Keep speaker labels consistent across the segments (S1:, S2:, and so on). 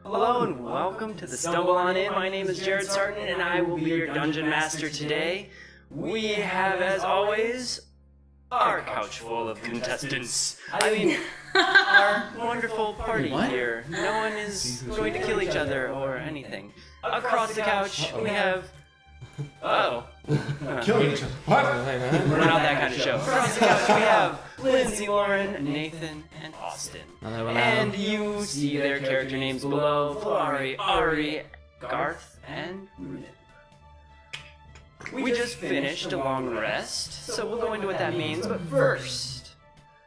S1: Hello and welcome to the Stumble On In. My name is Jared Sarton and I will be your Dungeon Master today. We have, as always, our couch full of contestants. Our wonderful party here. No one is going to kill each other or anything. Across the couch, we have...
S2: Killing each other. What?
S1: We're not that kind of show. Across the couch, we have Lindsay, Lauren, Nathan, and Austin. And you see their character names below: Flari, Ari, Garth, and Ruben. We just finished a long rest, so we'll go into what that means. But first,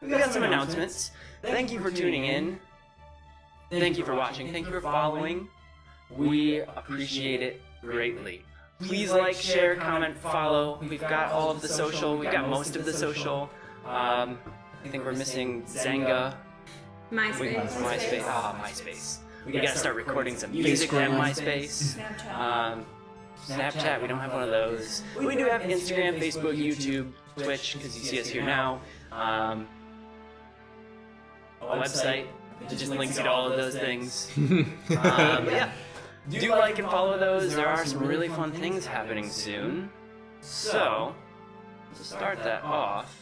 S1: we got some announcements. Thank you for tuning in. Thank you for watching. Thank you for following. We appreciate it greatly. Please like, share, comment, follow. We've got all of the social. We've got most of the social. I think we're missing Zanga.
S3: MySpace.
S1: MySpace. We gotta start recording some music on MySpace. Snapchat, we don't have one of those. We do have Instagram, Facebook, YouTube, Twitch, because you see us here now. A website that just links you to all of those things. Yeah. Do like and follow those. There are some really fun things happening soon. So, to start that off,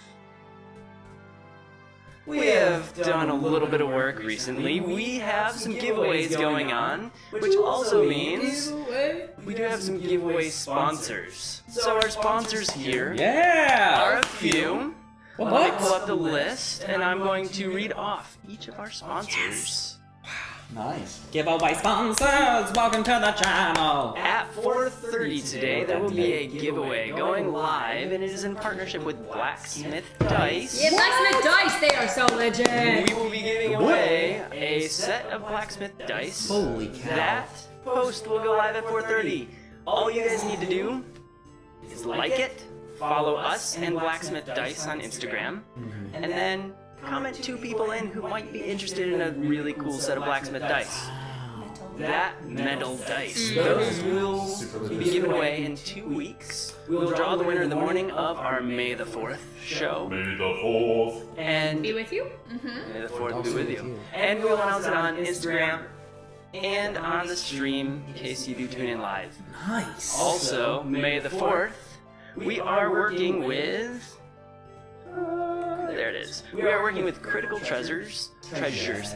S1: we have done a little bit of work recently. We have some giveaways going on, which also means we do have some giveaway sponsors. So our sponsors here are a few. Let me pull up the list, and I'm going to read off each of our sponsors.
S2: Nice.
S4: Giveaway sponsors, welcome to the channel.
S1: At 4:30 today, there will be a giveaway going live, and it is in partnership with Blacksmith Dice.
S3: Yeah, Blacksmith Dice, they are so legit.
S1: We will be giving away a set of Blacksmith Dice.
S4: Holy cow.
S1: That post will go live at 4:30. All you guys need to do is like it, follow us and Blacksmith Dice on Instagram, and then comment 2 people in who might be interested in a really cool set of Blacksmith Dice. That metal dice. Those will be given away in 2 weeks. We'll draw the winner the morning of our May the 4th show.
S2: May the 4th.
S1: And
S3: Be with you?
S1: May the 4th be with you. And we'll announce it on Instagram and on the stream in case you do tune in live.
S4: Nice.
S1: Also, May the 4th, we are working with... there it is. We are working with Critical Treasures.
S4: Treasures.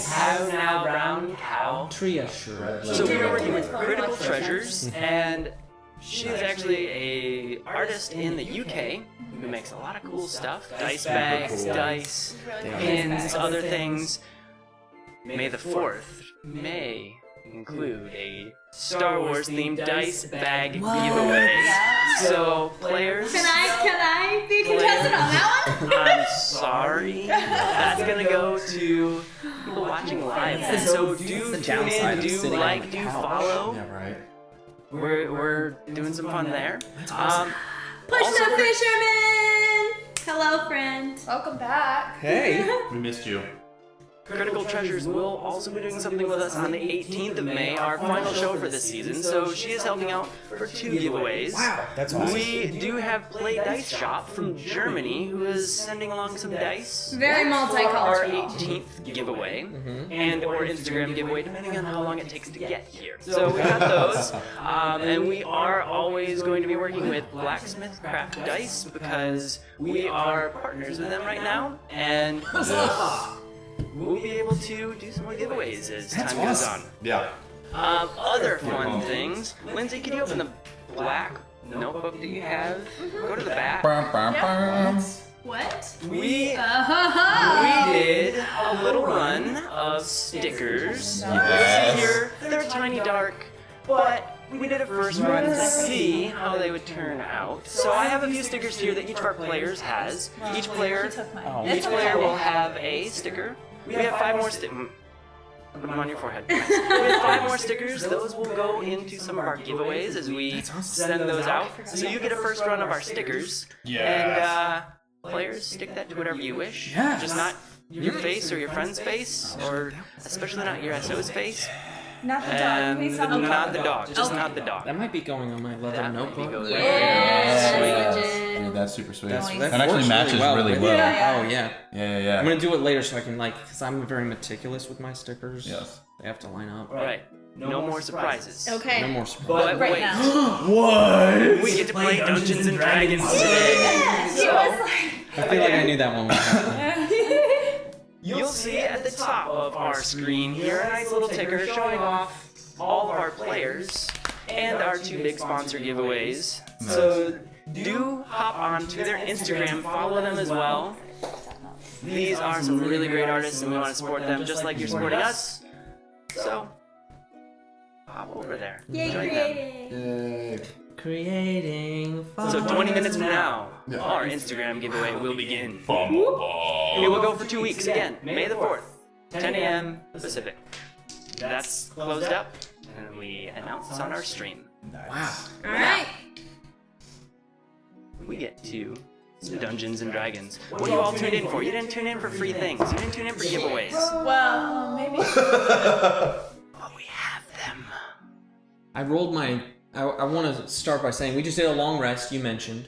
S1: How now, brown cow.
S4: Treasure.
S1: So we are working with Critical Treasures, and she is actually a artist in the UK who makes a lot of cool stuff. Dice bags, dice, pins, other things. May the 4th may include a Star Wars themed dice bag giveaway. So players,
S3: Can I be a contestant on that one?
S1: I'm sorry, that's gonna go to people watching live. So do tune in, do like, do follow.
S2: Yeah, right.
S1: We're doing some fun there.
S3: Push
S1: Also,
S3: the fisherman! Hello, friend.
S5: Welcome back.
S4: Hey.
S2: We missed you.
S1: Critical Treasures will also be doing something with us on the 18th of May, our final show for this season. So she is helping out for 2 giveaways.
S4: Wow, that's awesome.
S1: We do have Play Dice Shop from Germany who is sending along some dice.
S3: Very
S1: for our
S3: multicultural.
S1: 18th giveaway and or Instagram giveaway, depending on how long it takes to get here. So we got those, and we are always going to be working with Blacksmith Craft Dice because we are partners with them right now, and we'll be able to do some more giveaways as time goes on.
S2: Yeah.
S1: Other fun things. Lindsay, can you open the black notebook that you have? Go to the back.
S3: What?
S1: We did a little run of stickers. You can see here, they're tiny dark, but we did a first run to see how they would turn out. So I have a few stickers here that each of our players has. Each player will have a sticker. We have 5 more stickers. Put them on your forehead. We have 5 more stickers. Those will go into some of our giveaways as we send those out. So you get a first run of our stickers. And players, stick that to whatever you wish. Just not your face or your friend's face, or especially not your SO's face.
S5: Not the dog. Please stop.
S1: Not the dog. Just not the dog.
S4: That might be going on my leather
S1: That might be
S4: notebook.
S1: going
S3: Yeah,
S1: Sweet.
S3: legit.
S2: Dude, that's super sweet.
S5: That
S2: That actually
S6: works
S2: matches really
S6: with
S2: well.
S6: it.
S5: Yeah.
S6: Oh yeah.
S2: Yeah.
S6: I'm gonna do it later so I can because I'm very meticulous with my stickers.
S2: Yes.
S6: They have to line up.
S1: Right. No more surprises.
S3: Okay.
S6: No more surprises.
S1: But
S5: Right
S1: wait,
S5: now.
S2: What?
S1: we get to play Dungeons and Dragons today.
S5: Yes, he
S1: So,
S5: was like.
S6: I feel like I knew that one would happen.
S1: you'll see at the top of our screen here a nice little ticker showing off all of our players and our 2 big sponsor giveaways. So do hop on to their Instagram, follow them as well. These are some really great artists and we want to support them just like you're supporting us. So hop over there.
S3: Yay,
S1: Join them.
S3: creating.
S2: Yay.
S6: Creating fun.
S1: So 20 minutes from now,
S2: Yeah.
S1: our Instagram giveaway will begin.
S2: Bum, bum, bum.
S1: It will go for 2 weeks again, May the 4th, 10 a.m. Pacific. That's closed up, and we announce on our stream.
S6: Wow.
S3: All right.
S1: We get to Dungeons and Dragons. What you all tuned in for? You didn't tune in for free things. You didn't tune in for giveaways.
S5: Well, maybe.
S1: But we have them.
S6: I rolled my. I want to start by saying we just did a long rest. You mentioned.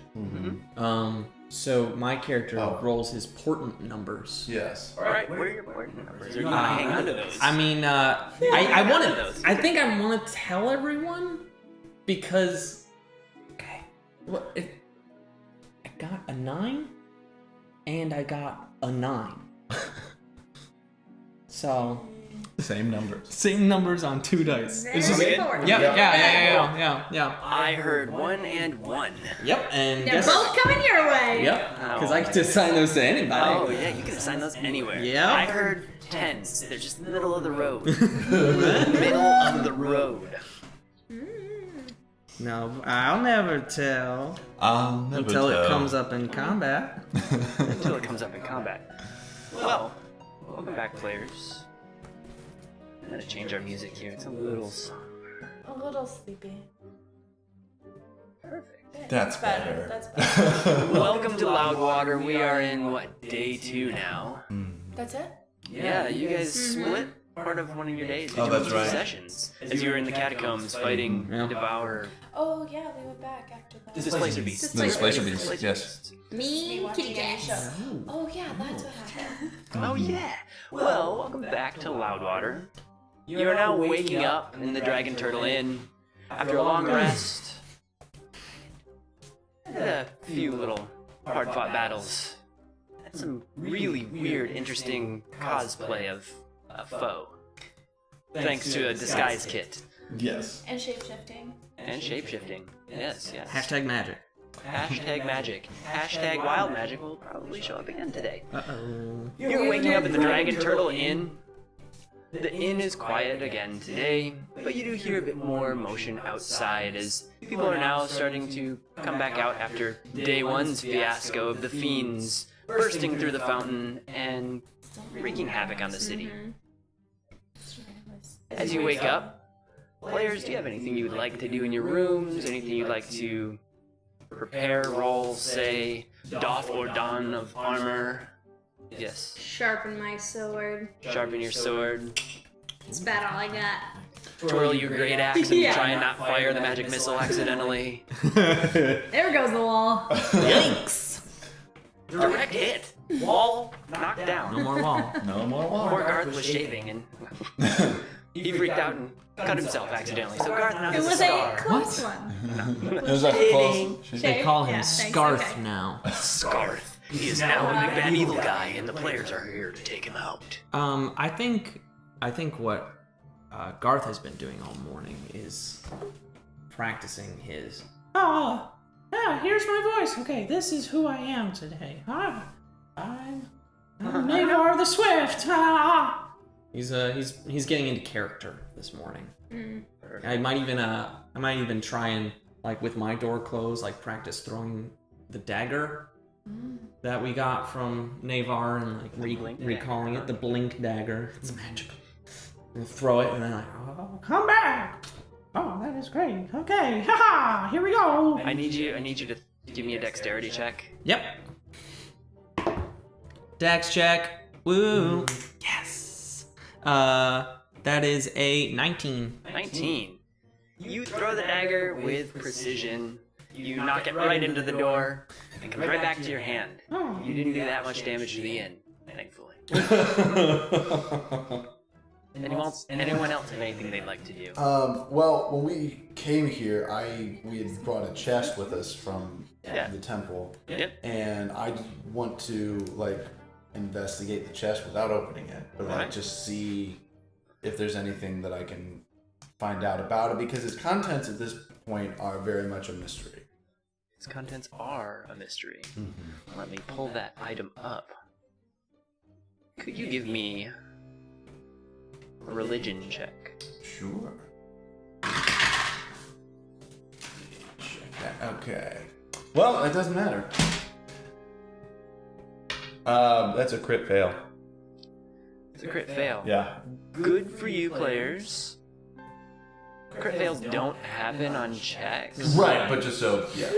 S6: So my character rolls his portent numbers.
S2: Yes.
S1: All right, where are your portent numbers? Are you gonna hang on to those?
S6: I mean, I want to.
S1: those.
S6: I think I want to tell everyone because. Okay. What? I got a 9, and I got a 9. So.
S2: Same numbers.
S6: Same numbers on 2 dice.
S3: Very
S6: It's just-
S3: straightforward.
S6: Yeah.
S1: I heard 1 and 1.
S6: Yep, and
S3: They're
S6: guess.
S3: both coming your way.
S6: Yep, because I can assign those to anybody.
S1: Oh yeah, you can assign those anywhere.
S6: Yeah.
S1: I heard 10s. They're just middle of the road. Middle of the road.
S6: No, I'll never tell
S2: I'll never
S6: until it
S2: tell.
S6: comes up in combat.
S1: Until it comes up in combat. Well, welcome back, players. I'm gonna change our music here. It's a little
S5: A little sleepy.
S1: perfect.
S2: That's better.
S5: That's better.
S1: Welcome to Loudwater. We are in what, day 2 now?
S5: That's it?
S1: Yeah, you guys split part of one of your days.
S2: Oh,
S1: You went
S2: that's
S1: two
S2: right.
S1: sessions as you were in the catacombs fighting
S6: Yeah.
S1: Devour.
S5: Oh, yeah, we went back after that.
S1: Displacer Beast.
S3: Displacer
S2: Beast, yes.
S3: Me,
S5: watching
S3: kitty
S5: any
S3: cat.
S5: show. Oh, yeah, that's what happened.
S1: Oh yeah. Well, welcome back to Loudwater. You are now waking up in the Dragon Turtle Inn after a long rest. Had a few little hard-fought battles. Had some really weird, interesting cosplay of a foe. Thanks to a disguise kit
S2: Yes.
S5: And shape-shifting.
S1: and shapeshifting. Yes, yes.
S6: Hashtag magic.
S1: Hashtag magic. Hashtag wild magic will probably show up again today.
S6: Uh-oh.
S1: You're waking up in the Dragon Turtle Inn. The inn is quiet again today, but you do hear a bit more motion outside as people are now starting to come back out after day 1's fiasco of the fiends bursting through the fountain and wreaking havoc on the city. As you wake up, players, do you have anything you would like to do in your rooms? Anything you'd like to prepare, roll, say, doff or don of armor? Yes.
S3: Sharpen my sword.
S1: Sharpen your sword.
S3: That's about all I got.
S1: Twirl your great axe and
S3: Yeah.
S1: try and not fire the magic missile accidentally.
S3: There goes the wall.
S6: Yikes!
S1: Direct hit. Wall knocked
S6: No
S1: down.
S6: more wall.
S2: No more
S1: Poor
S2: water.
S1: Garth was shaving and he freaked out and cut himself accidentally. So Garth now
S3: It
S1: has a
S3: was a
S1: scar.
S3: close one.
S2: It was a close.
S6: They call him
S3: Yeah, thanks,
S6: Scarth
S3: okay.
S6: now.
S1: Scarth. He is now a big bad evil guy and the players are here to take him out.
S6: I think what Garth has been doing all morning is practicing his. Here's my voice. Okay, this is who I am today. I'm Navar the Swift. He's getting into character this morning. I might even try and, like, with my door closed, like, practice throwing the dagger that we got from Navar and, like, recalling it, the blink dagger. It's magical. And throw it and then like, oh, come back. Oh, that is great. Okay, haha, here we go.
S1: I need you to give me a dexterity check.
S6: Yep. Dex check. Woo. Yes. That is a 19.
S1: 19. You throw the dagger with precision. You knock it right into the door. and comes right back to your hand. You didn't do that much damage to the inn, thankfully. Anyone else have anything they'd like to do?
S2: Well, when we came here, we had brought a chest with us from the temple, and I want to like investigate the chest without opening it, but like just see if there's anything that I can find out about it, because its contents at this point are very much a mystery.
S1: Its contents are a mystery. Let me pull that item up. Could you give me a religion check?
S2: Sure. Check that. Okay. Well, it doesn't matter. That's a crit fail.
S1: It's a crit fail.
S2: Yeah.
S1: Good for you, players. Crit fails don't happen on checks.
S2: Right, but just so. Yeah.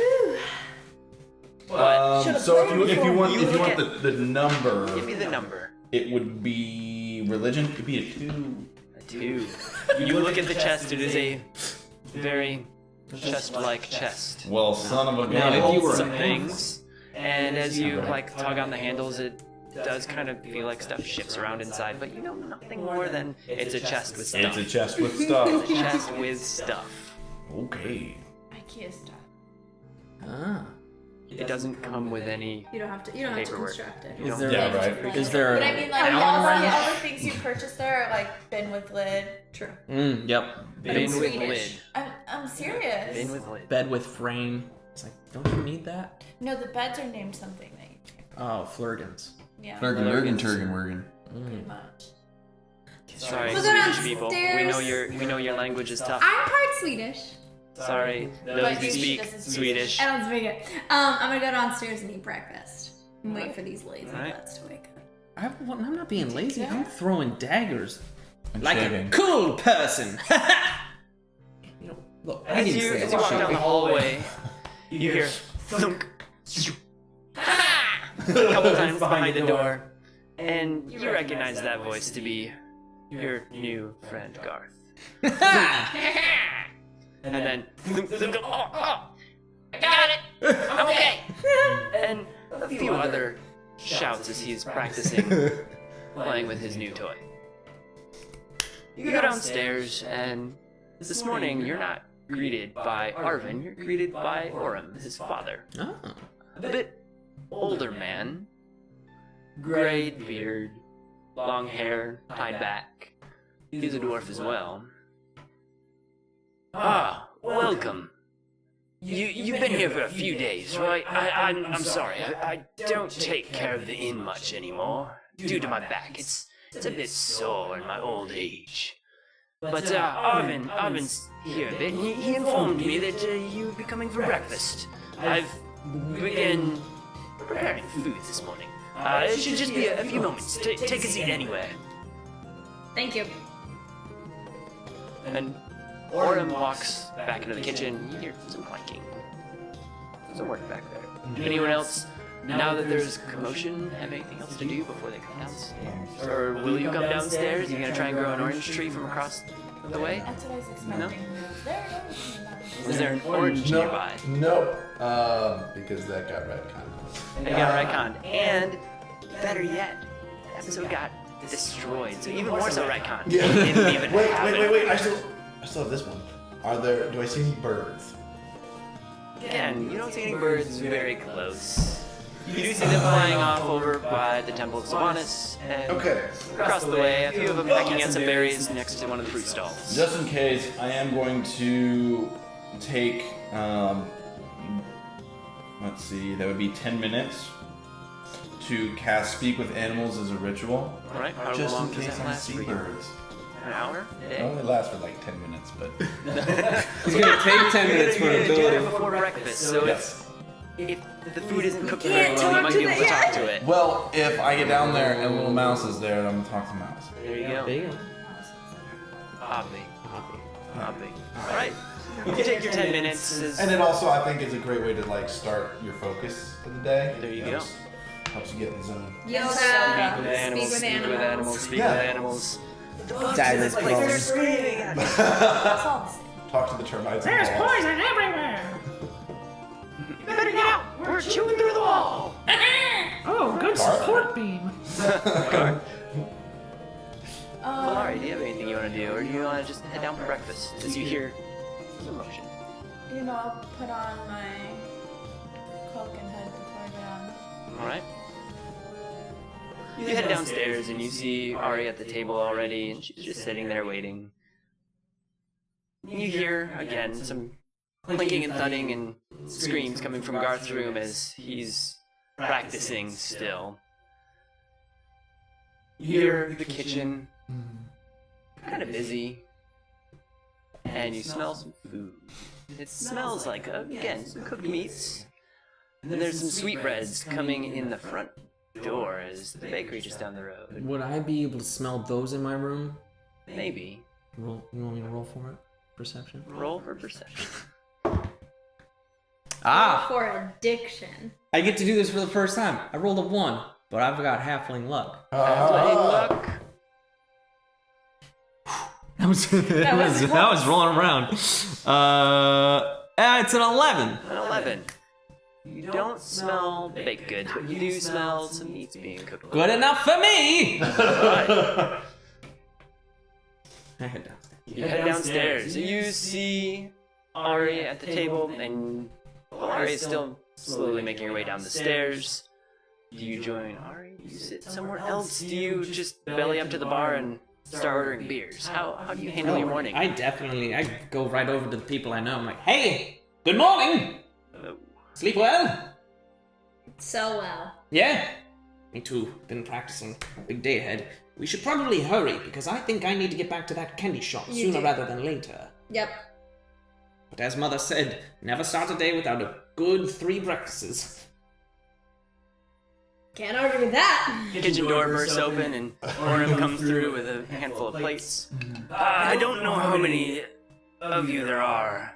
S1: But
S2: So if you want
S1: You look
S2: the number,
S1: give me the number.
S2: it would be religion. It'd be a 2.
S1: A 2. You look at the chest. It is a very chest-like chest.
S2: Well, son of a
S6: Now,
S2: gun.
S6: if you were
S1: Some things, and as you like tug on the handles, it does kind of feel like stuff shifts around inside. But you know nothing more than it's a chest with stuff.
S2: It's a chest with stuff.
S1: It's a chest with stuff.
S2: Okay.
S5: IKEA stuff.
S6: Ah.
S1: It doesn't come with any.
S3: You don't have to
S1: Paperwork.
S3: construct it.
S1: You don't-
S6: There,
S2: Yeah, right.
S6: Is there
S5: But I mean, like,
S6: Allen
S5: all
S6: wrench?
S5: the things you purchased there are like bin with lid.
S3: True.
S6: Yep.
S1: Bin with
S3: Swedish.
S1: lid.
S5: I'm serious.
S1: Bin with lid.
S6: Bed with frame. It's like, don't you need that?
S5: No, the beds are named something that you can't.
S6: Oh, Flurgans.
S5: Yeah,
S2: Turgan, Turgan.
S5: pretty much.
S1: Sorry,
S3: We'll go
S1: Swedish people. We know your language is tough.
S3: I'm part Swedish.
S1: Sorry, those
S5: But
S1: who
S5: she
S1: speak
S5: doesn't speak
S1: Swedish.
S3: I don't speak it. I'm gonna go downstairs and eat breakfast. And wait for these lazy
S1: Alright.
S3: butts to wake up.
S6: I'm not being lazy. I'm throwing daggers
S2: And
S6: like
S2: shaving.
S6: a cool person. You know, look, I
S1: As
S6: didn't
S1: you
S6: say
S1: walk down the
S6: shopping.
S1: hallway, you hear thunk, a couple times behind the door, and you recognize that voice to be your new friend Garth. And then, I got it! I'm okay! And a few other shouts as he's practicing playing with his new toy. You go downstairs, and this morning you're not greeted by Arvin, you're greeted by Orem, his father.
S6: Oh.
S1: A bit older man, gray beard, long hair, tied back. He's a dwarf as well. Ah, welcome. You've been here for a few days, right? I'm sorry. I don't take care of the inn much anymore due to my back. It's a bit sore in my old age. But Arvin's here a bit. He informed me that you'd be coming for breakfast. I've begun preparing food this morning. It should just be a few moments. Take a seat anywhere.
S3: Thank you.
S1: And Orem walks back into the kitchen. You hear some clanking. Some work back there. Anyone else, now that there's commotion, have anything else to do before they come downstairs? Or will you come downstairs? You gonna try and grow an orange tree from across the way?
S5: That's what I was expecting.
S1: Is there an orange nearby?
S2: Nope. Because that got retconned.
S1: They got retconned. And better yet, the episode got destroyed. So even more so retconned.
S2: Yeah.
S1: It didn't even happen.
S2: Wait. I still have this one. Do I see any birds?
S1: Again, you don't see any birds very close. You do see them flying off over by the Temple of Sylvanas, and
S2: Okay.
S1: across the way, a few of them pecking at some berries next to one of the fruit stalls.
S2: Just in case, I am going to take, let's see, that would be 10 minutes to cast Speak with Animals as a ritual.
S1: Alright, how
S2: Just
S1: long
S2: in
S1: does
S2: case
S1: that
S2: I
S1: last
S2: see
S1: for you?
S2: birds.
S1: An hour? A
S2: It
S1: day?
S2: only lasts for like 10 minutes, but.
S6: He's gonna take 10 minutes for
S1: You're
S6: an
S1: gonna do it
S6: ability.
S1: before breakfast, so
S2: Yes.
S1: if the food isn't cooked very
S3: can't
S1: well, you
S3: talk
S1: might
S3: to
S1: be able
S3: the-
S1: to talk to it.
S2: Well, if I get down there and Little Mouse is there, I'm gonna talk to Mouse.
S1: There you go.
S6: There you go.
S1: Hobby. Alright. You take your 10 minutes.
S2: And it also, I think, is a great way to like start your focus for the day.
S1: There you go.
S2: Helps you get in the zone.
S3: Yoga.
S1: Speak with animals,
S3: Speak
S1: speak
S3: with
S1: with
S3: animals.
S1: animals, speak
S2: Yeah.
S1: with animals. The bugs
S6: Dagger
S1: in this place, they're
S6: throwing.
S1: screaming at me.
S5: That's all the same.
S2: Talk to the termites. There's
S3: Poison everywhere.
S1: You better get out. We're we're chewing through the wall.
S7: Oh, good support beam.
S1: Well, alright, do you have anything you want to do, or do you want to just head down for breakfast as you hear some motion?
S5: You know, I'll put on my cloak and hood before I get on.
S1: Alright. You head downstairs and you see Ari at the table already, and she's just sitting there waiting. You hear, again, some clinking and thudding and screams coming from Garth's room as he's practicing still. You hear the kitchen, kind of busy, and you smell some food. It smells like, again, some cooked meats. And then there's some sweetbreads coming in the front door as the bakery just down the road.
S6: Would I be able to smell those in my room?
S1: Maybe.
S6: You want me to roll for it? Perception?
S1: Roll for perception.
S6: Ah!
S3: For addiction.
S6: I get to do this for the first time. I rolled a 1, but I've got halfling luck.
S1: Halfling luck.
S6: That was rolling around. It's an 11.
S1: An 11. You don't smell baked goods, but you do smell some meats being cooked.
S6: Good enough for me!
S1: Right.
S6: I head downstairs.
S1: You head downstairs. You see Ari at the table, and Ari is still slowly making her way down the stairs. Do you join Ari? Do you sit somewhere else? Do you just belly up to the bar and start ordering beers? How do you handle your morning?
S6: I go right over to the people I know. I'm like, hey, good morning! Sleep well?
S3: So well.
S6: Yeah. Me too. Been practicing. Big day ahead. We should probably hurry, because I think I need to get back to that candy shop
S3: You
S6: sooner
S3: do.
S6: rather than later.
S3: Yep.
S6: But as Mother said, never start a day without a good 3 breakfasts.
S3: Can't argue with that.
S1: Kitchen door bursts open and Orem comes through with a handful of plates. I don't know how many of you there are.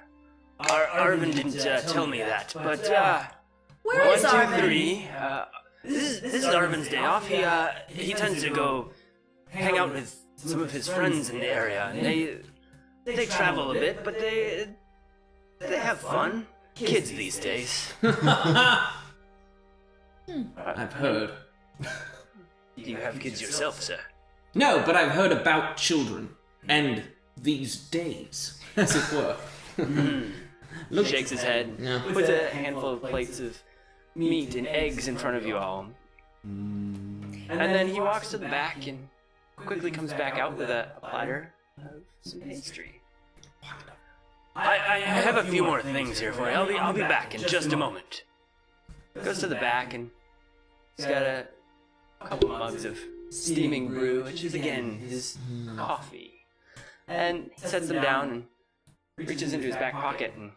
S1: Arvin didn't tell me that, but
S3: Where
S1: 1,
S3: is
S1: 2,
S3: Arvin?
S1: 3. This is Arvin's day off. He tends to go hang out with some of his friends in the area, and they travel a bit, but they have fun. Kids these days.
S6: I've heard.
S1: Do you have kids yourself, sir?
S6: No, but I've heard about children. And these days, as it were.
S1: Look, shakes his head,
S6: Yeah.
S1: puts a handful of plates of meat and eggs in front of you all. And then he walks to the back and quickly comes back out with a platter of some pastry. I have a few more things here for you. I'll be back in just a moment. Goes to the back and he's got a couple of mugs of steaming brew, which is again his coffee. And sets them down and reaches into his back pocket and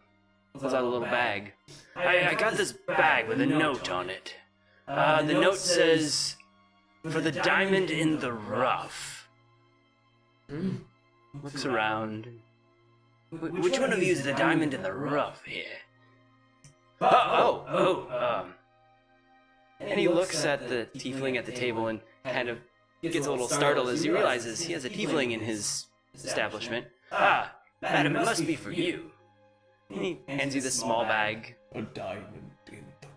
S1: pulls out a little bag. I got this bag with a note on it. The note says, "For the diamond in the rough." Looks around. Which one of you is the diamond in the rough here? And he looks at the tiefling at the table and kind of gets a little startled as he realizes he has a tiefling in his establishment. Madam, it must be for you. And he hands you this small bag.
S2: A diamond in the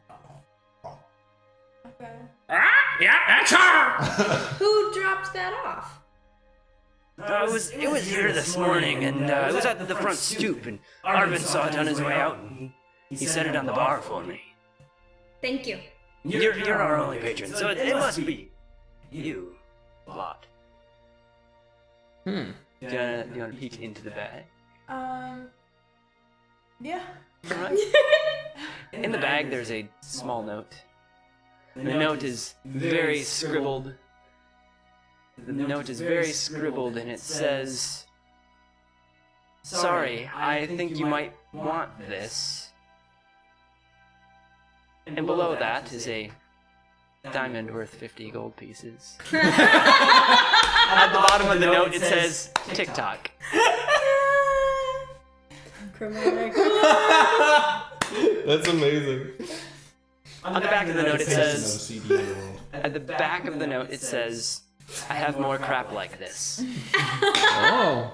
S2: rough.
S5: Okay.
S6: Yeah, that's her!
S3: Who dropped that off?
S1: It was here this morning, and it was at the front stoop, and Arvin saw it on his way out, and he set it on the bar for me.
S3: Thank you.
S1: You're our only patron, so it must be you, Lot. Do you want to peek into the bag?
S5: Yeah.
S1: Alright. In the bag, there's a small note. The note is very scribbled. The note is very scribbled, and it says, "Sorry, I think you might want this." And below that is a diamond worth 50 gold pieces. At the bottom of the note, it says, "TikTok."
S3: Chromatic.
S4: That's amazing.
S1: On the back of the note, it says,
S2: CD in the world.
S1: at the back of the note, it says, "I have more crap like this."
S6: Oh.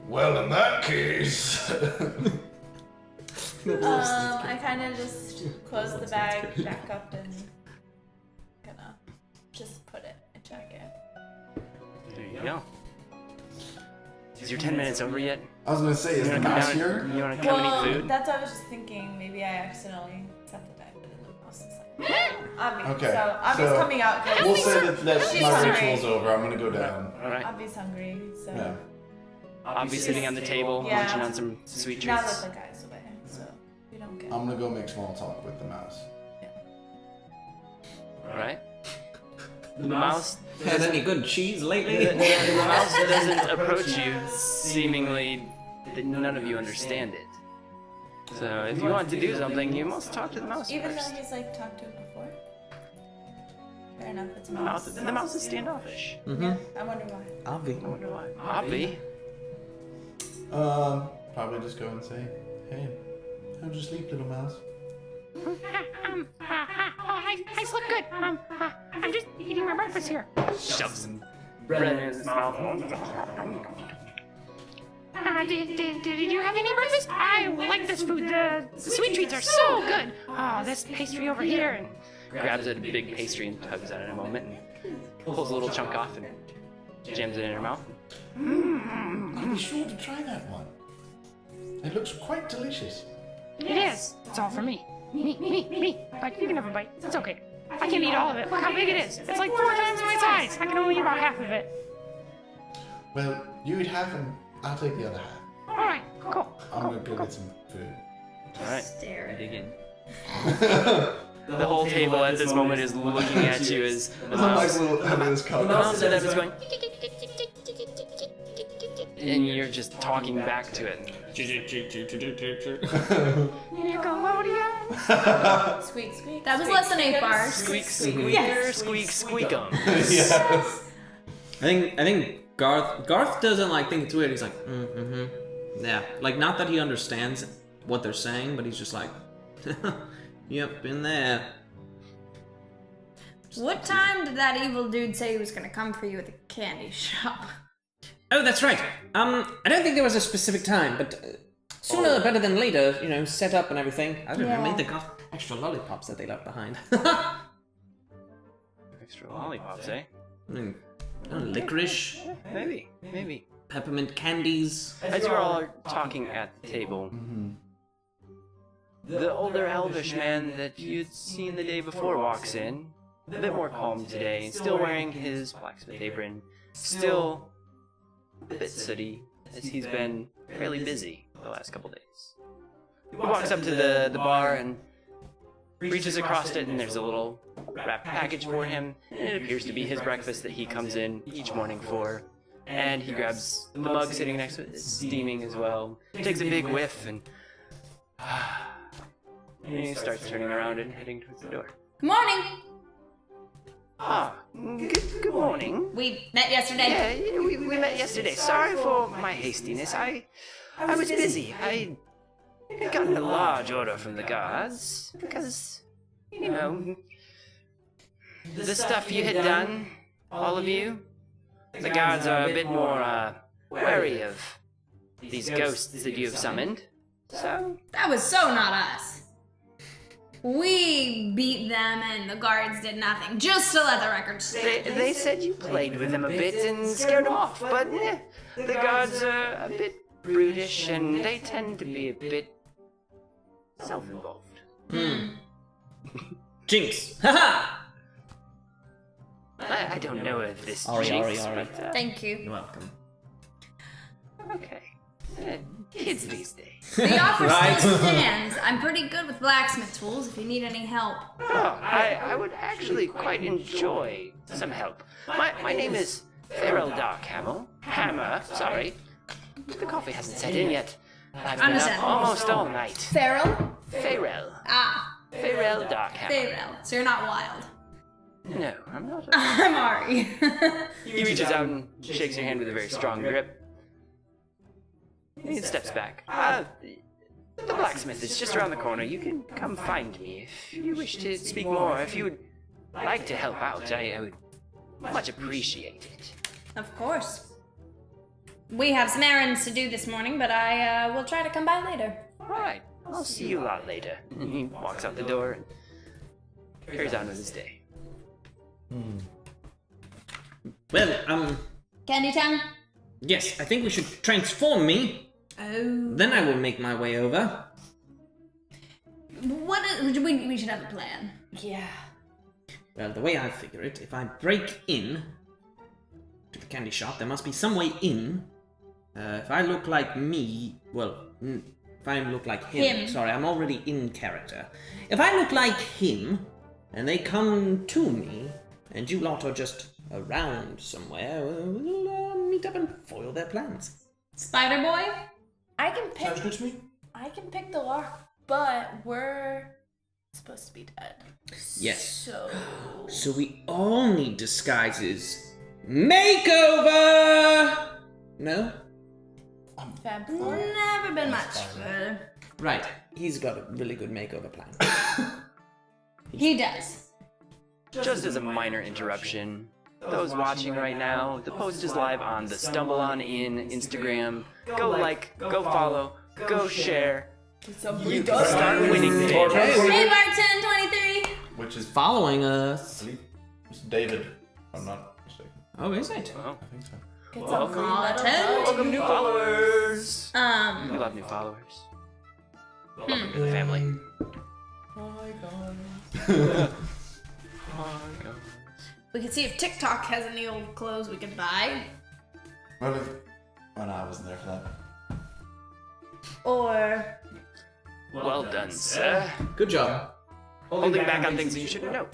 S2: Well, in that case.
S5: I kind of just close the bag back up and gonna just put it in a jacket.
S1: There you go. Is your 10 minutes over yet?
S2: I was gonna say, is the
S1: You wanna
S2: mouse
S1: come
S2: here?
S1: down? You wanna come and eat food?
S5: That's what I was just thinking. Maybe I accidentally set the bag, but then the mouse is like, Abby.
S2: Okay,
S5: So Abby's
S2: so
S5: coming out. 'cause
S2: We'll say that
S5: She's
S2: my
S5: hungry.
S2: ritual's over. I'm gonna go down.
S1: Alright.
S5: Abby's hungry, so
S2: Yeah.
S1: I'll be sitting on the table,
S5: Yeah.
S1: munching on some sweet
S5: now
S1: treats.
S5: that the guy's away, so we don't get.
S2: I'm gonna go make small talk with the mouse.
S1: Alright. The mouse
S6: Had any good cheese lately?
S1: the mouse doesn't approach you, seemingly that none of you understand it. So if you want to do something, you must talk to the mouse
S5: Even
S1: first.
S5: though he's like talked to it before. Fair enough, it's a
S1: The
S5: mouse.
S1: mouse is standoffish.
S5: Yeah, I wonder why.
S6: Avi.
S1: I wonder why. Obvi.
S2: Probably just go and say, hey, how'd you sleep, little mouse?
S8: I slept good. I'm just eating my breakfast here.
S1: Shoves some bread in his mouth.
S8: Did you have any breakfast? I like this food. The sweet treats are so good. Oh, this pastry over here. And
S1: Grabs a big pastry and tugs at it in a moment and pulls a little chunk off and jams it in her mouth.
S2: I'll be sure to try that one. It looks quite delicious.
S8: it is. It's all for me. Me. But you can have a bite. It's okay. I can eat all of it. Look how big it is. It's like 4 times my size. I can only eat about half of it.
S2: Well, you eat half and I'll take the other half.
S8: All right, cool.
S2: I'm gonna go get some food.
S1: Alright.
S3: Stare at
S6: Dig in.
S1: The whole table at this moment is looking at you as the
S2: I'm like
S1: mouse.
S2: little having this
S1: The
S2: cup.
S1: mouse at is going. And you're just talking back to it.
S8: Nickelodeon.
S5: Squeak, squeak.
S3: That was
S5: squeak,
S3: less than 8
S5: squeak.
S3: bars.
S1: Squeak, squeaker,
S3: Yes.
S1: squeak, squeakum.
S2: Yes.
S6: I think Garth doesn't like think it's weird. He's like, yeah, like not that he understands what they're saying, but he's just like, yep, been there.
S3: What time did that evil dude say he was gonna come for you at the candy shop?
S6: Oh, that's right. I don't think there was a specific time, but sooner better than later. You know, set up and everything. I don't know. Maybe they got extra lollipops that they left behind.
S1: Extra lollipops, eh?
S6: Licorice,
S1: Maybe.
S6: peppermint candies.
S1: As you all are talking at the table, the older elvish man that you'd seen the day before walks in, a bit more calm today, still wearing his blacksmith apron, still a bit sooty, as he's been fairly busy the last couple days. He walks up to the bar and reaches across it, and there's a little wrapped package for him. And it appears to be his breakfast that he comes in each morning for. And he grabs the mug sitting next to it, it's steaming as well. He takes a big whiff and he starts turning around and heading towards the door.
S3: Good morning.
S1: Good morning.
S3: We met yesterday.
S1: Yeah, we met yesterday. Sorry for my hastiness. I was busy. I got a large order from the guards because, you know, the stuff you had done, all of you. The guards are a bit more wary of these ghosts that you have summoned. So
S3: That was so not us. We beat them and the guards did nothing, just to let the record straight.
S1: they said you played with them a bit and scared them off, but the guards are a bit brutish and they tend to be a bit self-involved.
S6: Jinx. Haha.
S1: I don't know if this
S6: Ari,
S1: jinx,
S6: Ari.
S1: but
S3: Thank you.
S6: You're welcome.
S1: okay. Kids these days.
S3: The offer
S6: Right.
S3: still stands. I'm pretty good with blacksmith tools if you need any help.
S1: Oh, I would actually quite enjoy some help. My name is Farrell Hammer, sorry. The coffee hasn't set in yet. I've been up
S3: Understandable.
S1: almost all night.
S3: Farrell?
S1: Farrell
S3: Farrell.
S1: Hammer.
S3: So you're not wild.
S1: No, I'm not.
S3: I'm Ari.
S1: He reaches out and shakes your hand with a very strong grip. He steps back. The blacksmith is just around the corner. You can come find me if you wish to speak more. If you would like to help out, I would much appreciate it.
S3: Of course. We have some errands to do this morning, but I will try to come by later.
S1: All right. I'll see you a lot later. And he walks out the door and carries on with his day.
S6: Well,
S3: Candy tongue?
S6: yes, I think we should transform me.
S3: Oh.
S6: Then I will make my way over.
S3: What is, we should have a plan.
S5: Yeah.
S6: Well, the way I figure it, if I break in to the candy shop, there must be some way in. If I look like me, well, if I look like him. Sorry, I'm already in character. If I look like him, and they come to me, and you lot are just around somewhere, we'll meet up and foil their plans.
S3: Spider Boy?
S5: I can pick.
S2: Sounds good to me.
S5: I can pick the lock, but we're supposed to be dead.
S6: Yes.
S5: So
S6: we all need disguises. Makeover! No?
S5: Fab Four.
S3: Never been much good.
S6: Right. He's got a really good makeover plan.
S3: He does.
S1: Just as a minor interruption, those watching right now, the post is live on the Stumble On In Instagram. Go like, go follow, go share. You start winning big.
S3: Hey, Barton 23.
S2: Which is
S6: Following us.
S2: it's David. I'm not mistaken.
S6: Oh, is it?
S1: Well,
S2: I think so.
S5: Get some free
S3: Welcome.
S5: metal.
S1: welcome new followers. We love new followers. Welcome to the family.
S3: We could see if TikTok has any old clothes we could buy.
S2: Well, no, I wasn't there for that.
S3: Or
S1: Well done, sir.
S6: Good job.
S1: Holding back on things that you shouldn't know.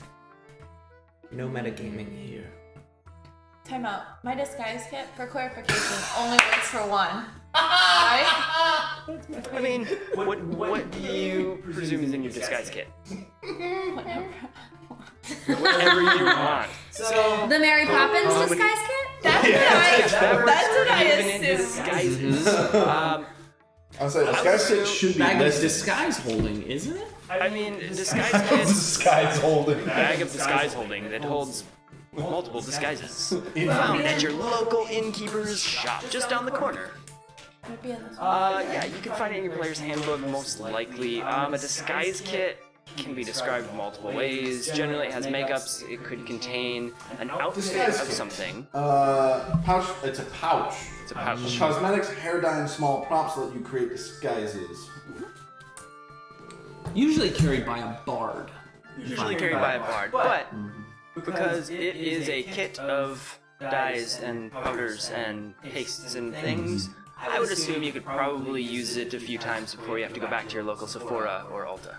S6: No metagaming here.
S5: Time out. My disguise kit, for clarification, only works for one. Right?
S1: I mean, what do you presume is in your disguise kit?
S5: Whatever.
S1: Whatever you want. So,
S3: the Mary Poppins disguise kit?
S5: That's what I
S1: even in
S5: assumed.
S1: disguises.
S2: I was like, disguise kit should be
S6: Bag of
S2: listed.
S6: disguise holding, isn't it?
S1: I mean, disguise kits.
S2: Disguise holding.
S1: Bag of disguise holding that holds multiple disguises. Found at your local innkeeper's shop, just down the corner.
S5: Would be in this one.
S1: Yeah, you can find it in your player's handbook most likely. A disguise kit can be described multiple ways. Generally, it has makeups. It could contain an outfit of something.
S2: Pouch. It's a pouch.
S1: It's a pouch.
S2: Cosmetics, hair dye, and small props let you create disguises.
S6: Usually carried by a bard.
S1: Usually carried by a bard, but because it is a kit of dyes and powders and pastes and things, I would assume you could probably use it a few times before you have to go back to your local Sephora or Ulta.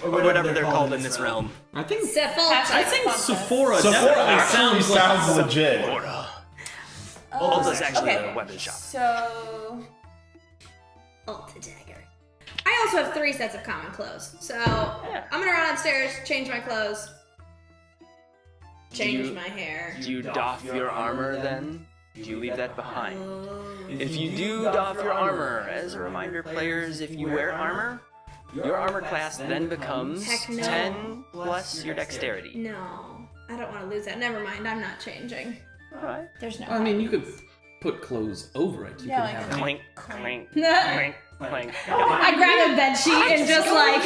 S1: Or whatever they're called in this realm.
S6: I think
S3: Sephora.
S6: Sephora
S2: Sephora
S6: definitely
S2: actually
S6: sounds like
S2: sounds legit.
S1: Ulta's actually
S5: okay.
S1: a weapon shop.
S5: So
S3: Ulta dagger. I also have 3 sets of common clothes. So I'm gonna run upstairs, change my clothes, change my hair.
S1: Do you doff your armor then? Do you leave that behind? If you do doff your armor, as a reminder, players, if you wear armor, your armor class then becomes
S3: Heck no.
S1: 10 plus your dexterity.
S3: No, I don't want to lose that. Never mind, I'm not changing.
S1: Alright.
S5: there's no.
S6: I mean, you could put clothes over it. You
S5: Yeah,
S6: could
S5: like
S6: have
S1: Clink, clink,
S3: I
S1: clink, clink.
S3: grab a bed sheet and just like.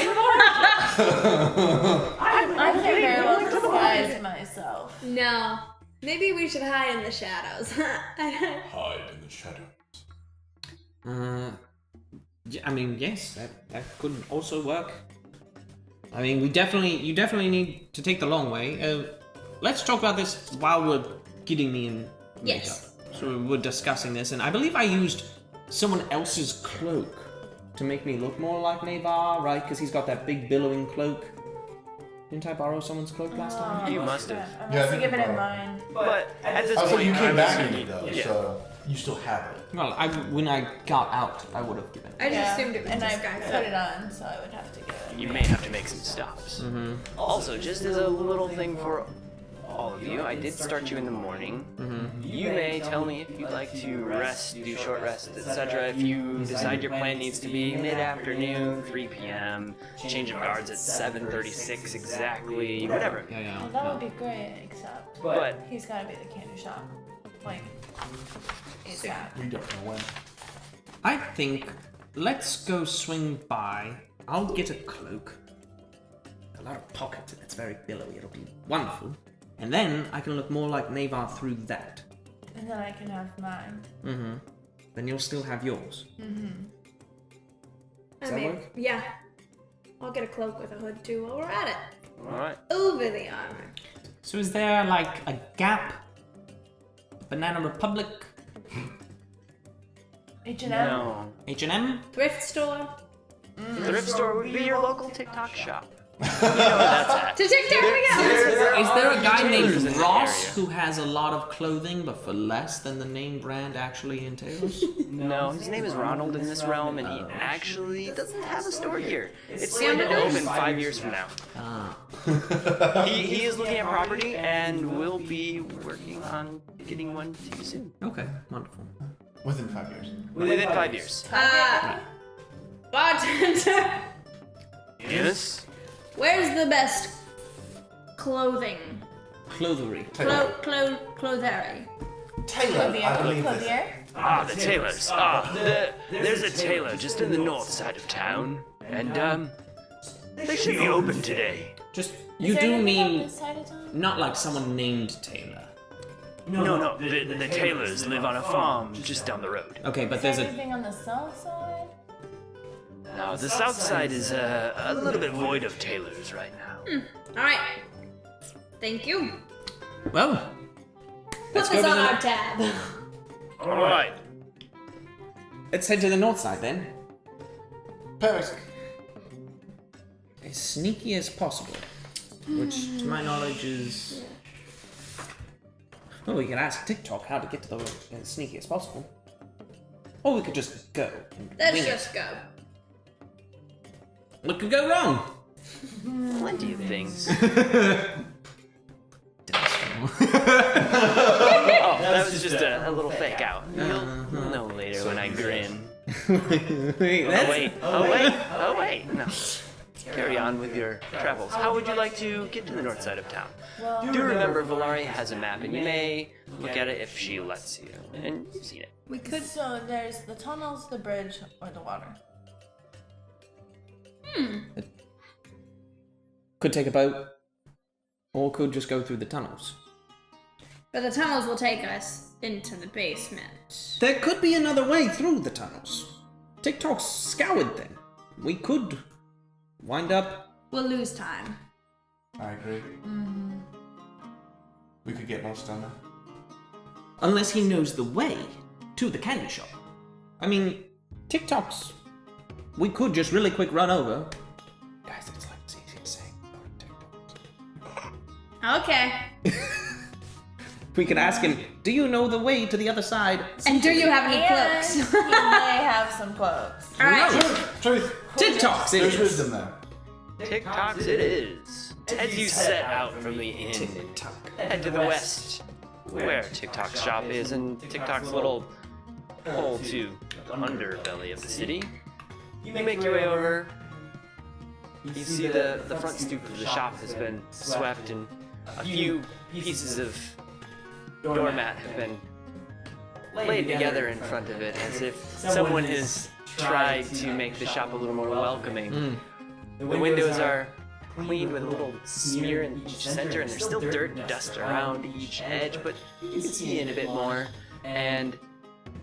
S5: I can very well disguise myself.
S3: No, maybe we should hide in the shadows.
S2: Hide in the shadows.
S6: I mean, yes, that could also work. I mean, you definitely need to take the long way. Let's talk about this while we're getting me in makeup.
S3: Yes.
S6: So we're discussing this, and I believe I used someone else's cloak to make me look more like Navar, right? Because he's got that big billowing cloak. Didn't I borrow someone's cloak last time?
S1: You must have.
S5: I
S2: Yeah, I
S5: must have
S2: think
S5: given
S2: you
S5: it
S2: borrowed.
S5: mine.
S1: But at this
S2: Also,
S1: point,
S2: you
S1: I
S2: came
S1: was
S2: back in
S1: assuming-
S2: it though,
S1: yeah.
S2: so you still have it.
S6: Well, when I got out, I would have given it.
S3: I just assumed it was
S5: and I
S3: disguise.
S5: put it on, so I would have to give it.
S1: You may have to make some stops.
S6: Mm-hmm.
S1: Also, just as a little thing for all of you, I did start you in the morning. You may tell me if you'd like to rest, do short rest, etc. If you decide your plan needs to be mid-afternoon, 3 p.m., change of guards at 7:36 exactly, whatever.
S6: Yeah.
S5: Well, that would be great, except
S1: But
S5: he's gotta be the candy shop. Like, ASAP.
S2: We don't know when.
S6: I think let's go swing by. I'll get a cloak. A lot of pockets, and it's very billowy. It'll be wonderful. And then I can look more like Navar through that.
S5: And then I can have mine.
S6: Mm-hmm. Then you'll still have yours.
S5: Mm-hmm.
S6: Does that work?
S3: Yeah. I'll get a cloak with a hood too while we're at it.
S1: Alright.
S3: Over the armor.
S6: So is there like a Gap? Banana Republic?
S5: H&M?
S1: No.
S6: H&M?
S3: Thrift store.
S1: Thrift store would be your local TikTok shop. You know where that's at.
S3: To TikTok we go!
S6: Is there a guy
S1: retailers
S6: named
S1: in the
S6: Ross
S1: area.
S6: who has a lot of clothing but for less than the name brand actually entails?
S1: No, his name is Ronald in this realm, and he actually doesn't have a store here. It's slated to open 5 years from now.
S6: Ah.
S1: He is looking at property and will be working on getting one to you soon.
S6: Okay, wonderful.
S2: Within 5 years.
S1: Within 5 years.
S3: Bartender.
S1: Yes?
S3: Where's the best clothing?
S6: Clothery.
S3: Clothery.
S2: Taylor, I believe this.
S5: Clothier?
S1: Ah, the tailors. There's a tailor just in the north side of town, and they should be open today.
S6: Just,
S5: Is
S6: you
S5: there
S6: do
S5: anything on
S6: mean
S5: this side of town?
S6: not like someone named Taylor.
S1: No, the tailors live on a farm just down the road.
S6: Okay, but
S5: Is
S6: there's
S5: there
S6: a...
S5: anything on the south side?
S1: No, the south side is a little bit void of tailors right now.
S3: Alright. Thank you.
S6: Well,
S3: Put
S6: let's
S3: this
S6: go to
S3: on
S6: the...
S3: our tab.
S1: Alright.
S6: Let's head to the north side then.
S2: Perfect.
S6: As sneaky as possible. Which, to my knowledge, is... Well, we could ask TikTok how to get to the as sneaky as possible. Or we could just go. And
S3: Let's
S6: wing it.
S3: just go.
S6: What could go wrong?
S1: Plenty of things. Oh, that was just a little fake out. You'll know later when I grin. Oh wait. No. Carry on with your travels. How would you like to get to the north side of town?
S5: Well,
S1: Do remember Valari has a map, and you may look at it if she lets you. And you've seen it.
S3: We could.
S5: so there's the tunnels, the bridge, or the water.
S6: Could take a boat. Or could just go through the tunnels.
S3: But the tunnels will take us into the basement.
S6: There could be another way through the tunnels. TikTok's scoured them. We could wind up...
S3: We'll lose time.
S2: I agree. We could get lost down there.
S6: Unless he knows the way to the candy shop. I mean, TikTok's... We could just really quick run over. Guys, it's like it's easy to say.
S3: Okay.
S6: We could ask him, do you know the way to the other side?
S3: And do you have any
S5: And
S3: cloaks?
S5: he may have some clothes.
S3: Alright.
S2: Truth.
S6: TikTok's it
S2: There's
S6: is.
S2: wisdom there.
S1: TikToks it is. As you set out from the inn,
S6: TikTok.
S1: head to the west, where TikTok's shop is, and TikTok's little hole to the underbelly of the city. You make your way over. You see the front stoop of the shop has been swept, and a few pieces of doormat have been laid together in front of it, as if someone has tried to make the shop a little more welcoming. The windows are cleaned with a little smear in each center, and there's still dirt and dust around each edge, but you can see in a bit more. And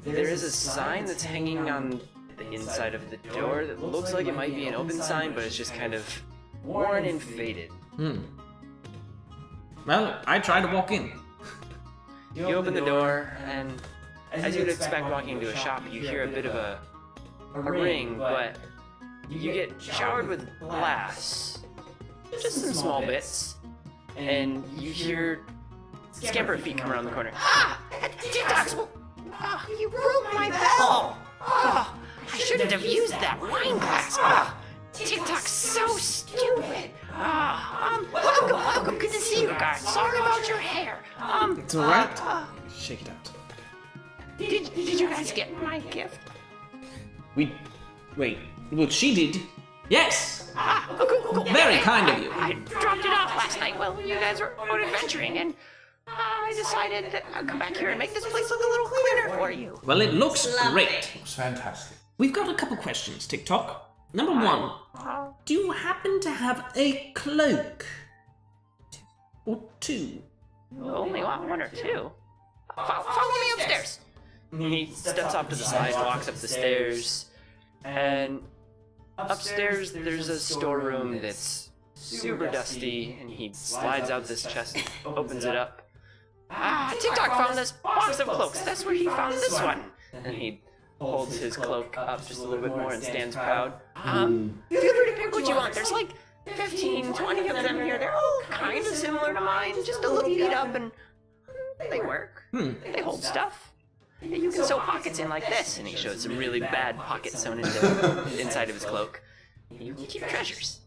S1: there is a sign that's hanging on the inside of the door that looks like it might be an open sign, but it's just kind of worn and faded.
S6: Well, I try to walk in.
S1: You open the door, and as you'd expect walking into a shop, you hear a bit of a ring, but you get showered with glass. Just some small bits. And you hear scamper feet come around the corner. Ah! TikToks! You broke my bell! Ah! I shouldn't have used that wine glass! Ah! TikTok's so stupid! Welcome! Good to see you guys. Sorry about your hair.
S6: It's alright. Shake it out.
S1: Did you guys get my gift?
S6: Wait. Well, she did. Yes!
S1: Cool.
S6: Very kind of you.
S1: I dropped it off last night while you guys were out adventuring, and I decided that I'd come back here and make this place look a little cleaner for you.
S6: Well, it looks great.
S2: It's fantastic.
S6: we've got a couple questions, TikTok. Number one, do you happen to have a cloak? Or two?
S1: Only one or two. Follow me upstairs. He steps off to the side, walks up the stairs, and upstairs there's a storeroom that's super dusty, and he slides out this chest, opens it up. TikTok found this box of cloaks. That's where he found this one. And he holds his cloak up just a little bit more and stands proud. Feel free to pick what you want. There's like 15, 20 of them here. They're all kind of similar to mine, just a little beat up, and they work. They hold stuff. You can sew pockets in like this, and he shows some really bad pockets sewn into inside of his cloak. You can keep treasures.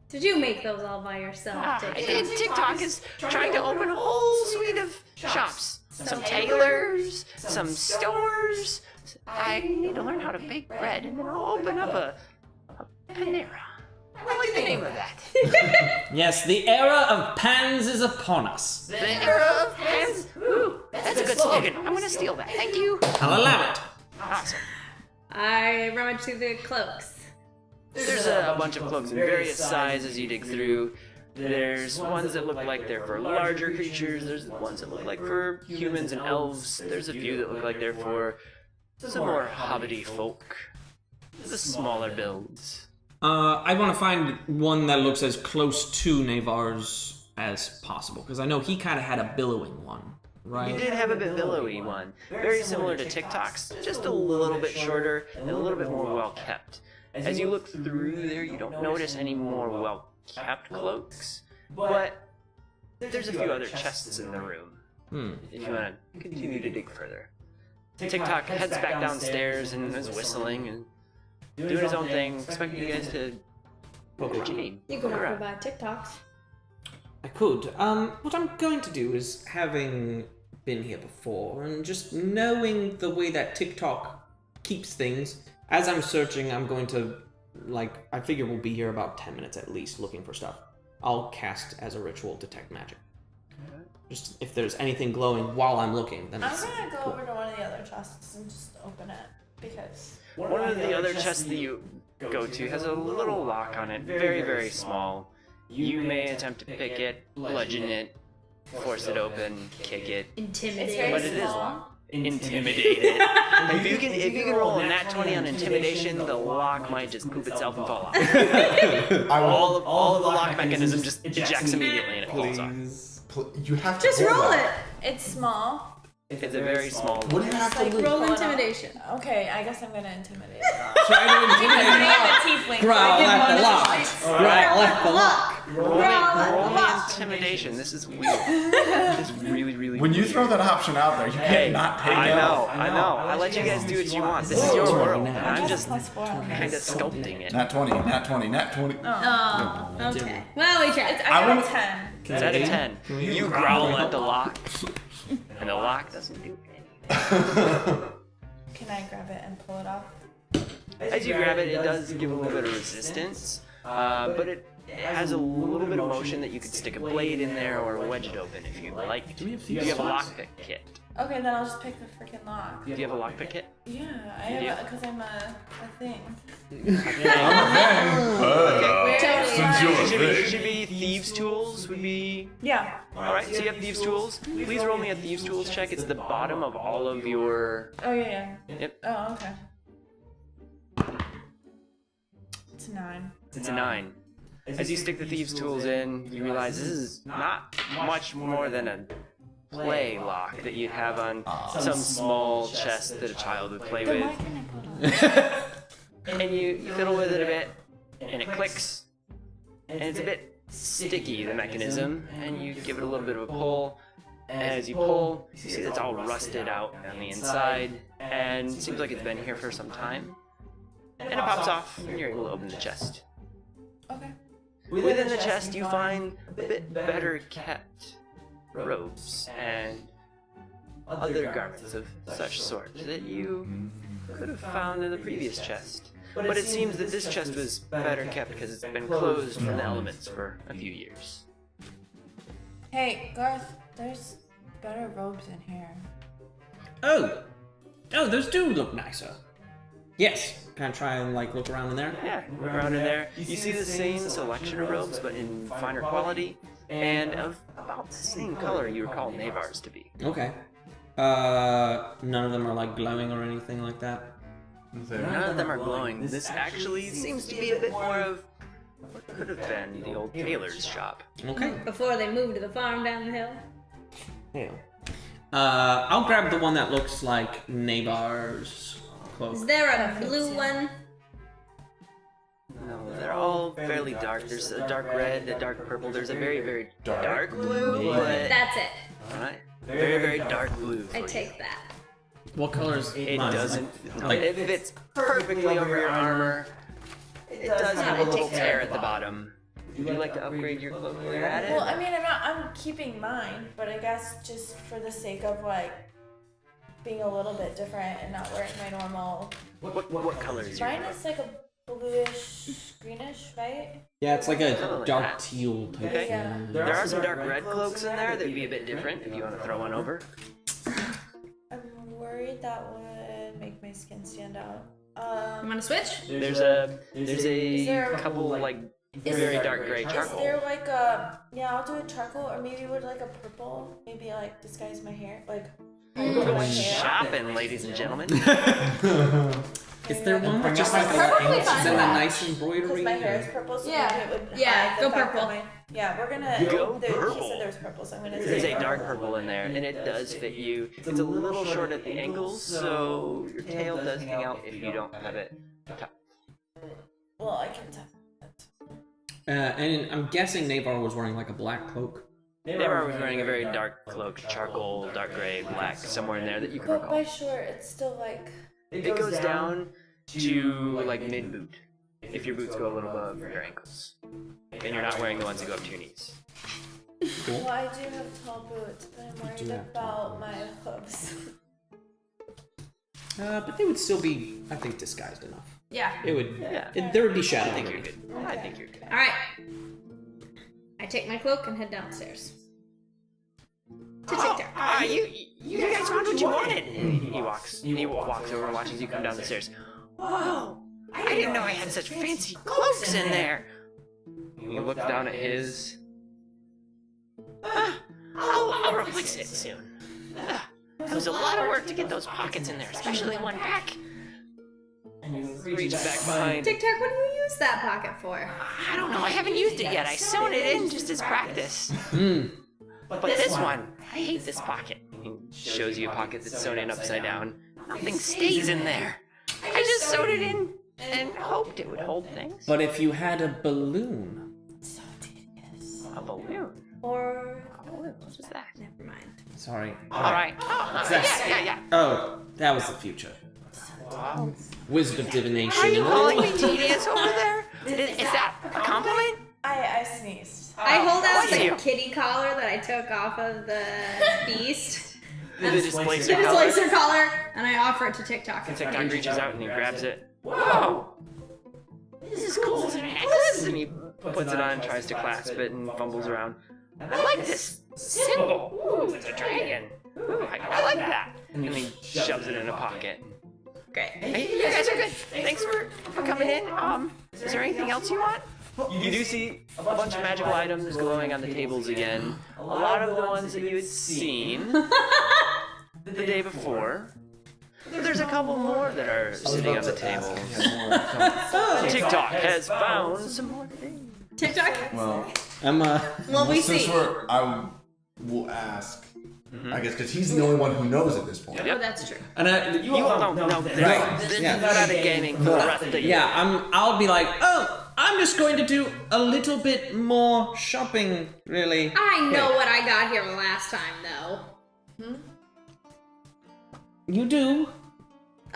S3: Did you make those all by yourself, TikTok?
S1: TikTok is trying to open a whole suite of shops. Some tailors, some stores. I need to learn how to bake bread, and then I'll open up a Panera. I like the name of that.
S6: Yes, the era of pans is upon us.
S1: The era of pans? Ooh, that's a good slogan. I'm gonna steal that. Thank you.
S6: I'll allow it.
S1: Awesome.
S3: I rummage through the cloaks.
S1: There's a bunch of cloaks in various sizes you dig through. There's ones that look like they're for larger creatures. There's ones that look like for humans and elves. There's a few that look like they're for some more hobbity folk. The smaller builds.
S6: I want to find one that looks as close to Navar's as possible, because I know he kind of had a billowing one, right?
S1: You did have a bit billowy one. Very similar to TikTok's, just a little bit shorter and a little bit more well kept. As you look through there, you don't notice any more well kept cloaks, but there's a few other chests in the room. If you want to continue to dig further. TikTok heads back downstairs and is whistling and doing his own thing, expecting you guys to poke what you need.
S3: You can offer by TikToks.
S6: I could. What I'm going to do is, having been here before, and just knowing the way that TikTok keeps things, as I'm searching, I'm going to, I figure we'll be here about 10 minutes at least looking for stuff. I'll cast as a ritual Detect Magic. Just if there's anything glowing while I'm looking, then
S5: I'm gonna go over to one of the other chests and just open it, because...
S1: One of the other chests that you go to has a little lock on it, very, very small. You may attempt to pick it, bludgeon it, force it open, kick it.
S3: Intimidate.
S1: But it is locked. Intimidate it. If you can roll a nat 20 on intimidation, the lock might just poop itself and fall off. all of the lock mechanism just ejects immediately and it falls off.
S2: You have to
S3: Just roll it.
S5: It's small.
S1: It's a very small
S2: What do you have to lose?
S3: Roll intimidation.
S5: Okay, I guess I'm gonna intimidate it.
S6: try to intimidate
S5: I am a tiefling.
S6: Growl at the lock. Growl at the lock.
S1: Roll intimidation. This is weird. This is really, really
S4: When you
S1: weird.
S4: throw that option out there, you
S1: Hey,
S4: cannot take
S1: I
S4: it.
S1: know. I let you guys do what you want. This is your world, and I'm just
S5: +4 on
S1: kind of
S5: this.
S1: sculpting it.
S4: Nat 20, nat 20, nat 20.
S3: Oh, okay. Well, we tried.
S5: I got
S4: wanna-
S5: a 10.
S1: It's out of 10. You growl at the lock, and the lock doesn't do anything.
S5: Can I grab it and pull it off?
S1: As you grab it, it does give a little bit of resistance, but it has a little bit of motion that you could stick a blade in there or wedge it open if you'd like. Do you have a lockpick kit?
S5: Okay, then I'll just pick the freaking lock.
S1: Do you have a lockpick kit?
S5: Yeah, I have because I'm a thing.
S1: It should be thieves' tools. Would be.
S5: Yeah.
S1: All right. So you have thieves' tools. Please roll me a thieves' tools check. It's the bottom of all of your.
S5: Oh yeah.
S1: Yep.
S5: Oh okay. It's a 9.
S1: It's a 9. As you stick the thieves' tools in, you realize this is not much more than a play lock that you'd have on some small chest that a child would play
S5: Then why
S1: with.
S5: can't I pull it off?
S1: And you fiddle with it a bit, and it clicks, and it's a bit sticky, the mechanism, and you give it a little bit of a pull, and as you pull, you see it's all rusted out on the inside, and it seems like it's been here for some time, and it pops off, and you're able to open the chest.
S5: Okay.
S1: Within the chest, you find a bit better kept robes and other garments of such sort that you could have found in the previous chest. But it seems that this chest was better kept because it's been closed from the elements for a few years.
S5: Hey, Garth, there's better robes in here.
S6: Oh, those do look nicer. Yes. Can I try and like look around in there?
S1: Yeah, look around in there. You see the same selection of robes, but in finer quality, and of about the same color you recall Navar's to be.
S6: Okay. None of them are like glowing or anything like that.
S1: None of them are glowing. This actually seems to be a bit more of what could have been the old tailor's shop.
S6: Okay.
S3: Before they moved to the farm down the hill.
S6: Yeah. I'll grab the one that looks like Navar's cloak.
S3: Is there a blue one?
S1: No, they're all fairly dark. There's a dark red, a dark purple. There's a very, very dark blue, but
S3: That's it.
S1: alright, very, very dark blue.
S3: I take that.
S6: What color is
S1: It
S6: mine?
S1: doesn't.
S6: Like-
S1: It fits perfectly over your armor. It does have a little tear at the bottom. Would you like to upgrade your cloak while you're at it?
S5: Well, I mean, I'm keeping mine, but I guess just for the sake of like being a little bit different and not wearing my normal.
S1: What color is your
S5: Mine
S1: cloak?
S5: is like a bluish, greenish, right?
S6: Yeah, it's like
S1: Something
S6: a
S1: like
S6: dark
S1: that.
S6: teal type
S1: Okay.
S5: Yeah.
S1: There are some dark red cloaks in there that would be a bit different if you want to throw one over.
S5: I'm worried that would make my skin stand out.
S3: You want to switch?
S1: There's
S5: Is there
S1: a
S5: a-
S1: couple like very dark gray
S5: Is
S1: charcoal.
S5: there like a I'll do a charcoal or maybe would like a purple maybe like disguise my hair like hide my hair.
S1: Shopping, ladies and gentlemen.
S6: Is there one with just like a
S3: Perfectly
S6: and
S3: fine.
S6: then a nice
S5: Because
S6: embroidery?
S5: my hair is purple, so
S3: Yeah.
S5: maybe it would
S3: Yeah,
S5: hide
S3: go
S5: the fact that
S3: purple.
S5: Yeah, we're gonna
S1: Go
S5: He
S1: purple.
S5: said there was purple, so I'm gonna
S1: There's
S5: say
S1: a dark purple in there, and it does fit you. It's a little short at the ankles, so your tail does hang out if you don't have it tucked.
S5: Well, I can tell.
S6: And I'm guessing Navar was wearing like a black cloak.
S1: Navar was wearing a very dark cloak, charcoal, dark gray, black, somewhere in there that you can
S5: But by
S1: recall.
S5: short, it's still like
S1: It goes down to like mid boot, if your boots go a little above your ankles, and you're not wearing the ones that go up to your knees.
S5: well, I do have tall boots, but I'm worried
S6: have tall
S5: about my hooves.
S6: But they would still be, I think, disguised enough.
S3: Yeah.
S6: It would.
S1: Yeah.
S6: There would be
S1: I
S6: shadow.
S1: think you're good. I think you're good.
S3: All right. I take my cloak and head downstairs. To TikTok.
S1: You guys found what you wanted. He walks over and watches you come down the stairs. Whoa! I didn't know I had such fancy cloaks in there. He looks down at his. I'll replace it soon. It was a lot of work to get those pockets in there, especially one back. And he reaches back behind.
S3: TikTok, what do you use that pocket for?
S1: I don't know. I haven't used it yet. I sewn it in just as practice. But this one, I hate this pocket. He shows you a pocket that's sewn in upside down. Nothing stays in there. I just sewed it in and hoped it would hold things.
S6: But if you had a balloon.
S5: So tedious.
S1: A balloon?
S5: Or
S1: What is that?
S3: Never mind.
S6: Sorry.
S1: All right. Oh, yeah.
S6: Oh, that was the future. Wizard of divination.
S1: Are you calling me tedious over there? Is that a compliment?
S5: I sneezed.
S3: I hold out
S1: bless
S3: the
S1: you.
S3: kitty collar that I took off of the beast.
S1: The displacer
S3: The
S1: collar.
S3: displacer collar, and I offer it to TikTok.
S1: TikTok reaches out and he grabs it. Whoa! This is cool as a necklace! And he puts it on, tries to clasp it, and fumbles around. I like this symbol! Ooh, it's a dragon! Ooh, I like that! And he shoves it in a pocket.
S3: Great.
S1: Hey, you guys are good! Thanks for coming in. Is there anything else you want? You do see a bunch of magical items glowing on the tables again. A lot of the ones that you had seen the day before. There's a couple more that are sitting on the table. TikTok has found some more things.
S3: TikTok?
S2: Well,
S6: I'm
S3: Well, we
S2: since
S3: see.
S2: I will ask, I guess, because he's the only one who knows at this point.
S3: Oh, that's true.
S6: and
S1: You all don't know this.
S6: Right,
S1: This
S6: yeah.
S1: is not a gaming for the rest of the year.
S6: yeah, I'll be like, oh, I'm just going to do a little bit more shopping, really.
S3: I know what I got here last time, though.
S6: You do?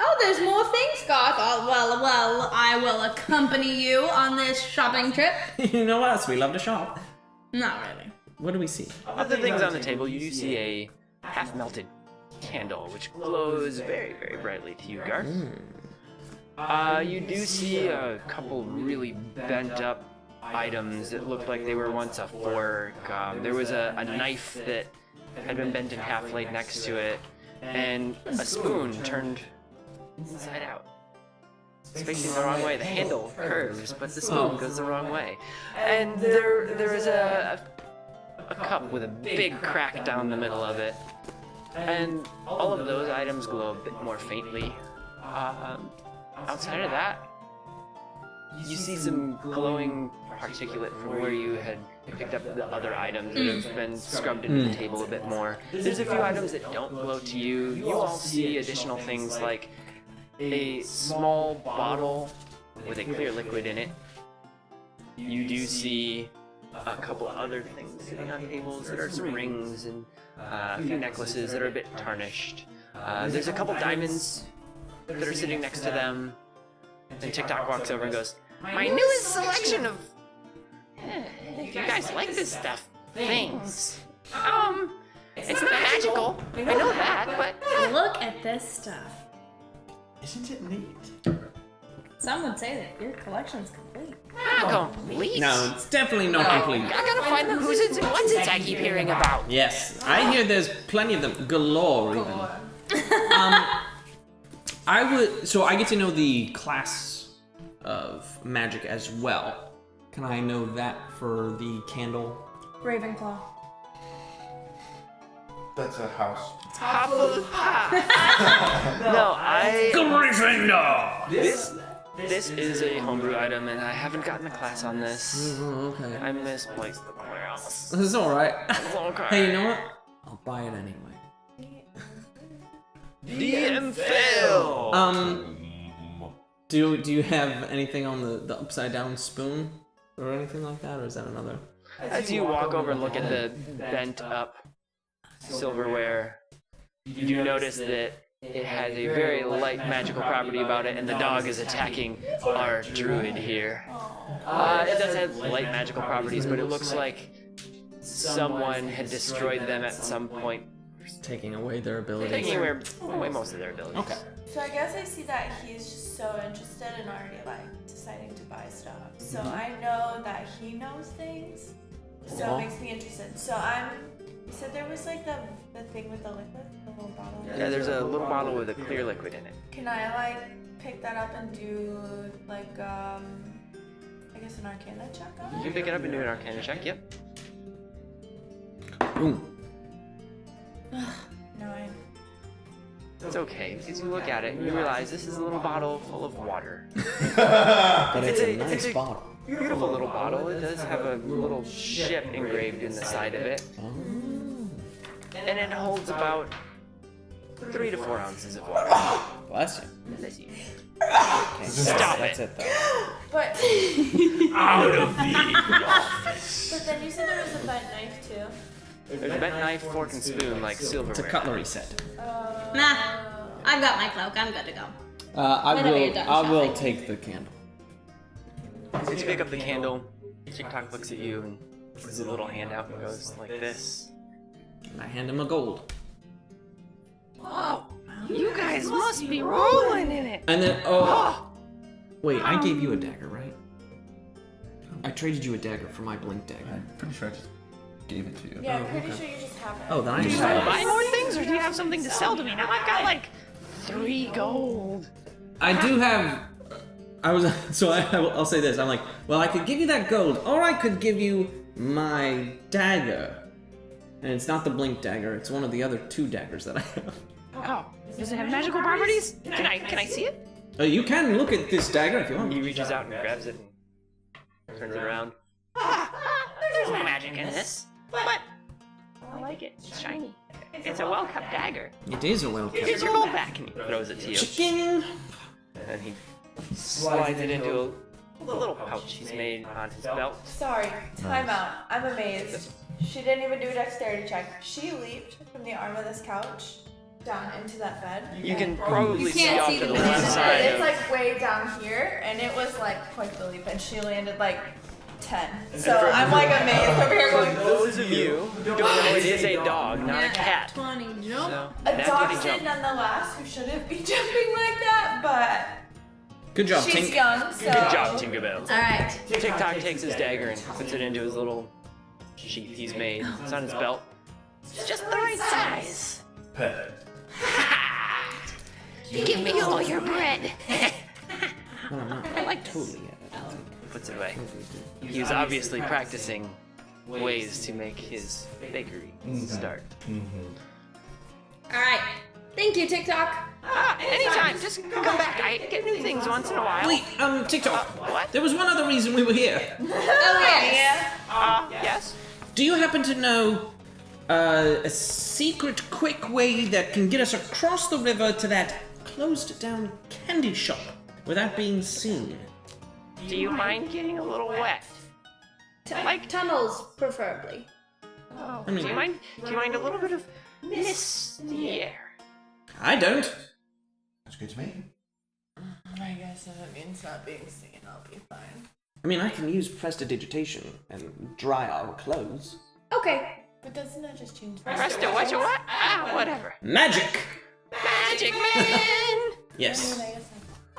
S3: Oh, there's more things, Garth. Oh, well, I will accompany you on this shopping trip.
S6: You know us, we love to shop.
S3: Not really.
S6: What do we see?
S1: Other things on the table, you do see a half-melted candle, which glows very, very brightly to you, Garth. You do see a couple really bent-up items that looked like they were once a fork. There was a knife that had been bent in half laid next to it, and a spoon turned inside out. it's facing the wrong way. The handle curves, but the spoon goes the wrong way. And there is a cup with a big crack down the middle of it. And all of those items glow a bit more faintly. Outside of that, you see some glowing particulate from where you had picked up the other items that have been scrubbed into the table a bit more. There's a few items that don't glow to you. You all see additional things like a small bottle with a clear liquid in it. You do see a couple other things sitting on tables. There are some rings and a few necklaces that are a bit tarnished. There's a couple diamonds that are sitting next to them. And TikTok walks over and goes, "My newest selection of, if you guys like this stuff, things. It's not magical, I know that, but
S3: Look at this stuff.
S2: Isn't it neat?
S3: Some would say that your collection's complete.
S1: not complete.
S6: No, it's definitely not complete.
S1: I gotta find the who's its and what's its I keep hearing about.
S6: Yes, I hear there's plenty of them, galore even. So I get to know the class of magic as well. Can I know that for the candle?
S5: Ravenclaw.
S2: That's a house.
S1: Top of the pop. No, This is a homebrew item, and I haven't gotten a class on this.
S6: Oh, okay.
S1: I misplaced the class.
S6: It's alright.
S1: It's okay.
S6: Hey, you know what? I'll buy it anyway.
S1: DM fail.
S6: Do you have anything on the upside down spoon or anything like that, or is that another?
S1: As you walk over and look at the bent up silverware, you do notice that it has a very light magical property about it, and the dog is attacking our druid here. It does have light magical properties, but it looks like someone had destroyed them at some point,
S6: Taking away their abilities.
S1: taking away most of their abilities.
S6: Okay.
S5: So I guess I see that he's just so interested and already like deciding to buy stuff. So I know that he knows things. So it makes me interested. So you said there was like the thing with the liquid, the little bottle.
S1: Yeah, there's a little bottle with a clear liquid in it.
S5: Can I like pick that up and do like I guess an Arcana check on
S1: You
S5: it?
S1: can pick it up and do an Arcana check. Yep.
S6: Boom.
S5: 9.
S1: It's okay, because you look at it and you realize this is a little bottle full of water.
S6: But it's a
S1: It's
S6: nice
S1: a-
S6: bottle.
S1: Beautiful little bottle. It does have a little ship engraved in the side of it. And it holds about 3 to 4 ounces of water.
S6: Bless you.
S1: Okay, stop
S6: That's
S1: it.
S6: it though.
S5: But
S1: Out of the office.
S5: but then you said there was a bent knife too.
S1: There's a bent knife, fork, and spoon like silverware.
S6: It's a cutlery set.
S3: Nah, I've got my cloak. I'm good to go.
S6: I
S3: you're done
S6: will
S3: shopping.
S6: take the candle.
S1: As you pick up the candle, TikTok looks at you and puts a little hand out and goes like this.
S6: And I hand him a gold.
S1: Oh, you guys must be rolling in it.
S6: And then wait, I gave you a dagger, right? I traded you a dagger for my blink dagger.
S4: I'm pretty sure I just gave it to you.
S5: Yeah, I'm pretty sure you just have it.
S6: Oh, then I
S1: Do you
S6: just
S1: want to
S6: have
S1: buy more things, or do you have something to sell to me? Now I've got like 3 gold.
S6: I do have. I'll say this. I'm like, well, I could give you that gold, or I could give you my dagger. And it's not the blink dagger. It's one of the other 2 daggers that I have.
S8: Oh, does it have magical properties?
S1: Can I see it?
S6: You can look at this dagger if you want.
S1: He reaches out and grabs it and turns it around. There's no magic in this, but I like it. It's shiny. It's a well-kept dagger.
S6: It is a well
S1: Here's
S6: kept.
S1: your gold back, and he throws it to you.
S6: Chicken.
S1: And he slides it into a little pouch he's made on his belt.
S5: Sorry, time out. I'm amazed. She didn't even do a dexterity check. She leaped from the arm of this couch down into that bed.
S1: You can probably
S3: You
S1: see
S3: can't
S1: off
S3: see
S1: to the
S3: the
S1: left
S3: banana.
S1: side
S5: It's
S1: of...
S5: like way down here, and it was like quite the leap, and she landed like 10. So
S1: for-
S5: I'm like amazed over here
S1: For
S5: going,
S1: those of you who don't know, it is a dog, not a cat.
S3: 20 jump.
S1: So,
S5: a
S1: that's what he
S5: dachshund
S1: jumped.
S5: nonetheless, who shouldn't be jumping like that, but
S6: Good job,
S5: she's
S6: Tink.
S5: young, so.
S1: Good job, Tinkerbell.
S3: Alright.
S1: TikTok takes his dagger and puts it into his little sheath he's made. It's on his belt. It's just the right size.
S2: Perfect.
S8: Give me all your bread.
S6: Well, I'm not
S3: I like
S6: totally yet.
S1: Puts it away. He was obviously practicing ways to make his bakery start.
S3: All right. Thank you, TikTok.
S8: Anytime, just come back. I get new things once in a while.
S6: Wait, TikTok.
S8: What?
S6: There was one other reason we were here.
S3: Oh yes.
S8: Yes?
S6: Do you happen to know a secret, quick way that can get us across the river to that closed-down candy shop without being seen?
S8: Do you mind getting a little wet?
S3: Like tunnels, preferably.
S8: Oh,
S6: I mean-
S8: do you mind a little bit of mist in the air?
S6: I don't.
S2: That's good to me.
S5: I guess if it means not being seen, I'll be fine.
S6: I mean, I can use prestidigitation and dry our clothes.
S3: Okay.
S5: But doesn't that just change?
S8: Presto, what you what? Whatever.
S6: Magic!
S8: Magic man!
S6: Yes.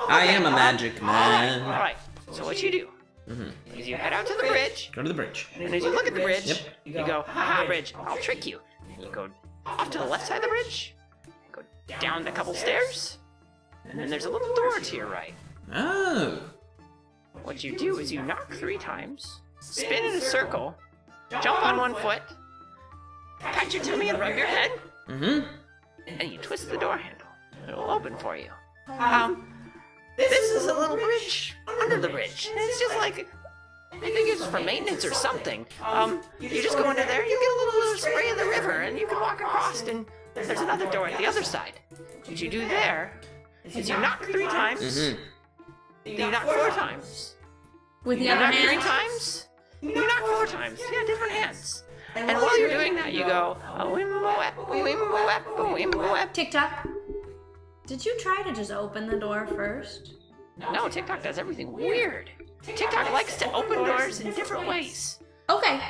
S6: I am a magic man.
S8: Alright, so what you do is you head out to the bridge,
S6: Go to the bridge.
S8: and as you look at the bridge,
S6: Yep.
S8: you go, haha, bridge, I'll trick you. And you go off to the left side of the bridge, go down a couple stairs, and then there's a little door to your right.
S6: Oh.
S8: What you do is you knock 3 times, spin in a circle, jump on one foot, pat your tummy and rub your head,
S6: Mm-hmm.
S8: and you twist the door handle. It'll open for you. This is a little bridge under the bridge. And it's just like, I think it's for maintenance or something. You just go under there, you get a little spray of the river, and you can walk across, and there's another door at the other side. What you do there is you knock 3 times, you knock 4 times,
S3: With the
S8: you
S3: other
S8: knock 3
S3: hand.
S8: times, you knock 4 times. Yeah, different hands. And while you're doing that, you go, wimbo-wep.
S3: TikTok. Did you try to just open the door first?
S8: No, TikTok does everything weird. TikTok likes to open doors in different ways.
S3: Okay.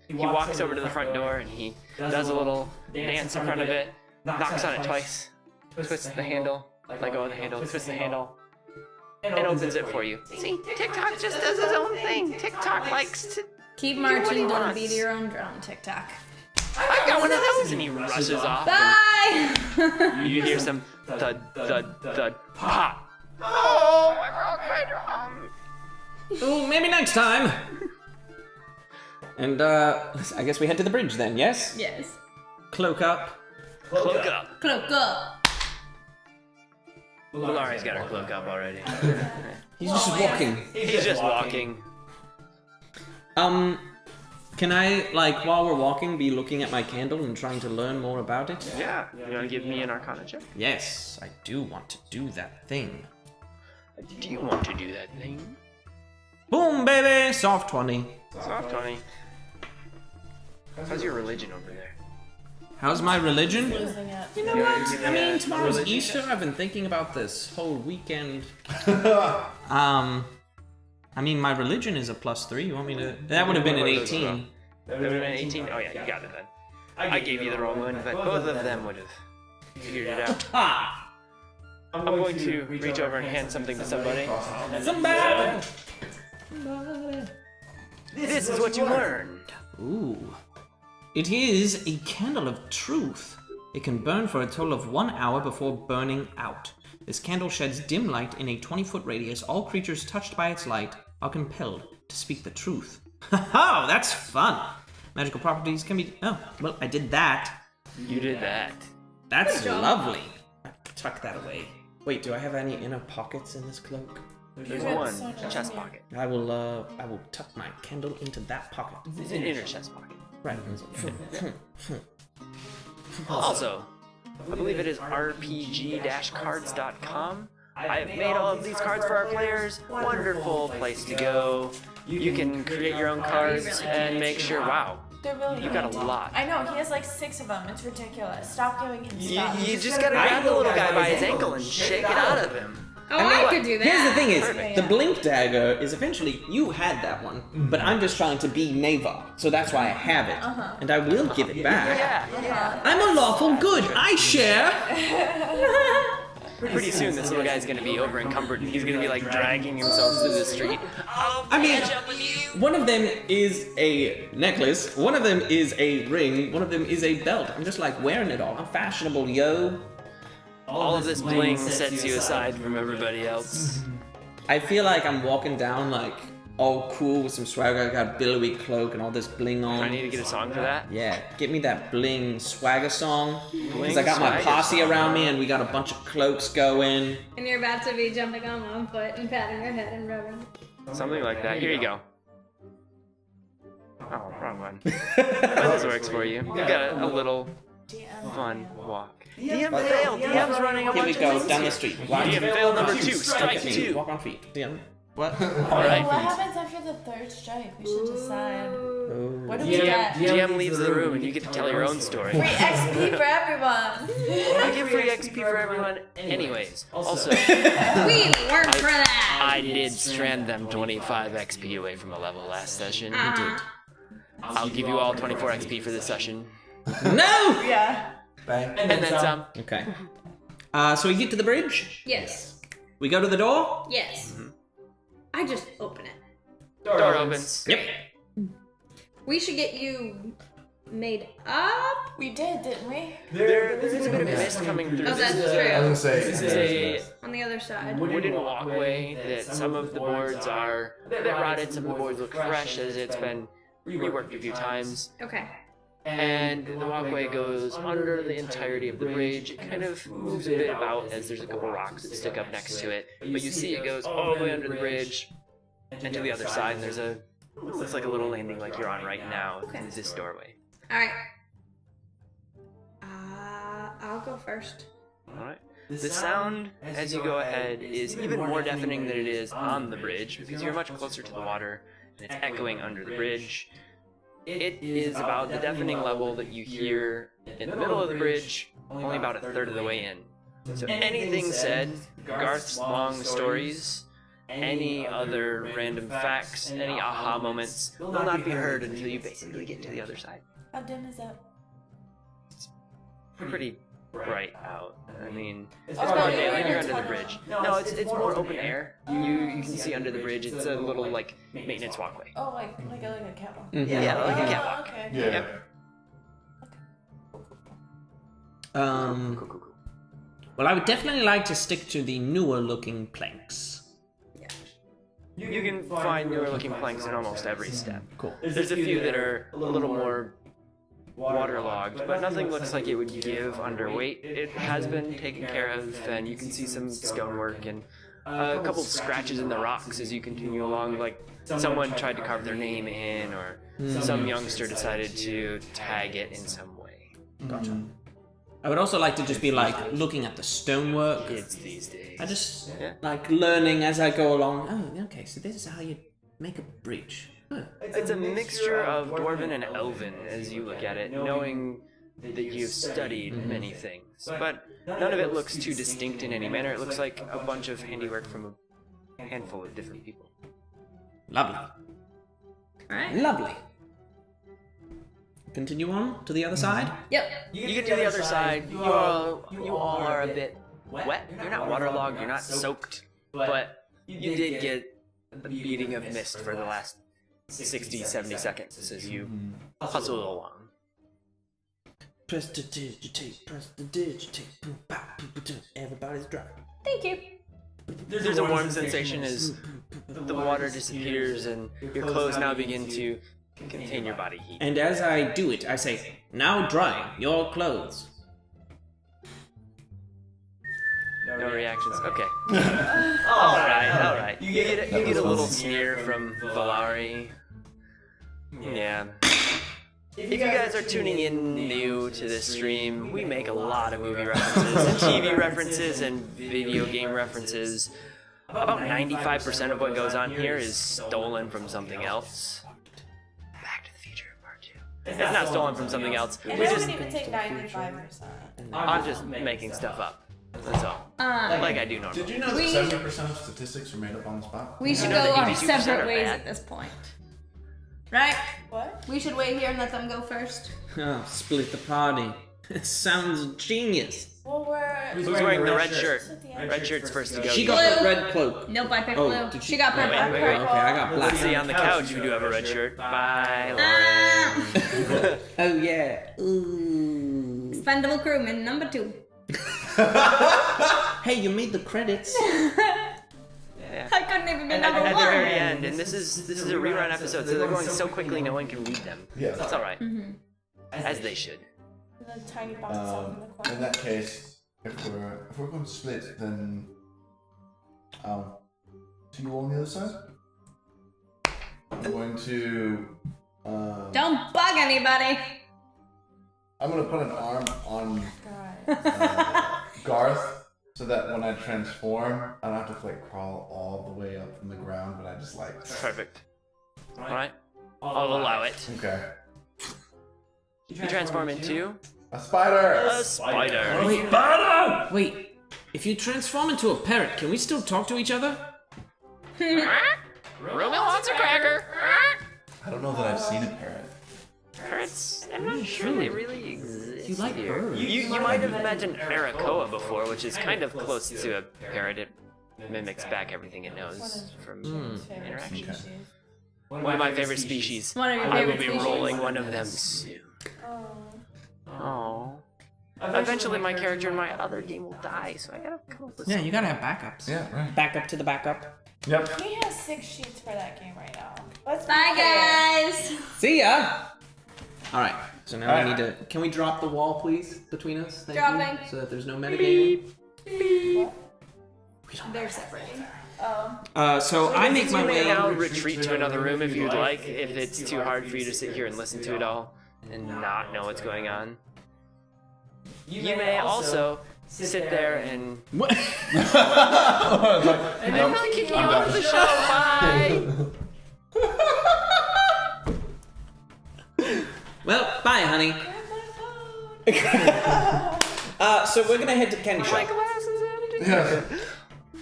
S1: He walks over to the front door and he does a little dance in front of it, knocks on it twice, twists the handle, let go of the handle, twists the handle, and opens it for you.
S8: See, TikTok just does his own thing. TikTok likes to.
S3: Keep
S8: what he
S3: marching. Don't
S8: wants.
S3: beat your own drum, TikTok.
S8: I've got one of those, and he rushes off.
S3: Bye.
S1: You hear some thud, thud, thud, pop.
S8: Oh, I broke my drum.
S6: Oh, maybe next time. And, I guess we head to the bridge then, yes?
S3: Yes.
S6: Cloak up.
S1: Cloak up.
S3: Cloak up.
S1: Lari's got her cloak up already.
S6: He's just walking.
S1: He's just walking.
S6: Can I, like, while we're walking, be looking at my candle and trying to learn more about it?
S1: Yeah. You want to give me an Arcana check?
S6: Yes, I do want to do that thing.
S1: Do you want to do that thing?
S6: Boom, baby! Soft 20.
S1: Soft 20. How's your religion over there?
S6: How's my religion?
S5: Losing it.
S6: You know what? I mean, tomorrow's Easter. I've been thinking about this whole weekend. I mean, my religion is a +3. You want me to? That would have been an 18.
S1: That would have been 18? Oh yeah, you got it then. I gave you the wrong one, but both of them would have figured it out.
S6: Ha!
S1: I'm going to reach over and hand something to somebody.
S6: Somebody!
S1: This is what you learned.
S6: Ooh. It is a candle of truth. It can burn for a total of 1 hour before burning out. This candle sheds dim light in a 20-foot radius. All creatures touched by its light are compelled to speak the truth. Ha! That's fun! Magical properties can be... Oh, well, I did that.
S1: You did that.
S6: That's lovely. I tuck that away. Wait, do I have any inner pockets in this cloak?
S1: There's one chest pocket.
S6: I will tuck my candle into that pocket.
S1: It's an inner chest pocket.
S6: Right.
S1: Also, I believe it is rpg-cards.com. I have made all of these cards for our players. Wonderful place to go. You can create your own cards and make sure, wow,
S5: They're really
S1: you got a
S5: handy.
S1: lot.
S5: I know, he has like 6 of them. It's ridiculous. Stop giving him stuff.
S1: You just gotta grab the little guy by his ankle and shake it out of him.
S3: Oh, I could do that.
S6: Here's the thing is,
S1: Perfect.
S6: the blink dagger is eventually, you had that one, but I'm just trying to be Neva, so that's why I have it. And I will give it back.
S1: Yeah.
S6: I'm a lawful good, I share!
S1: Pretty soon this little guy's gonna be over encumbered and he's gonna be like dragging himself through the street.
S6: I mean, one of them is a necklace, one of them is a ring, one of them is a belt. I'm just like wearing it all. I'm fashionable, yo.
S1: All of this bling sets you aside from everybody else.
S6: I feel like I'm walking down like all cool with some swagger. I got a billowy cloak and all this bling on.
S1: I need to get a song for that.
S6: Yeah, get me that bling swagger song.
S1: Bling
S6: Because I got my
S1: swagger
S6: posse
S1: song.
S6: around me and we got a bunch of cloaks going.
S3: And you're about to be jumping on one foot and patting your head and rubbing.
S1: Something like that. Here you go. Oh, wrong one. But this works for you. You got a little fun walk. DM failed. DM's running a
S6: Here we
S1: bunch
S6: go,
S1: of
S6: down the
S1: things
S6: street.
S1: here.
S6: One,
S1: DM failed number 2.
S6: Look
S1: Strike
S6: at me.
S1: 2.
S6: Walk on feet. DM. What?
S1: Alright.
S5: What happens after the third strike? We should decide. What do we
S1: DM,
S5: get?
S1: GM leaves the room and you get to tell your own story.
S5: Free XP for everyone.
S1: I give free XP for everyone anyways. Also,
S3: We worked for that!
S1: I did strand them 25 XP away from a level last session. I'll give you all 24 XP for this session.
S6: No!
S5: Yeah.
S2: Bang.
S1: And then some.
S6: Okay. So we get to the bridge.
S3: Yes.
S6: We go to the door.
S3: Yes. I just open it.
S1: Door opens.
S6: Yep.
S3: We should get you made up.
S5: We did, didn't we?
S1: There's a bit of mist coming through.
S3: Oh, that's
S1: This is
S3: true.
S2: I was gonna say.
S1: This is a
S3: On the other side.
S1: wooden walkway that some of the boards are a bit rotted, some of the boards look fresh as it's been reworked a few times.
S3: Okay.
S1: And the walkway goes under the entirety of the bridge. It kind of moves a bit about as there's a couple rocks that stick up next to it. But you see it goes all the way under the bridge and to the other side. And there's a, looks like a little landing like you're on right now.
S3: Okay.
S1: Is this doorway.
S3: Alright. I'll go first.
S1: Alright. The sound as you go ahead is even more deafening than it is on the bridge because you're much closer to the water and it's echoing under the bridge. It is about the deafening level that you hear in the middle of the bridge, only about a third of the way in. So anything said, Garth's long stories, any other random facts, any aha moments will not be heard until you basically get to the other side.
S5: How dim is that?
S1: Pretty bright out. I mean, it's
S5: Oh,
S1: broad
S5: you're
S1: daylight,
S5: in
S1: you're
S5: a
S1: under the
S5: tunnel.
S1: bridge. No, it's more open air. You can see under the bridge. It's a little like maintenance walkway.
S5: Oh, like a catwalk.
S1: Yeah, like a
S5: Oh,
S1: catwalk.
S5: okay.
S2: Yeah.
S1: Yep.
S6: Well, I would definitely like to stick to the newer looking planks.
S1: You can find newer looking planks in almost every step.
S6: Cool.
S1: There's a few that are a little more waterlogged, but nothing looks like it would give underweight. It has been taken care of, and you can see some stonework and a couple of scratches in the rocks as you continue along, like someone tried to carve their name in, or some youngster decided to tag it in some way.
S6: Gotcha. I would also like to just be like looking at the stonework.
S1: Kids these days.
S6: I just
S1: Yeah.
S6: like learning as I go along. Oh, okay, so this is how you make a bridge. Huh.
S1: It's a mixture of Dwarven and Elven as you look at it, knowing that you've studied many things. But none of it looks too distinct in any manner. It looks like a bunch of handiwork from a handful of different people.
S6: Lovely.
S3: Alright.
S6: Lovely. Continue on to the other side.
S3: Yep.
S1: You get to the other side, you all are a bit wet. You're not waterlogged, you're not soaked, but you did get a beating of mist for the last 60, 70 seconds as you hustle along.
S6: Press the digitate, boom, pow, boom, boom, everybody's driving.
S3: Thank you.
S1: There's a warm sensation as the water disappears and your clothes now begin to contain your body heat.
S6: And as I do it, I say, now dry your clothes.
S1: No reactions. Okay. all right. You get a little sneer from Valari. Yeah. If you guys are tuning in new to this stream, we make a lot of movie references, and TV references, and video game references. About 95% of what goes on here is stolen from something else. Back to the Future Part 2. It's not stolen from something else.
S5: And
S1: We
S5: I
S1: just,
S5: wouldn't even take 95%.
S1: I'm just making stuff up. That's all. Like I do normally.
S2: Did you know that 70% of statistics are made up on the spot?
S3: We should
S1: know
S3: go
S1: that
S3: our
S1: 82%
S3: separate
S1: are
S3: ways
S1: bad?
S3: at this point. Right?
S5: What?
S3: We should wait here and let them go first.
S6: Oh, split the party. Sounds genius.
S5: Well,
S1: Who's wearing the red shirt?
S5: At the end.
S1: Red shirt's first to go.
S6: She
S1: You
S6: got the
S3: Blue.
S6: red cloak.
S3: Nope, I picked
S6: Oh,
S3: blue.
S6: did
S3: She
S6: she-
S3: got
S1: Wait,
S3: purple.
S1: wait, wait.
S6: Okay, I got black.
S1: Let's see on the couch you do have a red shirt. Bye,
S3: Ah.
S1: Lauren.
S6: Oh yeah. Ooh.
S3: Expendable crewman number 2.
S6: Hey, you made the credits.
S1: Yeah.
S3: I couldn't even be
S1: at
S3: number
S1: the
S3: one.
S1: very end, and this is a rerun episode, so they're going so quickly no one can read them.
S2: Yeah.
S1: That's all right.
S3: Mm-hmm.
S1: As they should.
S5: And the tiny box off in the corner.
S2: In that case, if we're going to split, then see you on the other side. I'm going to.
S3: Don't bug anybody.
S2: I'm going to put an arm on
S5: God.
S2: Garth, so that when I transform, I don't have to like crawl all the way up from the ground, but I just like.
S1: Perfect. All right. I'll allow it.
S2: Okay.
S1: You transform into
S2: A spider.
S1: a spider.
S6: Wait, if you transform into a parrot, can we still talk to each other?
S8: Ruben wants a cracker.
S2: I don't know that I've seen a parrot.
S1: Parrots? I'm not sure they really exist.
S6: You like
S1: here.
S6: birds.
S1: You might have imagined Arakoa before, which is kind of close to a parrot. It mimics back everything it knows from interaction.
S2: Okay.
S1: One of my favorite species.
S3: One of your
S1: I will
S3: favorite
S1: be
S3: species.
S1: rolling one of them soon.
S5: Oh.
S1: Oh. Eventually, my character in my other game will die, so I gotta come up with
S6: Yeah, you gotta have backups.
S2: Yeah, right.
S6: Backup to the backup.
S2: Yep.
S5: He has 6 sheets for that game right now. Let's be
S3: Bye,
S5: clear.
S3: guys.
S6: See ya! Alright, so now we
S2: Alright.
S6: need to. Can we drop the wall, please, between us? Thank
S3: Dropping.
S6: you, so that there's no metagaming.
S3: They're separating.
S5: Oh.
S6: So I make my
S1: You may
S6: way.
S1: now retreat to another room if you'd like, if it's too hard for you to sit here and listen to it all and not know what's going on. You may also sit there and
S6: What?
S1: and I'm really kicking you off the show. Bye.
S6: Well, bye, honey. So we're gonna head to the candy
S1: My
S6: shop.
S1: glass is empty.
S2: Yeah.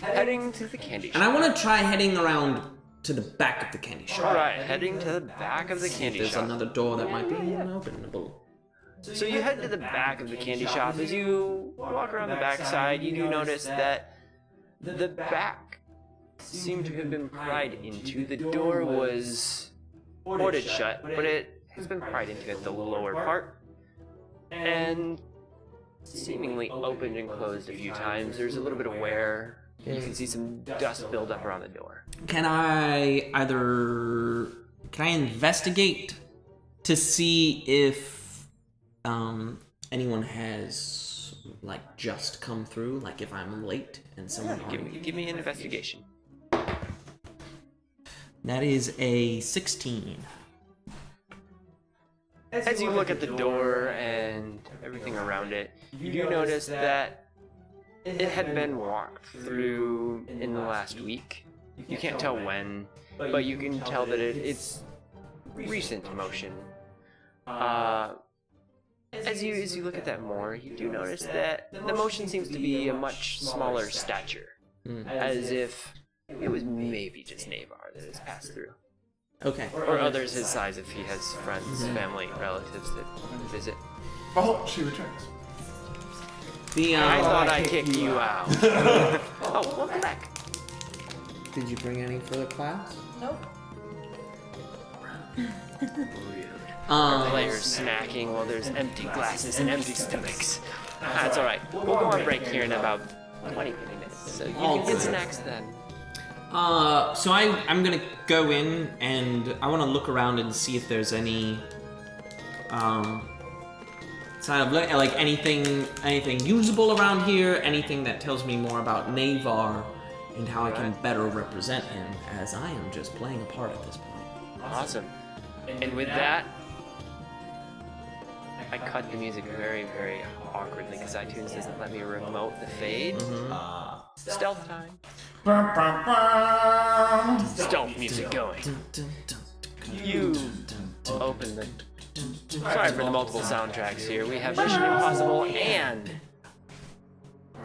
S1: Heading to the candy
S6: And
S1: shop.
S6: I want to try heading around to the back of the candy shop.
S1: Alright, heading to the back of the candy
S6: There's
S1: shop.
S6: another door that might be unopenable.
S1: So you head to the back of the candy shop. As you walk around the back side, you do notice that the back seemed to have been pried into. The door was boarded shut, but it has been pried into at the lower part. And seemingly opened and closed a few times. There's a little bit of wear. You can see some dust build up around the door.
S6: Can I investigate to see if anyone has like just come through, like if I'm late and someone
S1: Give me an investigation.
S6: That is a 16.
S1: As you look at the door and everything around it, you do notice that it had been walked through in the last week. You can't tell when, but you can tell that it's recent motion. As you look at that more, you do notice that the motion seems to be a much smaller stature, as if it was maybe just Navar that has passed through.
S6: Okay.
S1: Or others his size if he has friends, family, relatives that visit.
S2: Oh, she returns.
S6: The
S1: I thought I kicked you out. Oh, welcome back.
S6: Did you bring any for the class?
S5: Nope.
S1: Players snacking while there's empty glasses and empty stomachs. That's alright. We'll go on break here in about 20 minutes, so you can get snacks then.
S6: So I'm gonna go in and I want to look around and see if there's any, sign of like anything usable around here, anything that tells me more about Navar and how I can better represent him, as I am just playing a part at this point.
S1: Awesome. And with that, I cut the music very, very awkwardly because iTunes doesn't let me remote the fade. Stealth time. Stealth music going. You open the... Sorry for the multiple soundtracks here. We have Mission Impossible and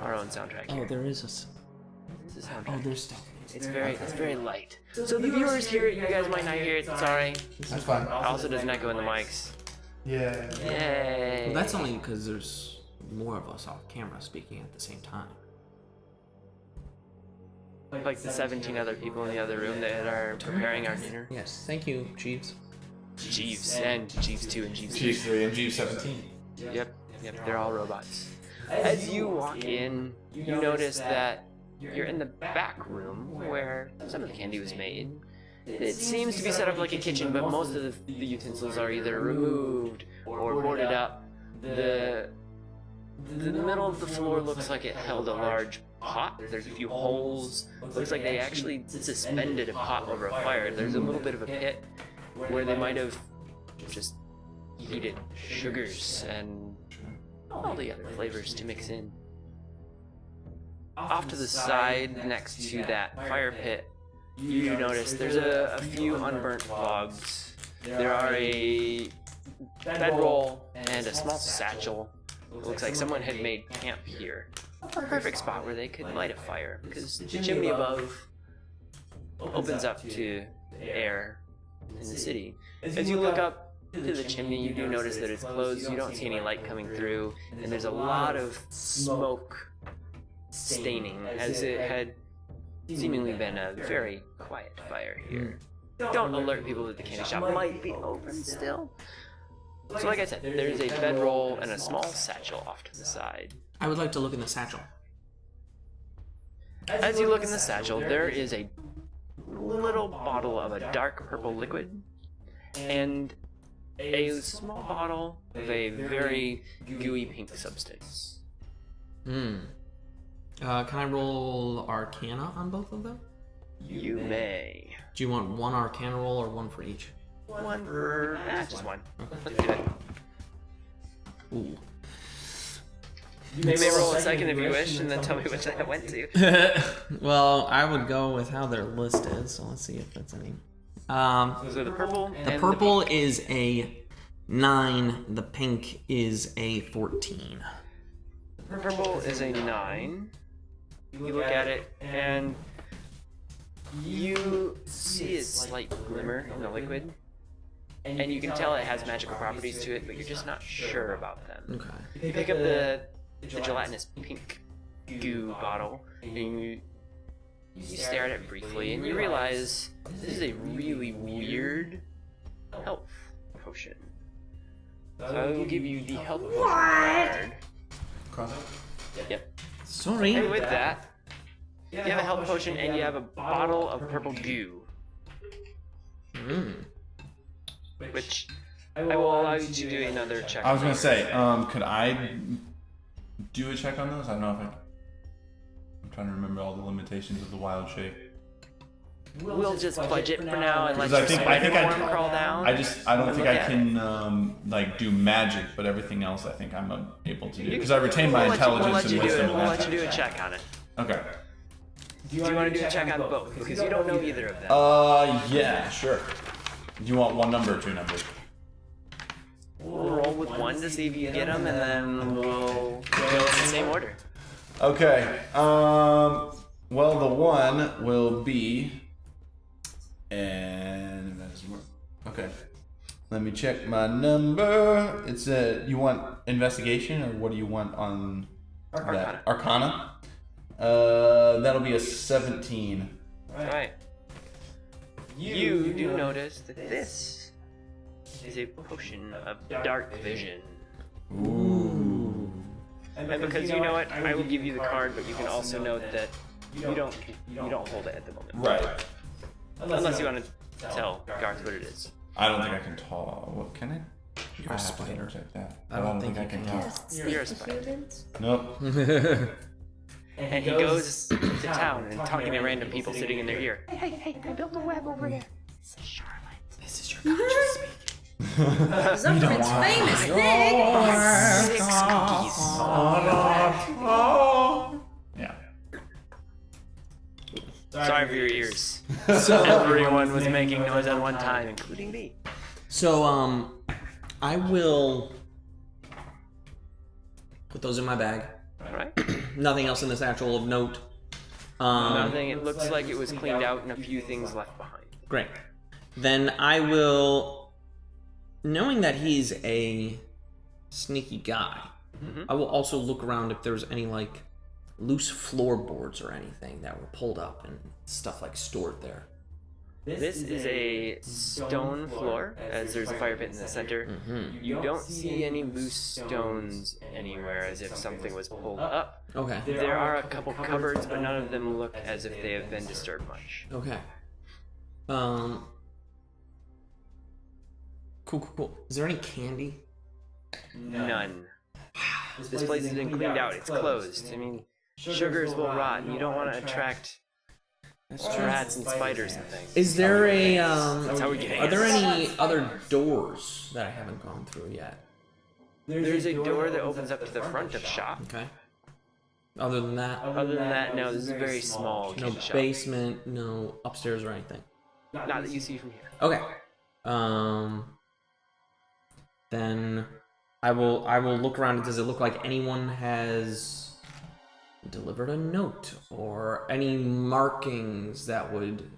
S1: our own soundtrack
S6: Oh,
S1: here.
S6: there is
S1: This is
S6: Oh,
S1: soundtrack.
S6: there's stuff.
S1: It's very light. So the viewers hear it, you guys might not hear it, sorry.
S2: That's fine.
S1: It also doesn't echo in the mics.
S2: Yeah.
S1: Yay.
S6: Well, that's only because there's more of us off camera speaking at the same time.
S1: Like the 17 other people in the other room that are preparing our dinner.
S6: Yes, thank you, Jeeves.
S1: Jeeves and Jeeves 2 and Jeeves 3.
S2: G3 and G17.
S1: Yep, they're all robots. As you walk in, you notice that
S8: you're in the back room where some of the candy was made. It seems to be set up like a kitchen, but most of the utensils are either removed or boarded up. The middle of the floor looks like it held a large pot. There's a few holes. Looks like they actually suspended a pot over a fire. There's a little bit of a pit where they might have just heated sugars and all the other flavors to mix in. Off to the side, next to that fire pit, you notice there's a few unburnt logs. There are a bedroll and a small satchel. It looks like someone had made camp here. A perfect spot where they could light a fire, because the chimney above opens up to air in the city. As you look up to the chimney, you do notice that it's closed. You don't see any light coming through, and there's a lot of smoke staining, as it had seemingly been a very quiet fire here. Don't alert people that the candy shop might be open still. So like I said, there's a bedroll and a small satchel off to the side.
S6: I would like to look in the satchel.
S8: As you look in the satchel, there is a little bottle of a dark purple liquid and a small bottle of a very gooey pink substance.
S6: Can I roll Arcana on both of them?
S8: You may.
S6: Do you want one Arcana roll or one for each?
S8: One for... just one. Let's do it.
S6: Ooh.
S8: You may roll a second if you wish, and then tell me which that went to.
S6: Well, I would go with how they're listed, so let's see if that's any.
S8: So the purple.
S6: The purple is a 9. The pink is a 14.
S8: The purple is a 9. You look at it, and you see a slight glimmer in the liquid, and you can tell it has magical properties to it, but you're just not sure about them.
S6: Okay.
S8: You pick up the gelatinous pink goo bottle, and you stare at it briefly, and you realize this is a really weird health potion. So I will give you the health potion card.
S2: Okay.
S8: Yep.
S6: Sorry.
S8: And with that, you have a health potion and you have a bottle of purple goo. Which I will allow you to do another check.
S4: I was gonna say, could I do a check on those? I don't know if I'm trying to remember all the limitations of the wild shape.
S8: We'll just fudge it for now and let
S4: Because
S8: your spider form crawl down.
S4: I don't think I can like do magic, but everything else I think I'm able to do because I retain my intelligence and wisdom.
S8: We'll let you do a check on it.
S4: Okay.
S8: Do you want to do a check on both? Because you don't know either of them.
S4: Yeah, sure. Do you want one number or two numbers?
S8: We'll roll with one to see if you get them, and then we'll go in the same order.
S2: Okay. Well, the one will be, and that doesn't work. Okay. Let me check my number. It's you want investigation, or what do you want on that? Arcana. That'll be a 17.
S8: Alright. You do notice that this is a potion of dark vision.
S2: Ooh.
S8: And because you know it, I will give you the card, but you can also note that you don't hold it at the moment.
S2: Right.
S8: Unless you want to tell Garth what it is.
S4: I don't think I can talk. What can I?
S6: You're a spider.
S4: Check that.
S6: I don't think
S4: I can talk.
S8: You're a spider.
S2: Nope.
S8: And he goes to town and talking to random people sitting in their ear.
S5: Hey, I built a web over there.
S6: This is your conscious speaking.
S3: Zuckerman's famous thing.
S8: 6 cookies.
S4: Yeah.
S8: Sorry for your ears. Everyone was making noise at one time, including me.
S6: So, I will put those in my bag.
S8: Alright.
S6: Nothing else in the satchel of note.
S8: Nothing. It looks like it was cleaned out and a few things left behind.
S6: Great. Then I will, knowing that he's a sneaky guy, I will also look around if there's any like loose floorboards or anything that were pulled up and stuff like stored there.
S1: This is a stone floor, as there's a fire pit in the center. You don't see any loose stones anywhere, as if something was pulled up.
S6: Okay.
S1: There are a couple cupboards, but none of them look as if they have been disturbed much.
S6: Okay. Cool. Is there any candy?
S1: None. This place has been cleaned out. It's closed. I mean, sugars will rot, and you don't want to attract rats and spiders and things.
S6: Is there a
S1: That's how we get
S6: Are there
S1: ants.
S6: any other doors that I haven't gone through yet?
S1: There's a door that opens up to the front of shop.
S6: Okay. Other than that,
S1: Other than that, no, this is a very small
S6: no
S1: candy shop.
S6: basement, no upstairs or anything.
S1: Not that you see from here.
S6: Okay. Then I will look around. Does it look like anyone has delivered a note or any markings that would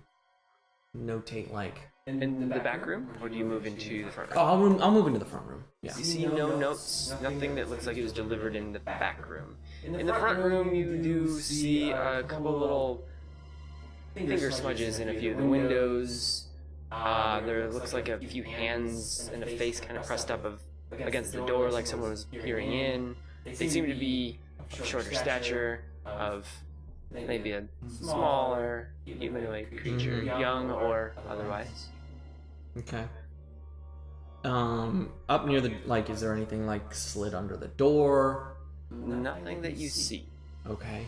S6: notate like?
S1: In the back room, or do you move into the front room?
S6: Oh, I'll move into the front room. Yeah.
S1: You see no notes, nothing that looks like it was delivered in the back room. In the front room, you do see a couple little finger smudges in a few of the windows. There looks like a few hands and a face kind of pressed up against the door, like someone was peering in. They seem to be of shorter stature, of maybe a smaller humanoid creature, young or otherwise.
S6: Okay. Up near the is there anything like slid under the door?
S1: Nothing that you see.
S6: Okay.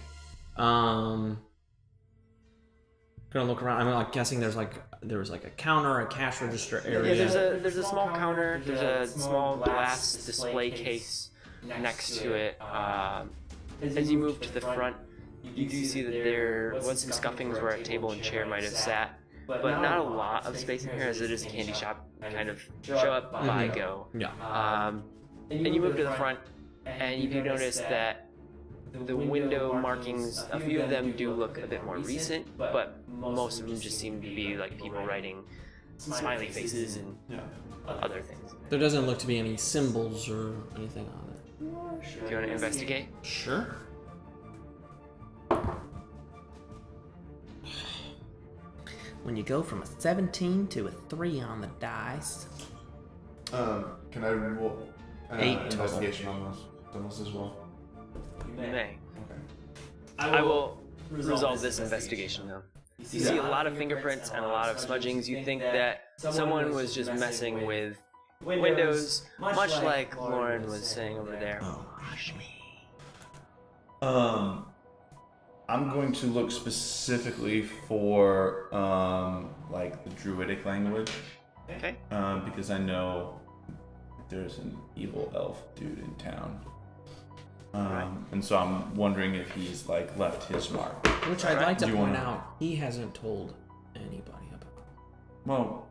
S6: Gonna look around. I'm like guessing there was a counter, a cash register area.
S1: Yeah, there's a small counter. There's a small glass display case next to it. As you move to the front, you do see that there was some scuffings where a table and chair might have sat, but not a lot of space in here, as it is a candy shop. Kind of show up, buy, go.
S6: Yeah.
S1: And you move to the front, and you do notice that the window markings, a few of them do look a bit more recent, but most of them just seem to be like people writing smiley faces and other things.
S6: There doesn't look to be any symbols or anything on it.
S1: Do you want to investigate?
S6: Sure. When you go from a 17 to a 3 on the dice.
S2: Can I roll
S6: 8
S2: investigation on those as well?
S1: You may. I will resolve this investigation though. You see a lot of fingerprints and a lot of smudgings. You think that someone was just messing with windows, much like Lauren was saying over there. Rush me.
S4: I'm going to look specifically for like the druidic language.
S1: Okay.
S4: Because I know there's an evil elf dude in town. And so I'm wondering if he's like left his mark.
S6: Which I'd like to
S4: Do you
S6: point
S4: wanna-
S6: out, he hasn't told anybody about.
S4: Well,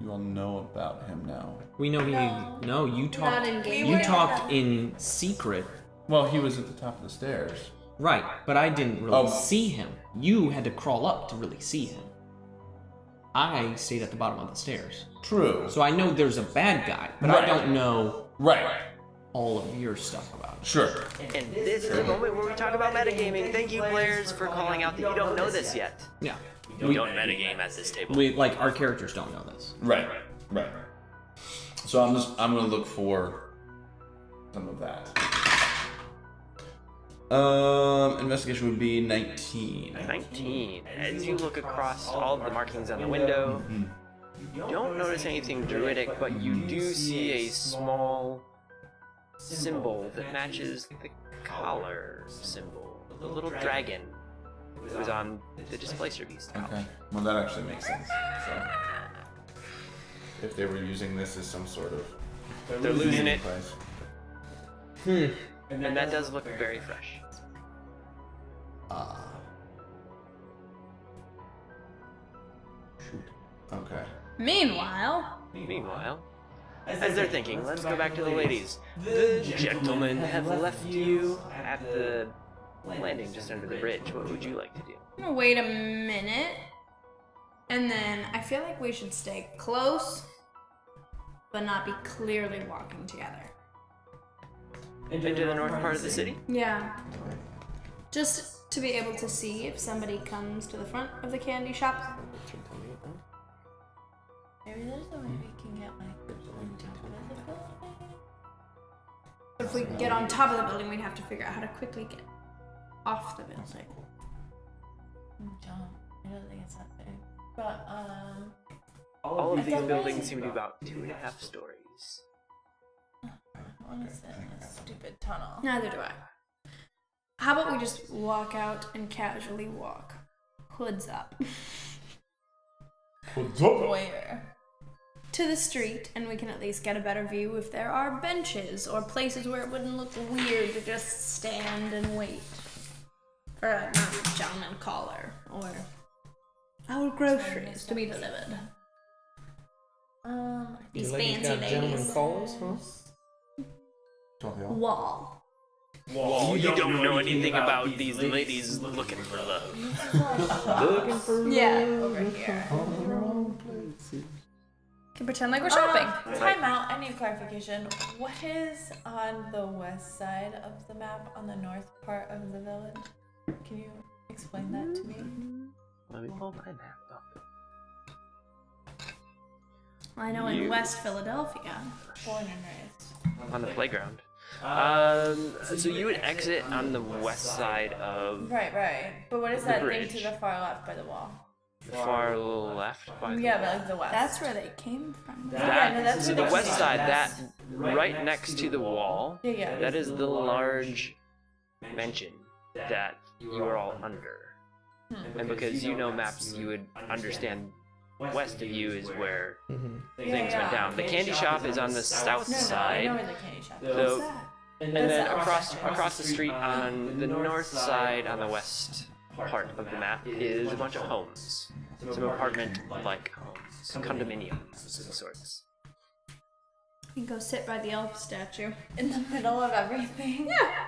S4: you all know about him now.
S6: We know
S5: No.
S6: you talked.
S3: Not in game.
S6: You
S5: were-
S6: talked in secret,
S4: Well, he was at the top of the stairs.
S6: right? But I didn't really
S4: Oh.
S6: see him. You had to crawl up to really see him. I stayed at the bottom of the stairs,
S4: True.
S6: so I know there's a bad guy, but
S4: Right.
S6: I don't know
S4: Right.
S6: all of your stuff about it.
S4: Sure.
S1: And this is the moment where we talk about metagaming. Thank you, players, for calling out that you don't know this yet.
S6: Yeah,
S1: We don't metagame at this table.
S6: we like our characters don't know this.
S4: Right. Right. So I'm gonna look for some of that. Investigation would be 19.
S1: 19. As you look across all of the markings on the window, you don't notice anything druidic, but you do see a small symbol that matches the collar symbol. The little dragon that was on the displacer beast.
S4: Okay. Well, that actually makes sense. So.
S2: If they were using this as some sort of
S1: They're losing it,
S2: device.
S1: and that does look very fresh.
S2: Shoot. Okay.
S3: Meanwhile,
S1: Meanwhile, as they're thinking, let's go back to the ladies. The gentlemen have left you at the landing just under the bridge. What would you like to do?
S3: I'm gonna wait a minute, and then I feel like we should stay close, but not be clearly walking together.
S1: Into the north part of the city?
S3: Yeah. Just to be able to see if somebody comes to the front of the candy shop. we could get on top of the building, we'd have to figure out how to quickly get off the building.
S5: I don't think it's that big. But,
S1: All of these
S5: definitely-
S1: buildings seem to be about 2.5 stories.
S5: I want to sit in this stupid tunnel.
S3: Neither do I. How about we just walk out and casually walk? Hoods up.
S5: Where?
S3: To the street, and we can at least get a better view if there are benches or places where it wouldn't look weird to just stand and wait for a gentleman caller or our groceries to be delivered. These fancy ladies.
S6: calls, huh?
S3: Wall.
S1: Whoa, you don't know anything about these ladies looking for love.
S3: Yeah.
S5: Over here.
S3: Can pretend like we're shopping.
S5: Time out. I need clarification. What is on the west side of the map on the north part of the village? Can you explain that to me?
S1: Let me pull my map up.
S3: I know in West Philadelphia.
S5: Born and raised.
S1: On the playground. So you would exit on the west side of
S5: Right. But what is
S1: The
S5: that thing
S1: bridge.
S5: to the far left by the wall?
S1: the far left by the
S5: Yeah, but like the west.
S3: That's where they came from.
S5: Yeah, no, that's
S1: so
S5: where
S1: the
S5: they
S1: west
S5: came
S1: side,
S5: from.
S1: that right next to the wall,
S5: Yeah.
S1: that is the large mansion that you are all under. And because you know maps, you would understand west of you is where things went down. The candy shop is on the south
S5: I know
S1: side.
S5: where the candy shop is.
S1: So,
S3: that?
S1: and then across the street on the north side, on the west part of the map, is a bunch of homes. Some apartment-like homes, condominiums of some sorts.
S3: You can go sit by the elf statue.
S5: In the middle of everything.
S3: Yeah.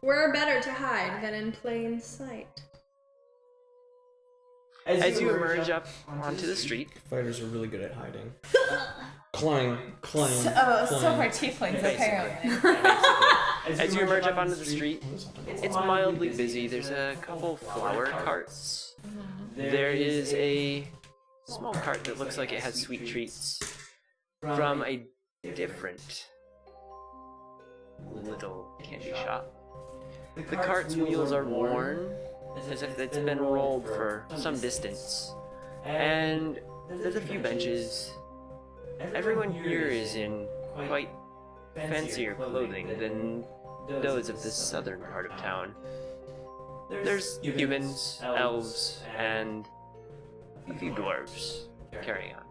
S3: Where better to hide than in plain sight?
S1: As you emerge up onto the street,
S6: Fighters are really good at hiding. Clang.
S5: So are tieflings apparently.
S1: as you emerge up onto the street, it's mildly busy. There's a couple flower carts. There is a small cart that looks like it has sweet treats from a different little candy shop. The cart's wheels are worn, as if it's been rolled for some distance. And there's a few benches. Everyone here is in quite fancier clothing than those of the southern part of town. There's humans, elves, and a few dwarves carrying on.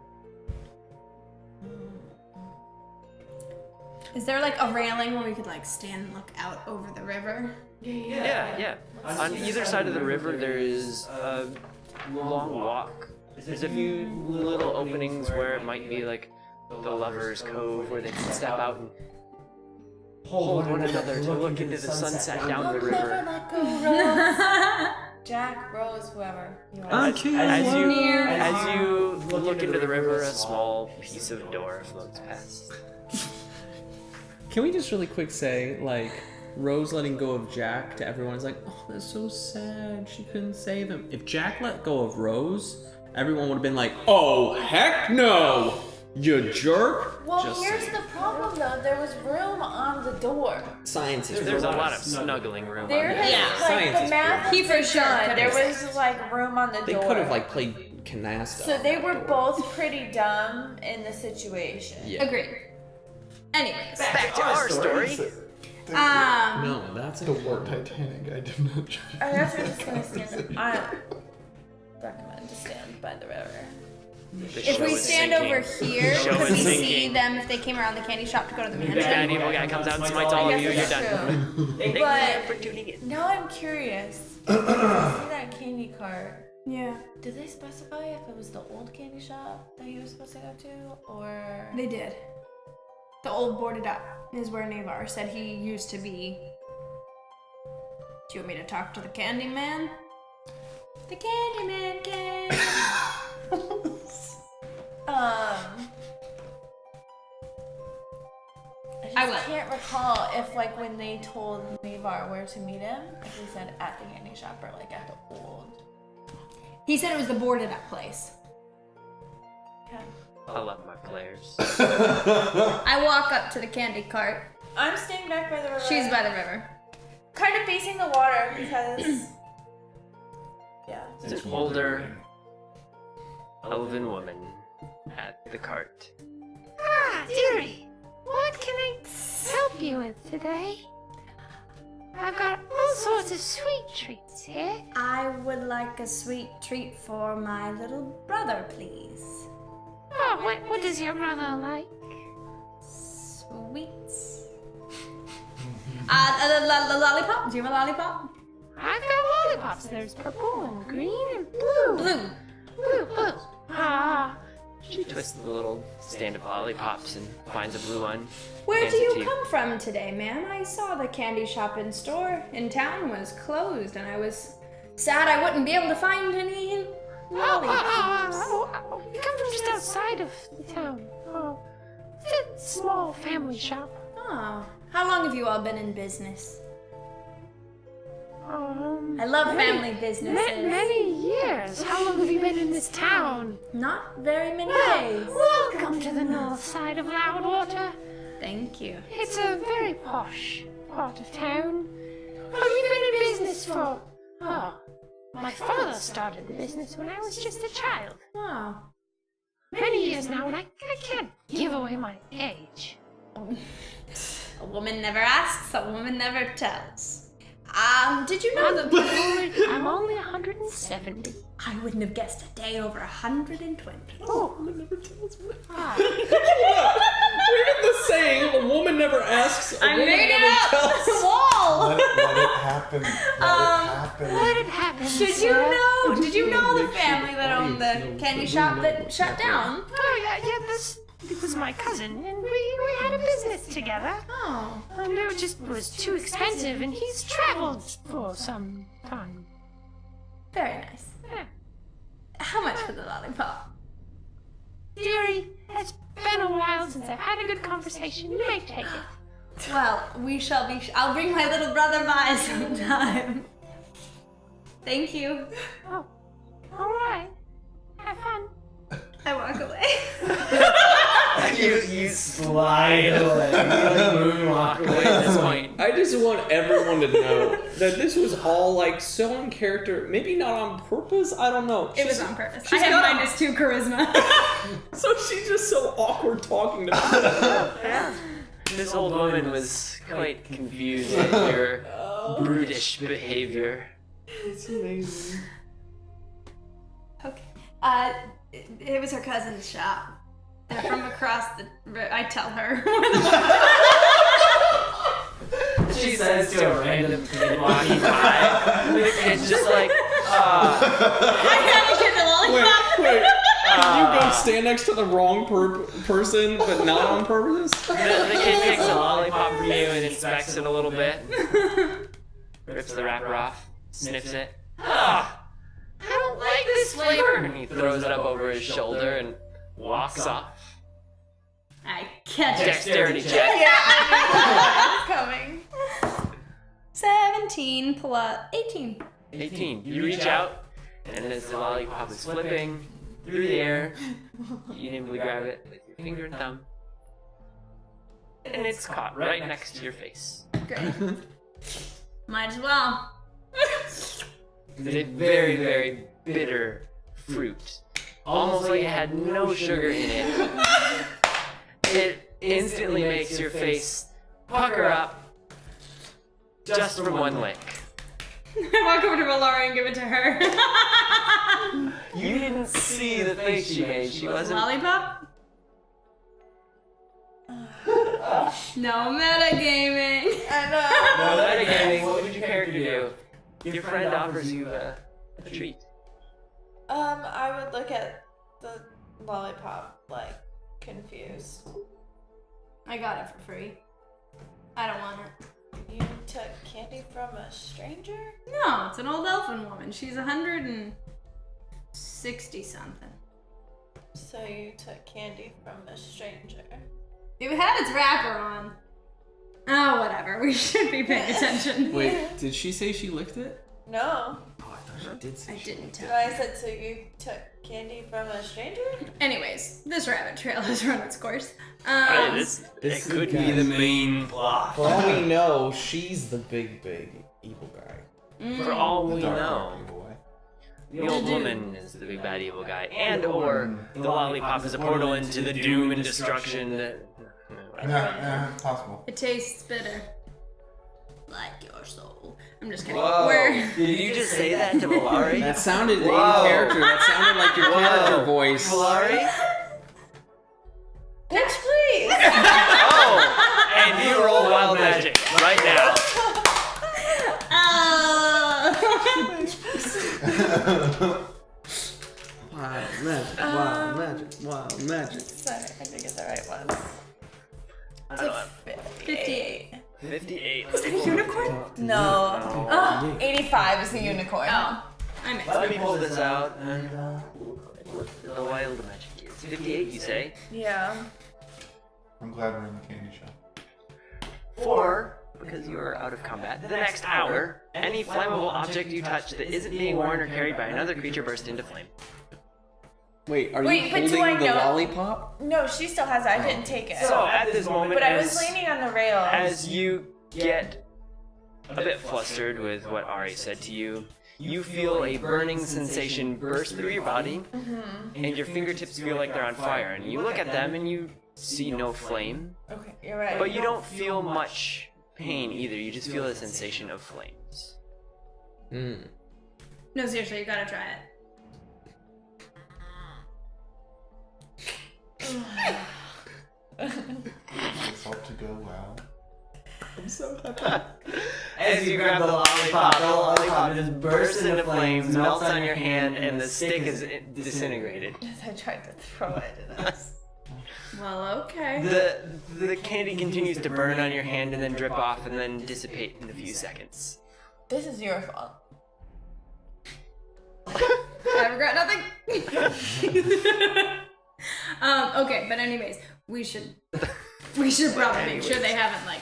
S3: Is there like a railing where we could like stand and look out over the river?
S1: Yeah. On either side of the river, there is a long walk. There's a few little openings where it might be like the Lover's Cove, where they can step out and hold one another to look into the sunset down the
S5: Never
S1: river.
S5: let go, Rose. Jack, Rose, whoever you are.
S1: As you look into the river, a small piece of door floats past.
S6: Can we just really quick say, like, Rose letting go of Jack to everyone is like, oh, that's so sad. She couldn't save him. If Jack let go of Rose, everyone would have been like, oh, heck no, you jerk.
S5: Well,
S6: Just
S5: here's
S6: saying.
S5: the problem though. There was room on the door.
S6: Science is
S1: There's a
S6: right.
S1: lot of snuggling room.
S5: There
S1: on
S5: has,
S1: there.
S5: like,
S6: Science
S5: the
S6: is
S5: math
S3: He
S5: has
S3: for
S5: been
S3: sure
S5: done.
S3: could
S5: There
S3: have
S5: was like room on the
S6: They
S5: door.
S6: could have, like, played canasta.
S5: So
S6: on
S5: they
S6: that
S5: were
S6: door.
S5: both pretty dumb in the situation.
S6: Yeah.
S3: Agreed. Anyways.
S1: Back to our story.
S6: No, that's
S2: The word Titanic, I did not try.
S5: I guess we're just gonna stand. I recommend to stand by the river.
S1: The
S3: If
S1: show
S3: we
S1: is
S3: stand
S1: sinking.
S3: over here,
S1: Show
S3: could
S1: is
S3: we see
S1: sinking.
S3: them if they came around the candy shop to go to the
S1: Big bad
S3: mansion?
S1: evil guy comes out and smites all
S5: I
S1: of you.
S5: guess
S1: You're
S5: that's
S1: done.
S5: true.
S1: Thank
S5: But-
S1: you for tuning in.
S5: Now I'm curious. When you see that candy cart,
S3: Yeah.
S5: did they specify if it was the old candy shop that he was supposed to go to, or?
S3: They did. The old boarded up is where Navar said he used to be. Do you want me to talk to the candy man? The candy man came.
S5: I
S3: I will.
S5: just can't recall if, like, when they told Navar where to meet him, if they said at the candy shop or like at the old.
S3: He said it was the boarded up place.
S5: Okay.
S1: I love my players.
S3: I walk up to the candy cart
S5: I'm staying back by the river.
S3: She's by the river.
S5: kind of facing the water because. Yeah.
S1: It's an older elven woman at the cart.
S8: Ah, dearie, what can I help you with today? I've got all sorts of sweet treats here.
S3: I would like a sweet treat for my little brother, please.
S8: Oh, what does your brother like?
S3: Sweets. The lollipop? Do you have a lollipop?
S8: I've got lollipops. There's purple and green and blue. Blue. Ah,
S1: She twists the little stand of lollipops and finds a blue one.
S3: Where
S1: hands
S3: do
S1: it to
S3: you come from today, ma'am? I saw the candy shop and store in town was closed, and I was sad I wouldn't be able to find any lollipops.
S8: we come from just outside of the town. Oh, it's a small family shop.
S3: Oh, how long have you all been in business? I love family businesses.
S8: Many years. How long have you been in this town?
S3: Not very many days.
S8: Welcome to the north side of Loudwater.
S3: Thank you.
S8: It's a very posh part of town. Oh, you've been in business for... Oh, my father started the business when I was just a child.
S3: Oh.
S8: Many years now, and I can't give away my age.
S3: A woman never asks, a woman never tells. Did you know the...
S8: I'm only 170.
S3: I wouldn't have guessed a day over 120.
S8: Oh,
S6: Where did the saying, a woman never asks, a
S3: I
S6: woman
S3: made it
S6: never
S3: up!
S6: tells?
S3: The wall!
S2: Let it happen.
S8: let it happen,
S3: Did you know the
S6: Make sure
S3: family
S6: the
S3: that owned the
S6: audience knows
S3: candy
S6: that
S3: shop
S6: we know
S3: that
S6: what's
S3: shut
S6: happening.
S3: down?
S8: Oh, yeah, this was my cousin, and we had a business together.
S3: Oh.
S8: And it just was too expensive, and he's traveled for some time.
S3: Very nice.
S8: Yeah.
S3: How much for the lollipop?
S8: Dearie, it's been a while since I've had a good conversation. You may take it.
S3: Well, we shall be... I'll bring my little brother by sometime. Thank you.
S8: Oh, all right. Have fun.
S3: I walk away.
S1: You slide away. You moonwalk away at this point.
S6: I just want everyone to know that this was all like so in character, maybe not on purpose, I don't know.
S3: It was on purpose. I
S6: she's
S3: have
S6: got-
S3: -2 charisma.
S6: So she's just so awkward talking to me.
S1: This old woman was quite confused at your brutish behavior.
S6: It's amazing.
S3: Okay. It was her cousin's shop. They're from across the... I tell her.
S1: She says to a random kid walking by. The kid's just like,
S3: I gotta get the lollipop.
S6: Wait. Can you go stand next to the wrong person, but not on purpose?
S1: The kid takes a lollipop from you and inspects it a little bit. Rips the wrapper off, sniffs it. Ah, I don't like this flavor. And he throws it up over his shoulder and walks off.
S3: I catch it.
S1: Dexterity check.
S5: It's coming.
S3: 17 plus 18.
S1: 18. You reach out, and as the lollipop is flipping through the air, you nimbly grab it with your finger and thumb. And it's caught right next to your face.
S3: Great. Might as well.
S1: It's a very, very bitter fruit. Almost like it had no sugar in it. It instantly makes your face pucker up just from one lick.
S3: I walk over to Valora and give it to her.
S1: You didn't see the face she made. She wasn't.
S3: Lollipop? No metagaming.
S5: I know.
S1: No, metagaming. What would your character do? Your friend offers you a treat.
S5: I would look at the lollipop, like, confused.
S3: I got it for free. I don't want it.
S5: You took candy from a stranger?
S3: No, it's an old elfin woman. She's 160 something.
S5: So you took candy from a stranger.
S3: It had its wrapper on. Oh, whatever. We should be paying attention.
S6: Wait, did she say she licked it?
S5: No.
S6: Oh, I I did say
S3: I didn't tell.
S5: I said, so you took candy from a stranger?
S3: Anyways, this rabbit trail has run its course.
S1: It could be the main plot.
S6: For all we know, she's the big evil guy.
S1: For all we
S2: Dark
S1: know,
S2: evil way.
S1: the old woman is the big bad evil guy, and or the lollipop is a portal into the doom and destruction that.
S2: Possible.
S3: It tastes bitter. Like your soul. I'm just kidding.
S1: Whoa.
S3: Where?
S1: Did you just say that to Valari?
S6: That sounded in
S1: Whoa.
S6: character. That sounded like your character voice.
S1: Valari?
S5: Bitch, please!
S1: Oh! And you roll wild magic right now.
S6: Wild magic, wild magic.
S5: Sorry, I didn't get the right ones.
S1: I don't know.
S5: 58.
S1: 58.
S3: Is that a unicorn?
S5: No.
S1: Oh.
S5: 85 is the unicorn.
S3: Oh, I mixed
S1: Let
S3: it.
S1: me pull this out and the wild magic is 58, you say?
S5: Yeah.
S2: I'm glad we're in the candy shop.
S1: 4, because you are out of combat. The next hour, any flammable object you touch that isn't being worn or carried by another creature bursts into flame.
S6: Wait, are
S5: Wait,
S6: you
S5: but do
S6: holding
S5: I
S6: the
S5: know-
S6: lollipop?
S5: No, she still has it. I didn't take it.
S1: So at this moment,
S5: But I was leaning on the rail.
S1: as you get a bit flustered with what Ari said to you, you feel a burning sensation burst through your body, and your fingertips feel like they're on fire. And you look at them and you see no flame,
S5: Okay, you're right.
S1: but you don't feel much pain either. You just feel the sensation of flames.
S3: No, seriously, you gotta try it.
S2: It's all to go well.
S1: As you grab the lollipop just bursts into flames, melts on your hand, and the stick is disintegrated.
S5: I tried to throw it at us.
S3: Well, okay.
S1: The candy continues to burn on your hand and then drip off and then dissipate in a few seconds.
S5: This is your fault.
S3: I regret nothing. Okay, but anyways, we should probably make sure they haven't like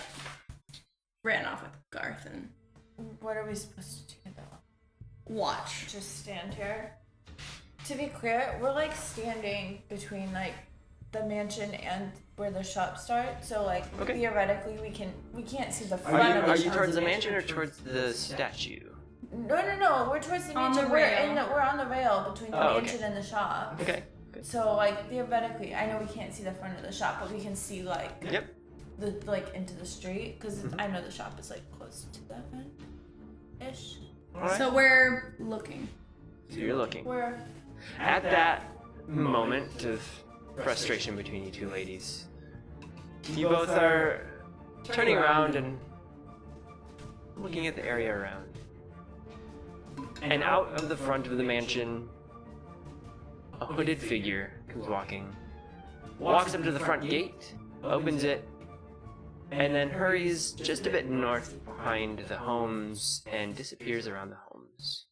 S3: ran off with Garth and
S5: What are we supposed to do though?
S3: watch.
S5: Just stand here? To be clear, we're like standing between like the mansion and where the shop starts. So like
S1: Okay.
S5: theoretically we can't see the front of the
S1: Are you
S5: shop.
S1: towards the mansion or towards the statue?
S5: No, we're towards the
S3: On
S5: mansion.
S3: the
S5: We're
S3: rail.
S5: we're on the rail between the
S1: Oh, okay.
S5: mansion and the shop.
S1: Okay. Good.
S5: So like theoretically, I know we can't see the front of the shop, but we can see like
S1: Yep.
S5: the like into the street because I know the shop is like close to that end ish.
S1: Alright.
S3: So we're looking.
S1: So you're looking.
S5: We're
S1: At that moment of frustration between you two ladies, you both are turning around and looking at the area around. And out of the front of the mansion, a hooded figure comes walks up to the front gate, opens it, and then hurries just a bit north behind the homes and disappears around the homes.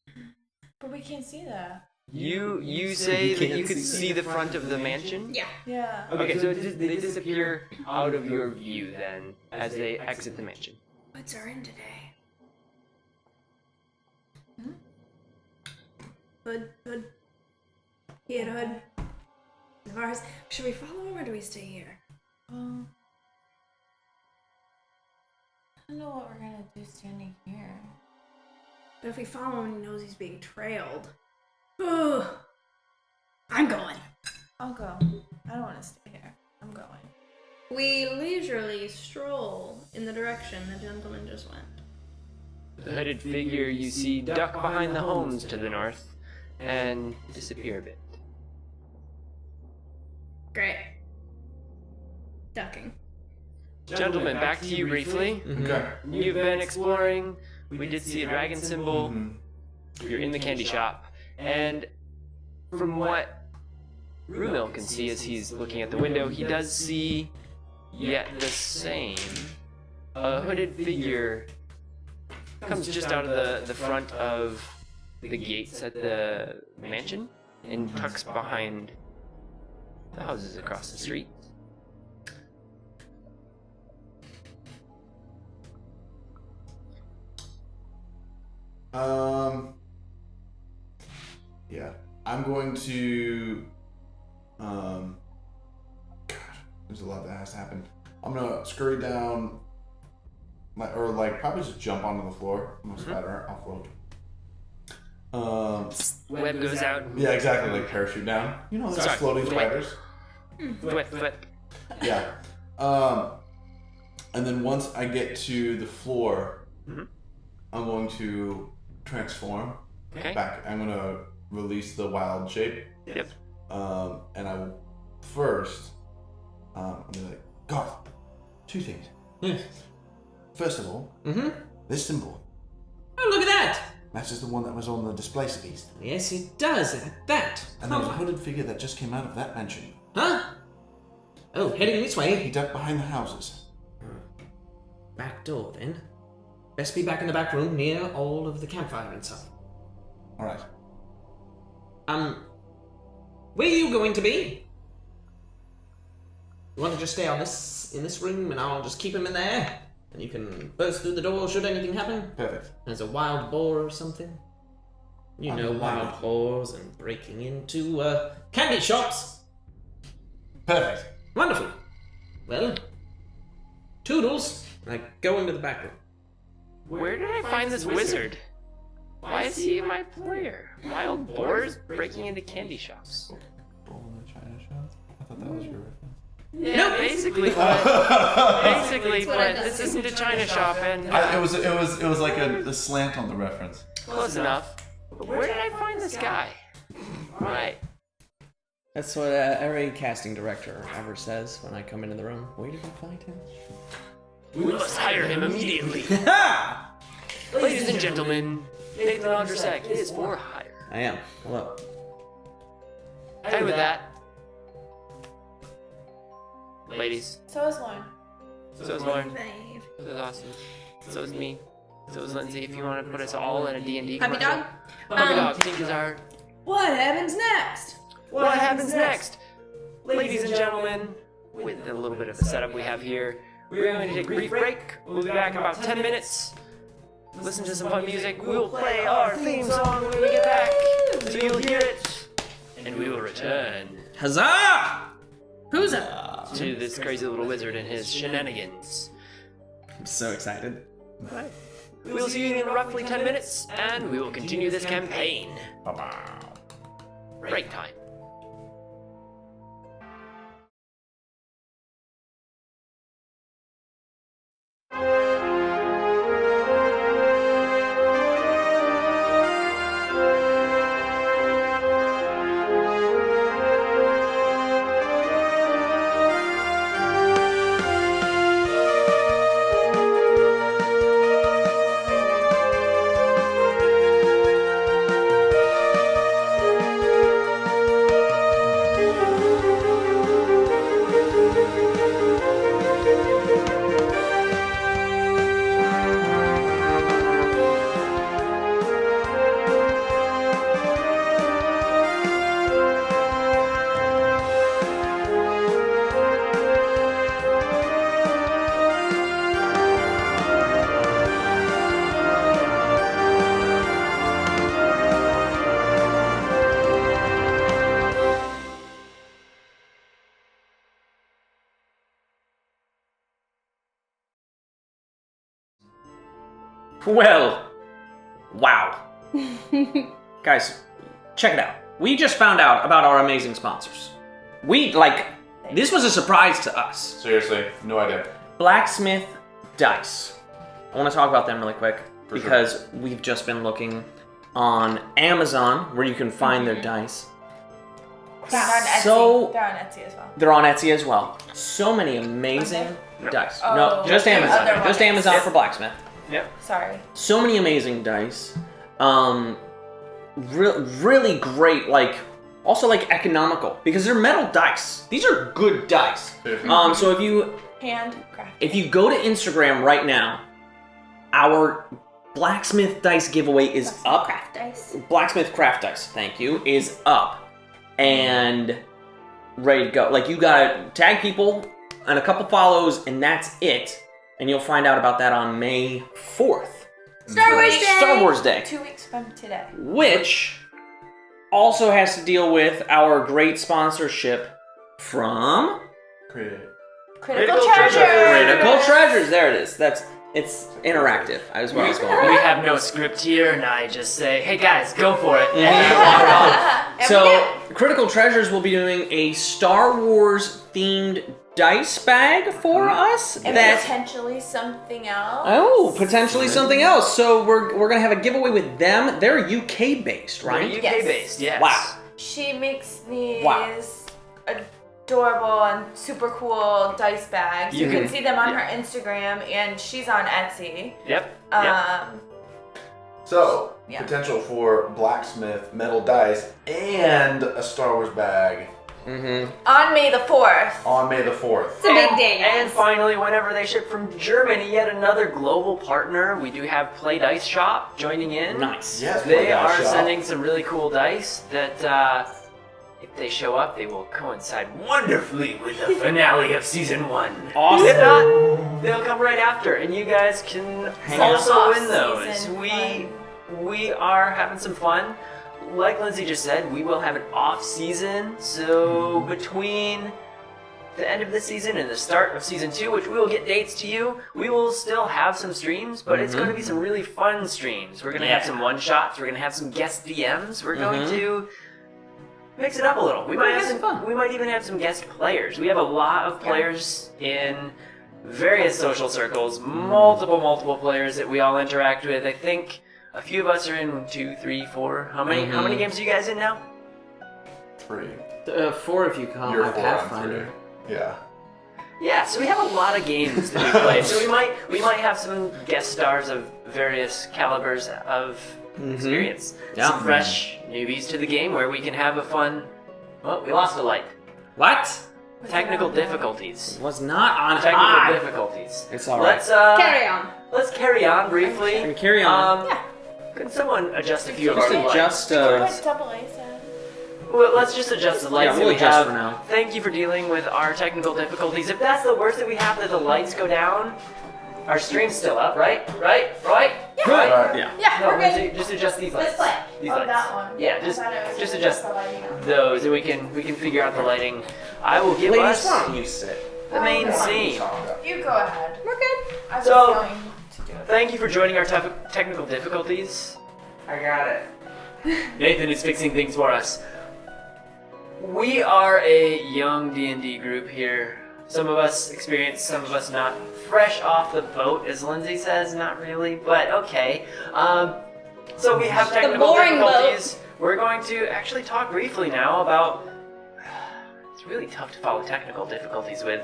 S5: but we can't see that.
S1: You say that you could see the front of the mansion?
S3: Yeah.
S5: Yeah.
S1: Okay, so they disappear out of your view then as they exit the mansion.
S3: What's our in today? Hood. Here, Hood. Navarre's. Should we follow him or do we stay here?
S5: I don't know what we're gonna do standing here.
S3: But if we follow him and he knows he's being trailed. Ugh. I'm going.
S5: I'll go. I don't want to stay here. I'm going.
S3: We leisurely stroll in the direction the gentleman just went.
S1: The hooded figure you see duck behind the homes to the north and disappear a bit.
S3: Great. Ducking.
S1: Gentlemen, back to you briefly.
S2: Okay.
S1: You've been exploring. We did see a dragon symbol. You're in the candy shop. And from what Rumil can see as he's looking at the window, he does see yet the same. A hooded figure comes just out of the front of the gates at the mansion and tucks behind the houses across the street.
S2: I'm going to. Gosh, there's a lot that has to happen. I'm gonna scurry down, probably just jump onto the floor. I'm gonna spider. I'll float.
S8: Web goes out.
S2: Yeah, exactly. Like parachute down. You know, those floating spiders.
S8: Flip.
S2: Yeah. And then once I get to the floor, I'm going to transform back. I'm going to release the wild shape.
S8: Yep.
S2: And I will first, I'm going to be like, God, two things.
S6: Yes.
S2: First of all, this symbol
S6: Oh, look at that!
S2: matches the one that was on the display beast.
S6: Yes, it does. That.
S2: And there was a hooded figure that just came out of that mansion.
S6: Huh? Oh, heading this
S2: He
S6: way.
S2: ducked behind the houses.
S6: Back door, then. Best be back in the back room near all of the campfire and stuff.
S2: All right.
S6: Where are you going to be? You want to just stay in this room, and I'll just keep him in there? And you can burst through the door should anything happen?
S2: Perfect.
S6: There's a wild boar or something. You know, wild boars and breaking into candy shops.
S2: Perfect.
S6: Wonderful. Well, toodles. I go into the back room.
S8: Where did I find this wizard? Why is he my player? Wild boars breaking into candy shops.
S2: Bull in the China shop? I thought that was your reference.
S8: Yeah, basically, but this isn't a China shop, and
S2: It was like a slant on the reference.
S8: close enough. But where did I find this guy? Right.
S6: That's what every casting director ever says when I come into the room. Where did you find him?
S8: We must hire him immediately. Ladies and gentlemen, Nathan Andrzejczyk is for hire.
S6: I am. Hello.
S8: And with that, ladies,
S5: So is Lauren.
S8: so is Lauren,
S3: Babe.
S8: so is Austin, so is me, so is Lindsay. If you want to put us all in a D&D
S3: Puppy
S8: commercial.
S3: dog?
S8: Puppy dog, Tink is our...
S3: What happens next?
S8: What happens next? Ladies and gentlemen, with a little bit of the setup we have here, we're going to take a brief break. We'll be back in about 10 minutes. Listen to some fun music. We'll play our theme song when we get back, so you'll hear it. And we will return
S6: Huzzah!
S3: Who's up?
S8: to this crazy little wizard and his shenanigans.
S6: I'm so excited.
S8: We'll see you in roughly 10 minutes, and we will continue this campaign. Break time.
S6: Well, wow. Guys, check it out. We just found out about our amazing sponsors. This was a surprise to us.
S2: Seriously, no idea.
S6: Blacksmith Dice. I want to talk about them really quick because we've just been looking on Amazon where you can find their dice.
S5: They're on Etsy.
S6: So-
S5: They're on Etsy as well.
S6: They're on Etsy as well. So many amazing dice.
S5: Oh,
S6: no, just
S5: the
S6: Amazon.
S5: other
S6: Just
S5: ones.
S6: Amazon for Blacksmith.
S5: Sorry.
S6: So many amazing dice. Really great, also economical because they're metal dice. These are good dice. So if you
S5: Handcrafted.
S6: go to Instagram right now, our Blacksmith Dice giveaway is up.
S5: Craft dice.
S6: Blacksmith Craft Dice, thank you, is up and ready to go. You gotta tag people and a couple follows, and that's it. And you'll find out about that on May 4th.
S5: Star Wars Day.
S6: Star Wars Day.
S5: 2 weeks from today.
S6: Which also has to deal with our great sponsorship from
S5: Critical treasure.
S6: Critical Treasures. There it is. It's interactive. I was what I was going
S1: We
S6: with.
S1: have no script here, and I just say, "Hey guys, go for it," and I walk off.
S6: So, Critical Treasures will be doing a Star Wars themed dice bag for us.
S5: And
S6: that
S5: potentially something else.
S6: Oh, potentially something else. So we're gonna have a giveaway with them. They're UK based,
S1: We're
S6: right?
S1: UK based, yes.
S6: Wow.
S5: She makes these
S6: Wow.
S5: adorable and super cool dice bags. You
S1: Mhm.
S5: can see them on her Instagram, and she's on Etsy.
S1: Yep.
S2: So,
S5: Yeah.
S2: potential for blacksmith, metal dice, and a Star Wars bag
S6: Mm-hmm.
S5: On May the 4th.
S2: on May the 4th.
S3: It's a big day, guys.
S1: And finally, whenever they ship from Germany, yet another global partner, we do have Play Dice Shop joining in.
S6: Nice.
S2: Yes,
S1: They
S2: Play
S1: are
S2: Dice Shop.
S1: sending some really cool dice that, if they show up, they will coincide wonderfully with the finale of season 1.
S6: Awesome.
S1: If not, they'll come right after, and you guys can
S6: Hang
S1: also
S5: out.
S1: win those.
S5: Off-season
S1: We are having some fun. Like Lindsay just said, we will have an off season, so between the end of the season and the start of season 2, which we will get dates to you, we will still have some streams, but it's going to be some really fun streams. We're going to have some one shots. We're going to have some guest DMs. We're going to mix it up a little. We might have some
S6: fun.
S1: We might even have some guest players. We have a lot of players in various social circles, multiple players that we all interact with. I think a few of us are in 2, 3, 4. How many games are you guys in now?
S2: 3.
S6: 4 if you count
S2: You're
S6: my
S2: 4 on
S6: Pathfinder.
S2: 3. Yeah.
S1: Yeah, so we have a lot of games that we play. So we might have some guest stars of various calibers of experience.
S6: Yeah.
S1: Some fresh newbies to the game where we can have a fun. Oh, we lost a light.
S6: What?
S1: Technical difficulties.
S6: It was not on
S1: Technical
S6: high.
S1: difficulties.
S6: It's all right.
S1: Let's
S3: Carry on.
S1: Let's carry on briefly.
S6: And carry on.
S1: Can someone adjust a few of
S6: Just
S1: our lights?
S6: adjust.
S5: Put double A's in.
S1: Well, let's just adjust the lights
S6: Yeah, we'll
S1: that we
S6: adjust
S1: have.
S6: for now.
S1: Thank you for dealing with our technical difficulties. If that's the worst that we have, that the lights go down, our stream's still up, right? Right?
S2: Right.
S6: Yeah.
S3: Yeah,
S1: No,
S3: we're good.
S1: just adjust these lights.
S5: This light.
S1: These
S5: Oh,
S1: lights.
S5: that one.
S1: Yeah,
S5: I
S1: just
S5: thought it was
S1: just
S5: just
S1: adjust
S5: the lighting on.
S1: those, and we can figure out the lighting. I will give
S6: Ladies,
S1: us
S6: why don't you sit?
S1: the main scene.
S5: You go ahead.
S3: We're good.
S5: I was
S1: So-
S5: going to do it.
S1: Thank you for joining our technical difficulties.
S6: I got it.
S1: Nathan is fixing things for us. We are a young D&D group here. Some of us experienced, some of us not. Fresh off the boat, as Lindsay says, not really, but okay. So we have technical
S3: boring
S1: difficulties. We're going to actually talk briefly now about. It's really tough to follow technical difficulties with.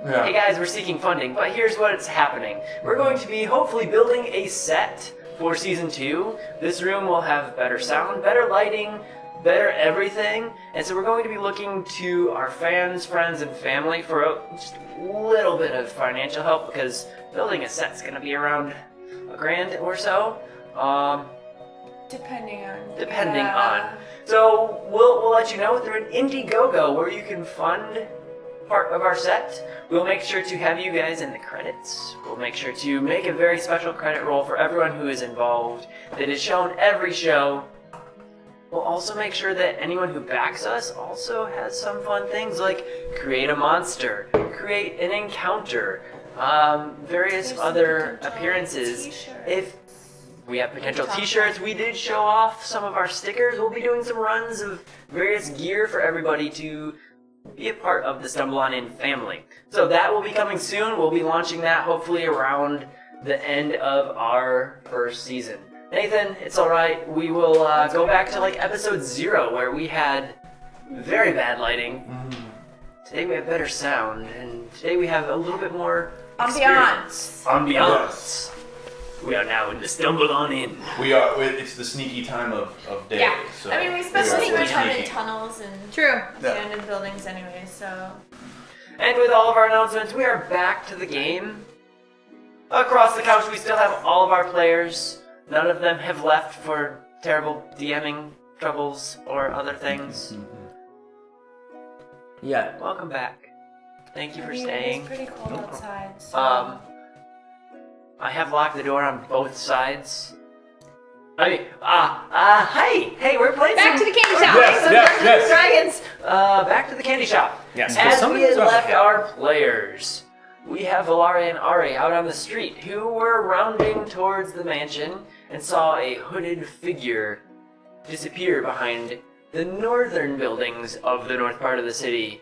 S2: Yeah.
S1: Hey guys, we're seeking funding, but here's what's happening. We're going to be hopefully building a set for season 2. This room will have better sound, better lighting, better everything, and so we're going to be looking to our fans, friends, and family for just a little bit of financial help because building a set's going to be around $1,000 or so.
S5: Depending on.
S1: Depending
S5: Yeah.
S1: on. So we'll let you know through an Indiegogo where you can fund part of our set. We'll make sure to have you guys in the credits. We'll make sure to make a very special credit roll for everyone who is involved that is shown every show. We'll also make sure that anyone who backs us also has some fun things like create a monster, create an encounter, various
S5: There's
S1: other
S5: some potential
S1: appearances.
S5: t-shirts.
S1: If we have potential t-shirts, we did show off some of our stickers. We'll be doing some runs of various gear for everybody to be a part of the Stumble On In family. So that will be coming soon. We'll be launching that hopefully around the end of our first season. Nathan, it's alright. We will go back to like episode 0 where we had very bad lighting. Today we have better sound, and today we have a little bit more experience. Ambiance. We are now in the Stumble On In.
S2: We are. It's the sneaky time of day.
S3: Yeah.
S2: So
S5: I mean, we spend
S2: are
S5: most of our time in
S2: sneaky.
S5: tunnels and
S3: True.
S5: abandoned buildings anyway, so.
S1: And with all of our announcements, we are back to the game. Across the couch, we still have all of our players. None of them have left for terrible DMing troubles or other things.
S6: Yeah.
S1: Welcome back. Thank you for
S5: I mean,
S1: staying.
S5: It's pretty cold outside, so.
S1: I have locked the door on both sides. Hey, we're playing
S3: Back to the candy shop.
S4: Yes.
S1: Dragons. Back to the candy shop.
S6: Yes.
S1: As we had left our players, we have Valara and Ari out on the street who were rounding towards the mansion and saw a hooded figure disappear behind the northern buildings of the north part of the city.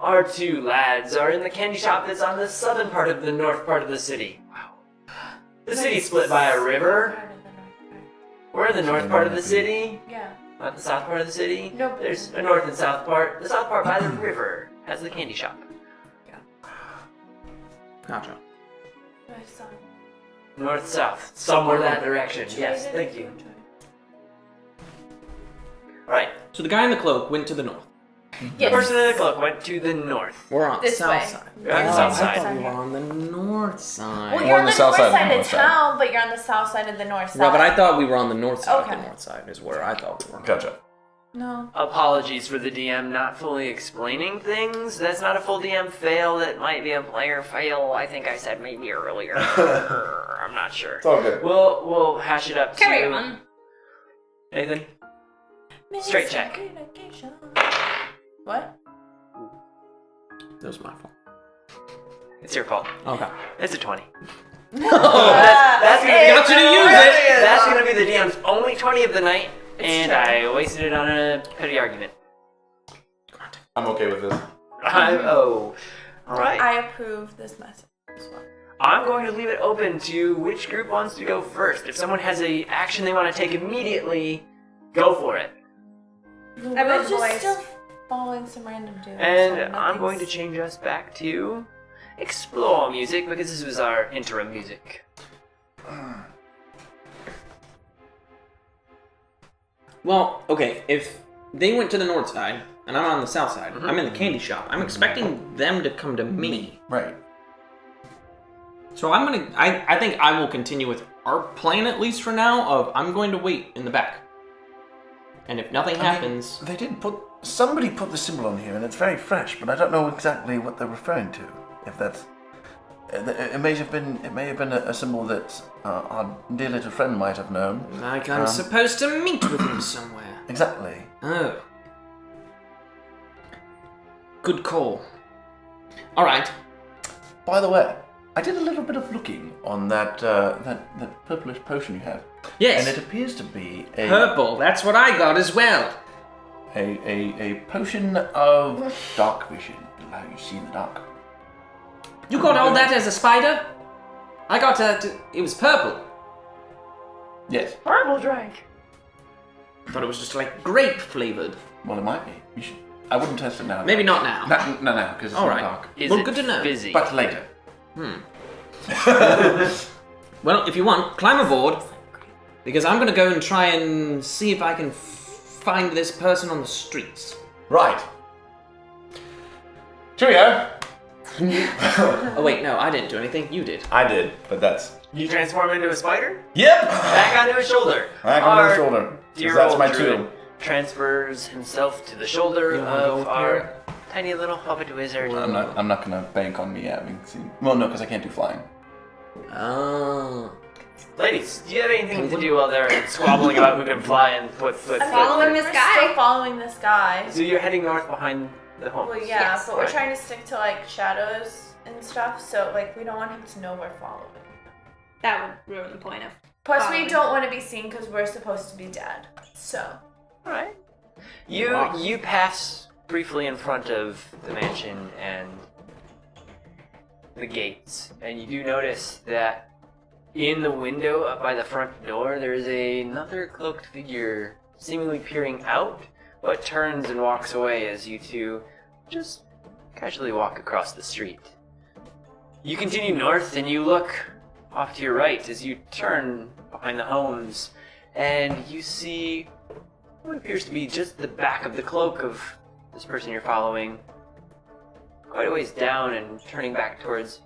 S1: Our two lads are in the candy shop that's on the southern part of the north part of the city. Wow. The city's split by a river. We're in the north part of the city.
S5: Yeah.
S1: Not the south part of the city.
S5: Nope.
S1: There's a north and south part. The south part by the river has the candy shop.
S6: Gotcha.
S1: North, south, somewhere that direction. Yes, thank you. Alright,
S6: So the guy in the cloak went to the north.
S1: the person in the cloak went to the north.
S6: We're on the
S5: This
S6: south
S5: way.
S6: side.
S1: We're on the
S6: Oh,
S1: south
S6: I
S1: side.
S6: thought we were on the north side.
S5: Well,
S4: We're
S5: you're
S4: on
S5: on
S4: the
S5: the
S4: south
S5: north
S4: side,
S5: side
S4: north
S5: of
S4: side.
S5: town, but you're on the south side of the north side.
S6: Right, but I thought we were on the north side of
S5: Okay.
S6: the north side is where I thought we were.
S4: Gotcha.
S5: No.
S1: Apologies for the DM not fully explaining things. That's not a full DM fail. That might be a player fail. I think I said maybe earlier. I'm not sure.
S4: It's all good.
S1: We'll hash it up.
S3: Carry
S1: to
S3: on.
S1: Nathan. Straight check.
S5: What?
S6: That was my fault.
S1: It's your fault.
S6: Okay.
S1: It's a 20.
S6: Oh,
S1: That's gonna
S6: got you to use it.
S1: That's gonna be the DM's only 20 of the night, and I wasted it on a petty argument.
S4: I'm okay with this.
S1: Alright.
S5: I approve this message as well.
S1: I'm going to leave it open to which group wants to go first. If someone has a action they want to take immediately, go for it.
S5: I was just still following some random dude.
S1: And I'm going to change us back to explore music because this was our interim music.
S6: Well, okay, if they went to the north side and I'm on the south side, I'm in the candy shop. I'm expecting them to come to me.
S4: Right.
S6: So I think I will continue with our plan at least for now of I'm going to wait in the back. And if nothing happens,
S9: They did somebody put the symbol on here, and it's very fresh, but I don't know exactly what they're referring to. If that's, it may have been a symbol that our dear little friend might have known.
S6: like I'm supposed to meet with him somewhere.
S9: Exactly.
S6: Oh. Good call. Alright.
S9: By the way, I did a little bit of looking on that purplish potion you have.
S6: Yes.
S9: And it appears to be a
S6: Purple, that's what I got as well.
S9: a potion of dark vision. Allow you to see in the dark.
S6: You got all that as a spider? I got it was purple.
S9: Yes.
S1: Purple drink.
S6: Thought it was just like grape flavored.
S9: Well, it might be. You should. I wouldn't test it now.
S6: Maybe not now.
S9: No, because it's
S6: All
S9: not
S6: right.
S9: dark.
S1: Is
S6: Well,
S1: it
S6: good to know.
S1: Fizzy?
S9: But later.
S6: Well, if you want, climb aboard. Because I'm gonna go and try and see if I can find this person on the streets.
S9: Right. Cheerio.
S6: Oh wait, no, I didn't do anything. You did.
S4: I did, but that's.
S1: You transform into a spider?
S4: Yep!
S1: Back onto his shoulder.
S9: Back on
S1: Our
S9: the shoulder.
S1: Dear
S9: That's
S1: old
S9: my
S1: druid
S9: tool.
S1: transfers himself to the shoulder
S6: You wanna go
S1: of
S6: up
S1: our
S6: here?
S1: tiny little puppet wizard.
S9: I'm not gonna bank on me having seen. Well, no, because I can't do flying.
S6: Oh.
S1: Ladies, do you have anything to do while they're squabbling about who can fly and foot?
S3: Following this
S5: We're
S3: guy.
S5: still following this guy.
S1: So you're heading north behind the home.
S5: Well, yeah,
S3: Yes.
S5: but we're
S1: Right.
S5: trying to stick to like shadows and stuff, so like we don't want him to know we're following.
S3: That would ruin the point of.
S5: Plus,
S3: Following.
S5: we don't want to be seen because we're supposed to be dead. So.
S1: Alright. You pass briefly in front of the mansion and the gates, and you do notice that in the window up by the front door there is another cloaked figure seemingly peering out, but turns and walks away as you two just casually walk across the street. You continue north and you look off to your right as you turn behind the homes, and you see what appears to be just the back of the cloak of this person you're following, quite a ways down and turning back towards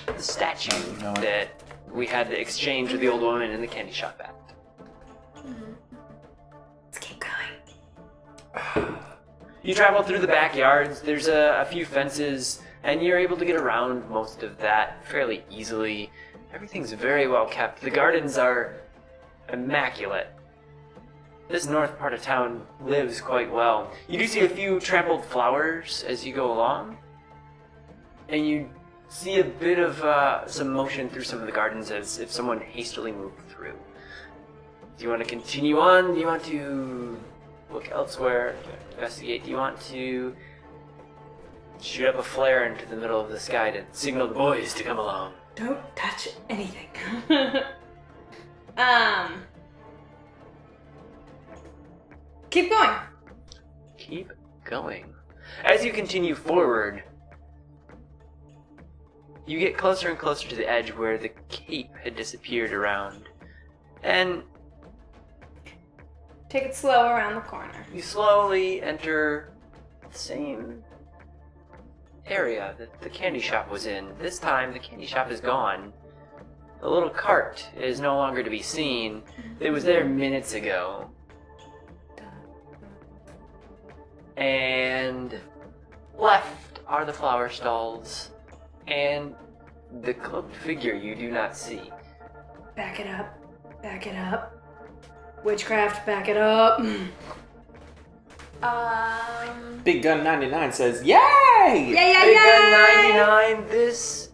S1: the statue that we had the exchange with the old woman in the candy shop at.
S3: Let's keep going.
S1: You travel through the backyards, there's a few fences, and you're able to get around most of that fairly easily. Everything's very well kept. The gardens are immaculate. This north part of town lives quite well. You do see a few trampled flowers as you go along, and you see a bit of some motion through some of the gardens as if someone hastily moved through. Do you want to continue on? Do you want to look elsewhere, investigate? Do you want to shoot up a flare into the middle of the sky to signal the boys to come along?
S3: Don't touch anything. Keep going.
S1: Keep going. As you continue forward, you get closer and closer to the edge where the cape had disappeared around. And
S3: Take it slow around the corner.
S1: you slowly enter the same area that the candy shop was in. This time, the candy shop is gone. The little cart is no longer to be seen. It was there minutes ago. And left are the flower stalls and the cloaked figure you do not see.
S3: Back it up. Back it up. Witchcraft, back it up.
S6: Big Gun 99 says, "Yay!"
S3: Yeah,
S1: Big Gun 99, this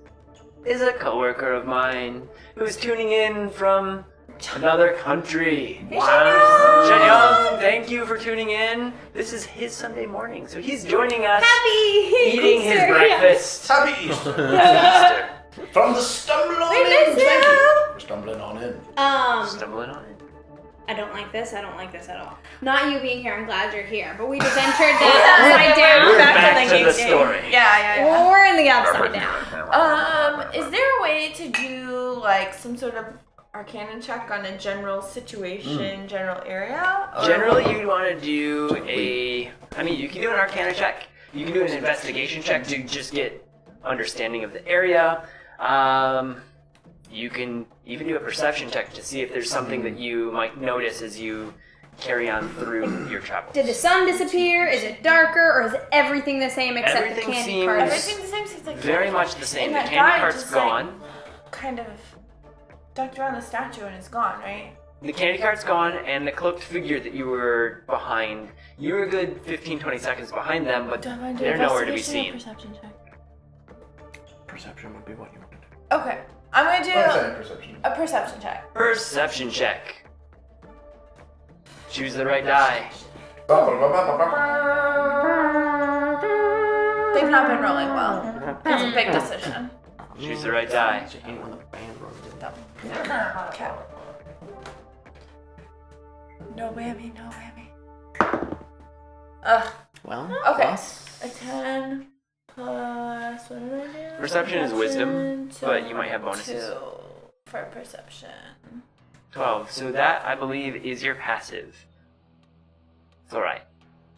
S1: is a coworker of mine who's tuning in from another country. Wow. Shenyang, thank you for tuning in. This is his Sunday morning, so he's joining us eating his breakfast.
S2: Happy Easter!
S1: Easter.
S2: From the Stumbling on
S3: We
S2: In.
S3: miss
S2: Thank
S3: you.
S2: you. We're stumbling on in.
S1: Stumbling on it.
S3: I don't like this. I don't like this at all. Not you being here. I'm glad you're here. But we just entered the upside down.
S1: We're back to the story.
S5: Yeah.
S3: Well, we're in the upside down.
S5: Is there a way to do like some sort of Arcana check on a general situation, general area? Or-
S1: Generally, you'd want to do you can do an Arcana check. You can do an investigation check to just get understanding of the area. You can even do a perception check to see if there's something that you might notice as you carry on through your travels.
S3: Did the sun disappear? Is it darker? Or is everything the same except
S1: Everything
S3: the candy
S1: seems-
S3: cart?
S5: Everything the same seems like
S1: Very much the same.
S5: And
S1: The
S5: that
S1: candy
S5: guy
S1: cart's
S5: just, like,
S1: gone.
S5: kind of ducked around the statue and is gone, right?
S1: The candy cart's gone, and the cloaked figure that you were behind, you were a good 15-20 seconds behind them, but they're nowhere to be seen.
S5: Perception check.
S6: Perception would be what you want to do.
S5: Okay, I'm gonna do
S2: Perception.
S5: a perception check.
S1: Perception check. Choose the right die.
S5: They've not been rolling well. That's a big decision.
S1: Choose the right die.
S5: Okay. No whammy, no whammy. Ugh.
S6: Well,
S5: Okay.
S6: plus-
S5: A 10 plus what did I do?
S1: Perception is wisdom, but you might have bonuses.
S5: 2 for perception.
S1: 12. So that, I believe, is your passive. It's alright.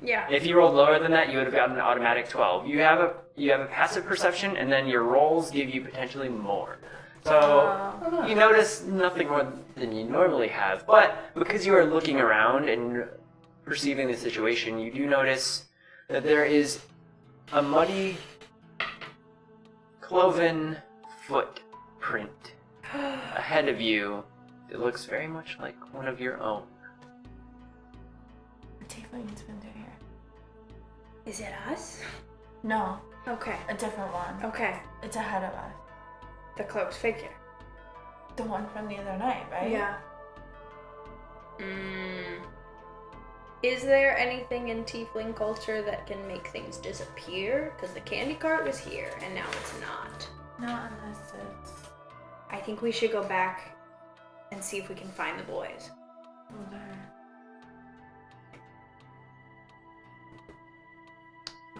S3: Yeah.
S1: If you rolled lower than that, you would have gotten an automatic 12. You have a passive perception, and then your rolls give you potentially more. So you notice nothing more than you normally have, but because you are looking around and perceiving the situation, you do notice that there is a muddy, cloven footprint ahead of you. It looks very much like one of your own.
S5: A tiefling's been through here.
S3: Is it us?
S5: No,
S3: Okay.
S5: a different one.
S3: Okay.
S5: It's ahead of us.
S3: The cloaked figure.
S5: The one from the other night, right?
S3: Yeah. Is there anything in tiefling culture that can make things disappear? Because the candy cart was here, and now it's not.
S5: Not unless it's
S3: I think we should go back and see if we can find the boys.
S5: over.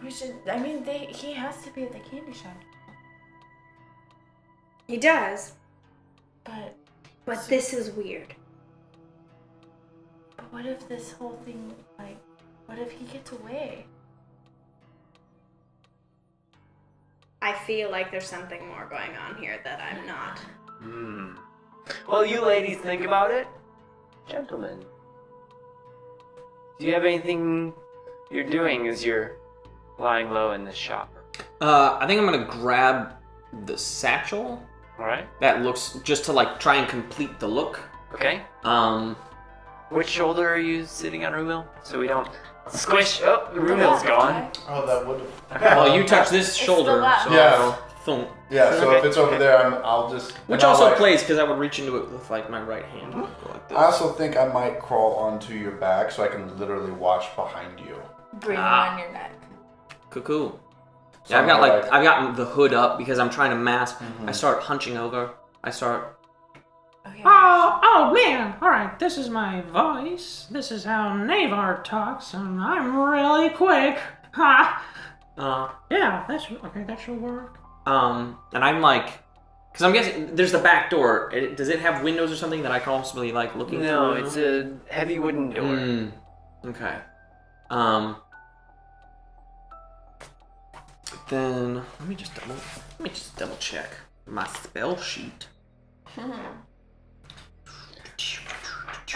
S5: We should. I mean, he has to be at the candy shop,
S3: He does,
S5: but
S3: this is weird.
S5: what if this whole thing, like, what if he gets away?
S3: I feel like there's something more going on here that I'm not.
S1: Well, you ladies think about it. Gentlemen, do you have anything you're doing as you're lying low in this shop?
S6: I think I'm gonna grab the satchel.
S1: Alright.
S6: That looks just to like try and complete the look.
S1: Okay.
S6: Um,
S1: Which shoulder are you sitting on, Rumil? So we don't squish. Oh, Rumil's gone.
S2: Oh, that would.
S6: well, you touch this shoulder,
S5: left.
S6: so
S2: Yeah.
S6: thump.
S2: Yeah. So
S1: Okay.
S2: if it's over there, I'll just.
S6: Which
S2: and I'll,
S6: also
S2: like,
S6: plays because I would reach into it with like my right hand. And go like this.
S2: I also think I might crawl onto your back so I can literally watch behind you.
S5: Breathe
S6: Ah.
S5: on your neck.
S6: Cuckoo.
S2: So
S6: Yeah,
S2: I'm
S6: I've got the hood up because I'm trying to mask.
S2: Mm-hmm.
S6: I start hunching over. I start.
S5: Okay.
S7: Oh man! All right, this is my voice. This is how Navar talks, and I'm really quick. Ha! Yeah, that's okay. That should work.
S6: And I'm like, because I'm guessing there's the back door. Does it have windows or something that I can possibly like looking
S1: No,
S6: through?
S1: it's a heavy wooden door.
S6: Okay. Then let me just double check my spell sheet.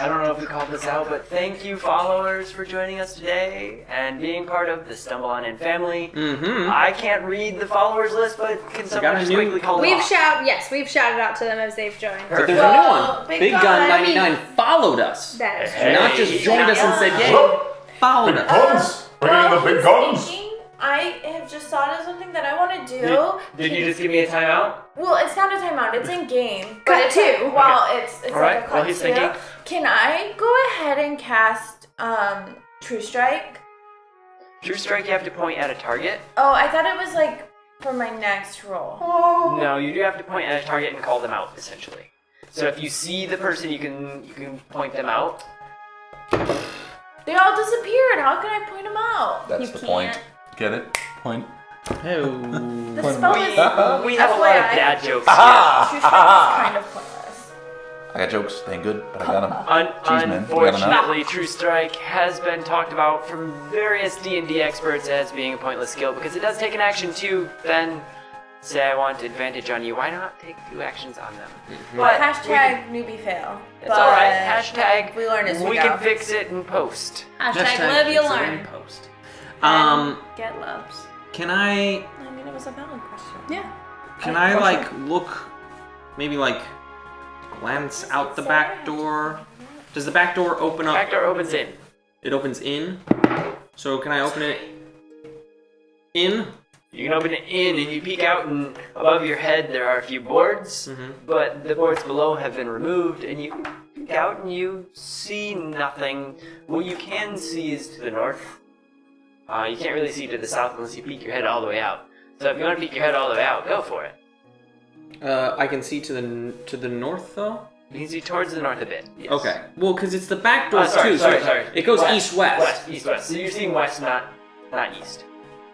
S1: I don't know if we called this out, but thank you, followers, for joining us today and being part of the Stumble On In family.
S6: Mm-hmm.
S1: I can't read the followers list, but can someone
S6: got a
S1: just
S6: new-
S1: quickly call them
S3: We've
S1: off?
S3: shouted out to them as they've joined.
S6: But there's
S1: Perfect.
S6: a new one.
S5: Big
S6: Big
S5: Gun,
S6: Gun
S5: I mean-
S6: 99 followed us.
S3: That is
S1: Hey.
S6: Not just joined us and said, "Yay!"
S2: Whoop.
S6: Followed
S2: Big
S6: us.
S2: guns! Bringing in the big guns!
S5: Thinking, I have just thought of something that I want to do.
S1: Did you just give me a timeout?
S5: Well, it's not a timeout. It's in game.
S3: Cut
S5: it's
S3: two.
S5: like, well, it's
S1: All
S5: like
S1: right,
S5: a
S1: while
S5: cut
S1: he's
S5: two.
S1: thinking.
S5: Can I go ahead and cast True Strike?
S1: True Strike, you have to point at a target.
S5: Oh, I thought it was like for my next roll.
S1: No, you do have to point at a target and call them out, essentially. So if you see the person, you can point them out.
S5: They all disappeared. How can I point them out?
S2: That's
S3: You
S2: the
S3: can't.
S2: point. Get it? Point.
S6: Oh.
S5: The spell is
S1: We have a lot of
S5: FYI.
S1: dad jokes
S5: True
S1: here.
S5: Strike is kind of pointless.
S9: I got jokes. They ain't good, but I got them. Jeez, man, you got 'em out.
S1: Unfortunately, True Strike has been talked about from various D&D experts as being a pointless skill because it does take an action to then say I want advantage on you. Why not take 2 actions on them? But
S5: Hashtag newbie fail.
S1: it's alright. Hashtag
S5: we learn as we
S1: can
S5: go.
S1: fix it in post.
S3: Hashtag live, you
S6: fix it
S3: learn.
S6: in post.
S3: Get loves.
S6: Can I
S5: I mean, it was a valid question.
S3: Yeah.
S6: can I like look, maybe like glance out the back door? Does the back door open up?
S1: Back door opens in.
S6: It opens in. So can I open it in?
S1: You can open it in and you peek out, and above your head there are a few boards, but the boards below have been removed, and you peek out and you see nothing. What you can see is to the north. You can't really see to the south unless you peek your head all the way out. So if you want to peek your head all the way out, go for it.
S6: I can see to the north though.
S1: You can see towards the north a bit. Yes.
S6: Okay. Well, because it's the back door
S1: Sorry,
S6: too.
S1: sorry,
S6: so
S1: sorry.
S6: It goes
S1: West,
S6: east-west.
S1: East-west. So you're seeing west, not east.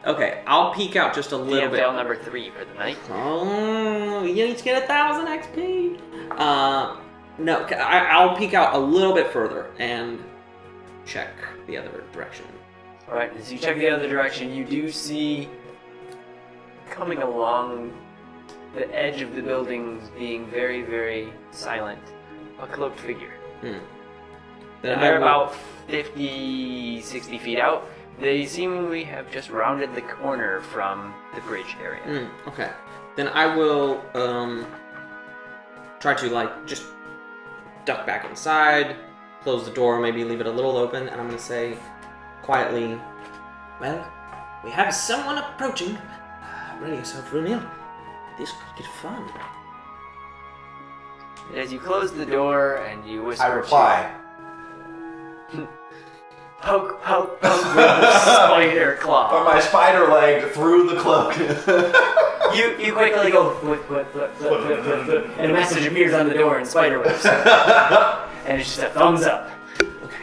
S6: Okay, I'll peek out just a little bit.
S1: fail number 3 for the night.
S6: Oh, you each get 1,000 XP. No, I'll peek out a little bit further and check the other direction.
S1: Alright, as you check the other direction, you do see coming along the edge of the buildings being very, very silent, a cloaked figure.
S6: Then
S1: And they're about 50, 60 feet out. They seemingly have just rounded the corner from the bridge area.
S6: Okay. Then I will try to like just duck back inside, close the door, maybe leave it a little open, and I'm gonna say quietly, "Well, we have someone approaching. Ready yourself, Runil. This could get fun."
S1: As you close the door and you whisper,
S2: I reply.
S1: "Poke, poke, poke," with the spider claw.
S2: But my spider leg through the cloak.
S1: You quickly go flip, flip, flip, flip, flip, flip, flip, and a message appears on the door in spider webs. And it's just a thumbs up.
S6: Okay.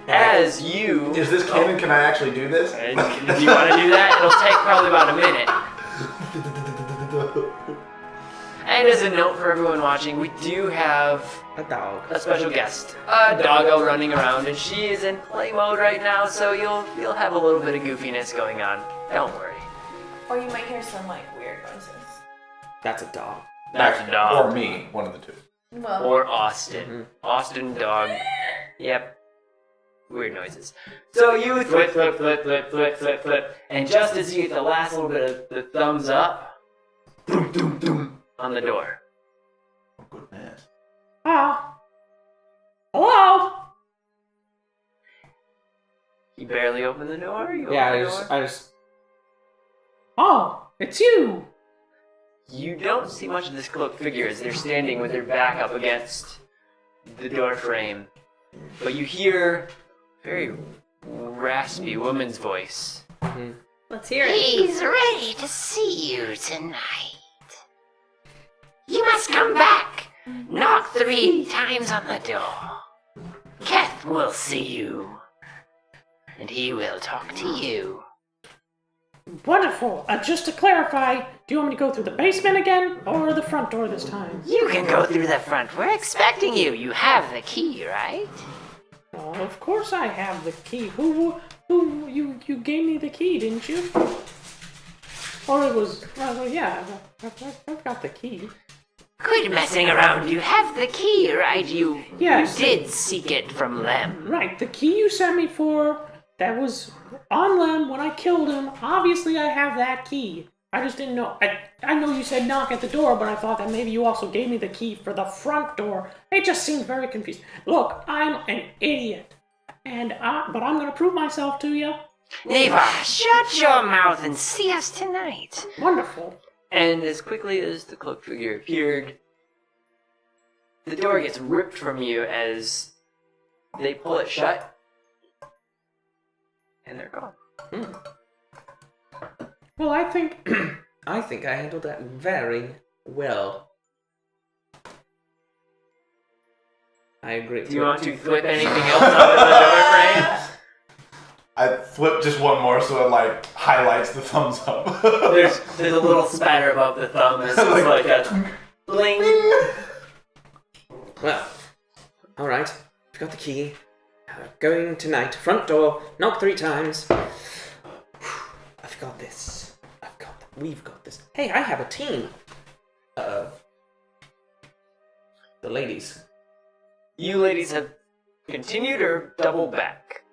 S1: As you...
S2: Is this canon? Can I actually do this?
S1: And if you want to do that, it'll take probably about a minute. And as a note for everyone watching, we do have
S6: A dog.
S1: a special guest, a doggo running around, and she is in play mode right now, so you'll have a little bit of goofiness going on. Don't worry.
S5: Or you might hear some like weird noises.
S6: That's a dog.
S1: That's a dog.
S2: Or me, one of the two.
S5: Well,
S1: Or Austin. Austin dog. Yep. Weird noises. So you flip, flip, flip, flip, flip, flip, flip, and just as you get the last little bit of the thumbs up, doom, doom, doom, on the door.
S2: Goodness.
S7: Ah,
S1: You barely open the door? You
S6: Yeah,
S1: open the door?
S6: I just.
S7: Oh, it's you.
S1: You don't see much of this cloaked figure as they're standing with their back up against the door frame. But you hear a very raspy woman's voice.
S3: Let's hear it.
S8: He's ready to see you tonight. You must come back. Knock 3 times on the door. Keth will see you. And he will talk to you.
S7: Wonderful. Just to clarify, do you want me to go through the basement again or the front door this time?
S8: You can go through the front. We're expecting you. You have the key, right?
S7: Of course I have the key. You gave me the key, didn't you? Or it was, yeah, I've got the key.
S8: Quit messing around. You have the key, right?
S7: Yes.
S8: You did seek it from Lem.
S7: Right, the key you sent me for, that was on Lem when I killed him. Obviously I have that key. I just didn't know. I know you said knock at the door, but I thought that maybe you also gave me the key for the front door. It just seems very confused. Look, I'm an idiot. But I'm gonna prove myself to you.
S8: Navar, shut your mouth and see us tonight.
S7: Wonderful.
S1: And as quickly as the cloaked figure appeared, the door gets ripped from you as they pull it shut. And they're gone.
S6: Well, I think I handled that very well. I agree.
S1: Do you want to flip anything else out of the door frame?
S4: I flip just one more so it like highlights the thumbs up.
S1: There's a little spatter above the thumb. It's like a bling.
S6: Well, all right. I've got the key. Going tonight. Front door. Knock 3 times. I've got this. We've got this. Hey, I have a team. The ladies.
S1: You ladies have continued or doubled back?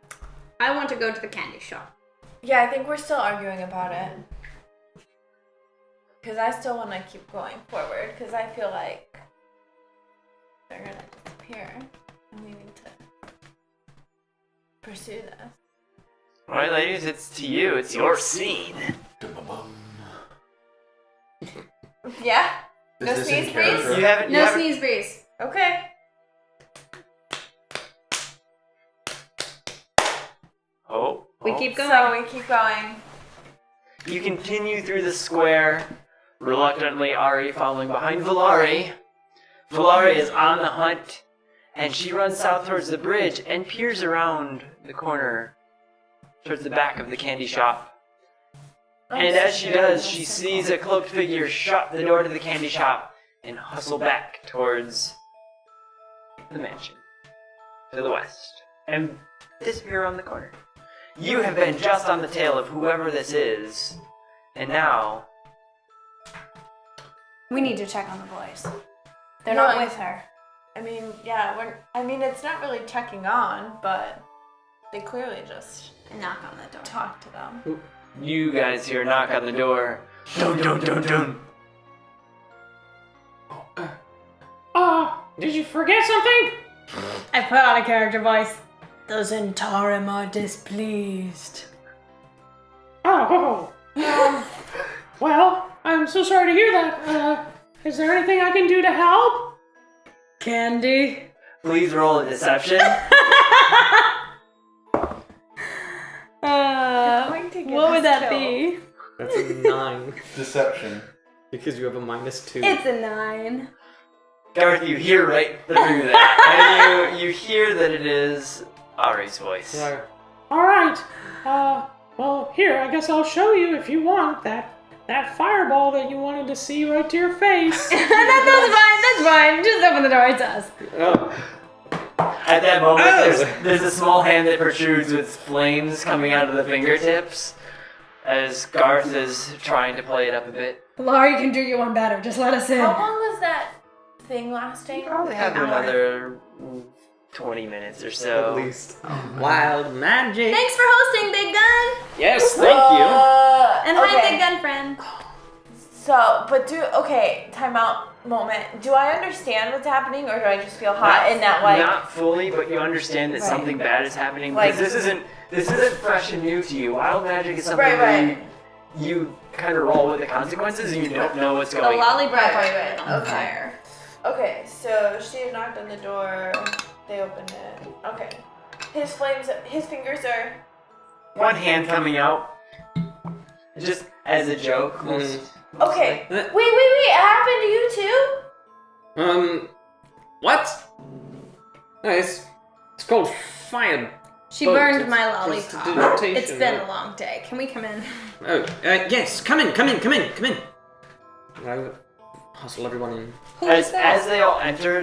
S3: I want to go to the candy shop.
S5: Yeah, I think we're still arguing about it. Because I still want to keep going forward, because I feel like they're going to disappear, and we need to pursue this.
S1: Alright, ladies, it's to you. It's your scene.
S5: Yeah?
S2: Is
S5: No
S2: this in
S5: sneeze
S2: character?
S5: breeze?
S1: You haven't.
S3: No sneeze breeze.
S5: Okay.
S1: Oh.
S3: We keep going.
S5: So we keep going.
S1: You continue through the square, reluctantly Ari following behind Valari. Valari is on the hunt, and she runs south towards the bridge and peers around the corner towards the back of the candy shop. And as she does, she sees a cloaked figure shut the door to the candy shop and hustle back towards the mansion to the west and disappear around the corner. You have been just on the tail of whoever this is, and now
S3: We need to check on the boys. They're
S5: No,
S3: not
S5: I-
S3: with her.
S5: I mean, yeah, it's not really checking on, but they clearly just
S3: Knock on the door.
S5: talk to them.
S1: you guys hear a knock on the door. Dun dun dun dun.
S7: Did you forget something?
S3: I put on a character voice. The Zentarim are displeased.
S7: Well, I'm so sorry to hear that. Is there anything I can do to help?
S3: Candy.
S1: Please roll a deception.
S3: What would that be?
S6: That's a 9.
S2: Deception.
S6: Because you have a -2.
S3: It's a 9.
S1: Garth, you hear right through that, and you hear that it is Ari's voice.
S6: Yeah.
S7: Alright. Well, here, I guess I'll show you if you want that fireball that you wanted to see right to your face.
S3: That's fine. Just open the door, it's us.
S6: Oh.
S1: At that moment, there's a small hand that protrudes with flames coming out of the fingertips as Garth is trying to play it up a bit.
S3: Laurie can do you one better. Just let us in.
S5: How long was that thing lasting?
S1: Probably have another 20 minutes or so.
S6: At least. Wild magic.
S3: Thanks for hosting, Big Gun.
S6: Yes, thank you.
S3: And hi, Big Gun friend.
S5: So, but time out. moment. Do I understand what's happening, or do I just feel hot and that like?
S1: Not fully, but you understand that something bad is happening because
S5: Like-
S1: this isn't fresh and new to you. Wild magic is something
S5: Right.
S1: you kind of roll with the consequences and you don't know what's
S3: The
S1: going on.
S3: lollipop
S5: Right.
S3: on
S5: Okay.
S3: fire.
S5: Okay, so she knocked on the door. They opened it. Okay. His fingers are.
S1: One hand coming out, just as a joke.
S5: Okay. Wait. It happened to you too?
S6: What? No, it's called fire.
S3: She
S6: Boat.
S3: burned
S6: It's
S3: my
S6: just
S3: lollipop.
S6: a denotation,
S3: It's been
S6: right?
S3: a long day. Can we come in?
S6: Oh, yes, come in. I hustle everyone in.
S3: Who is
S1: As
S3: that?
S1: they all enter,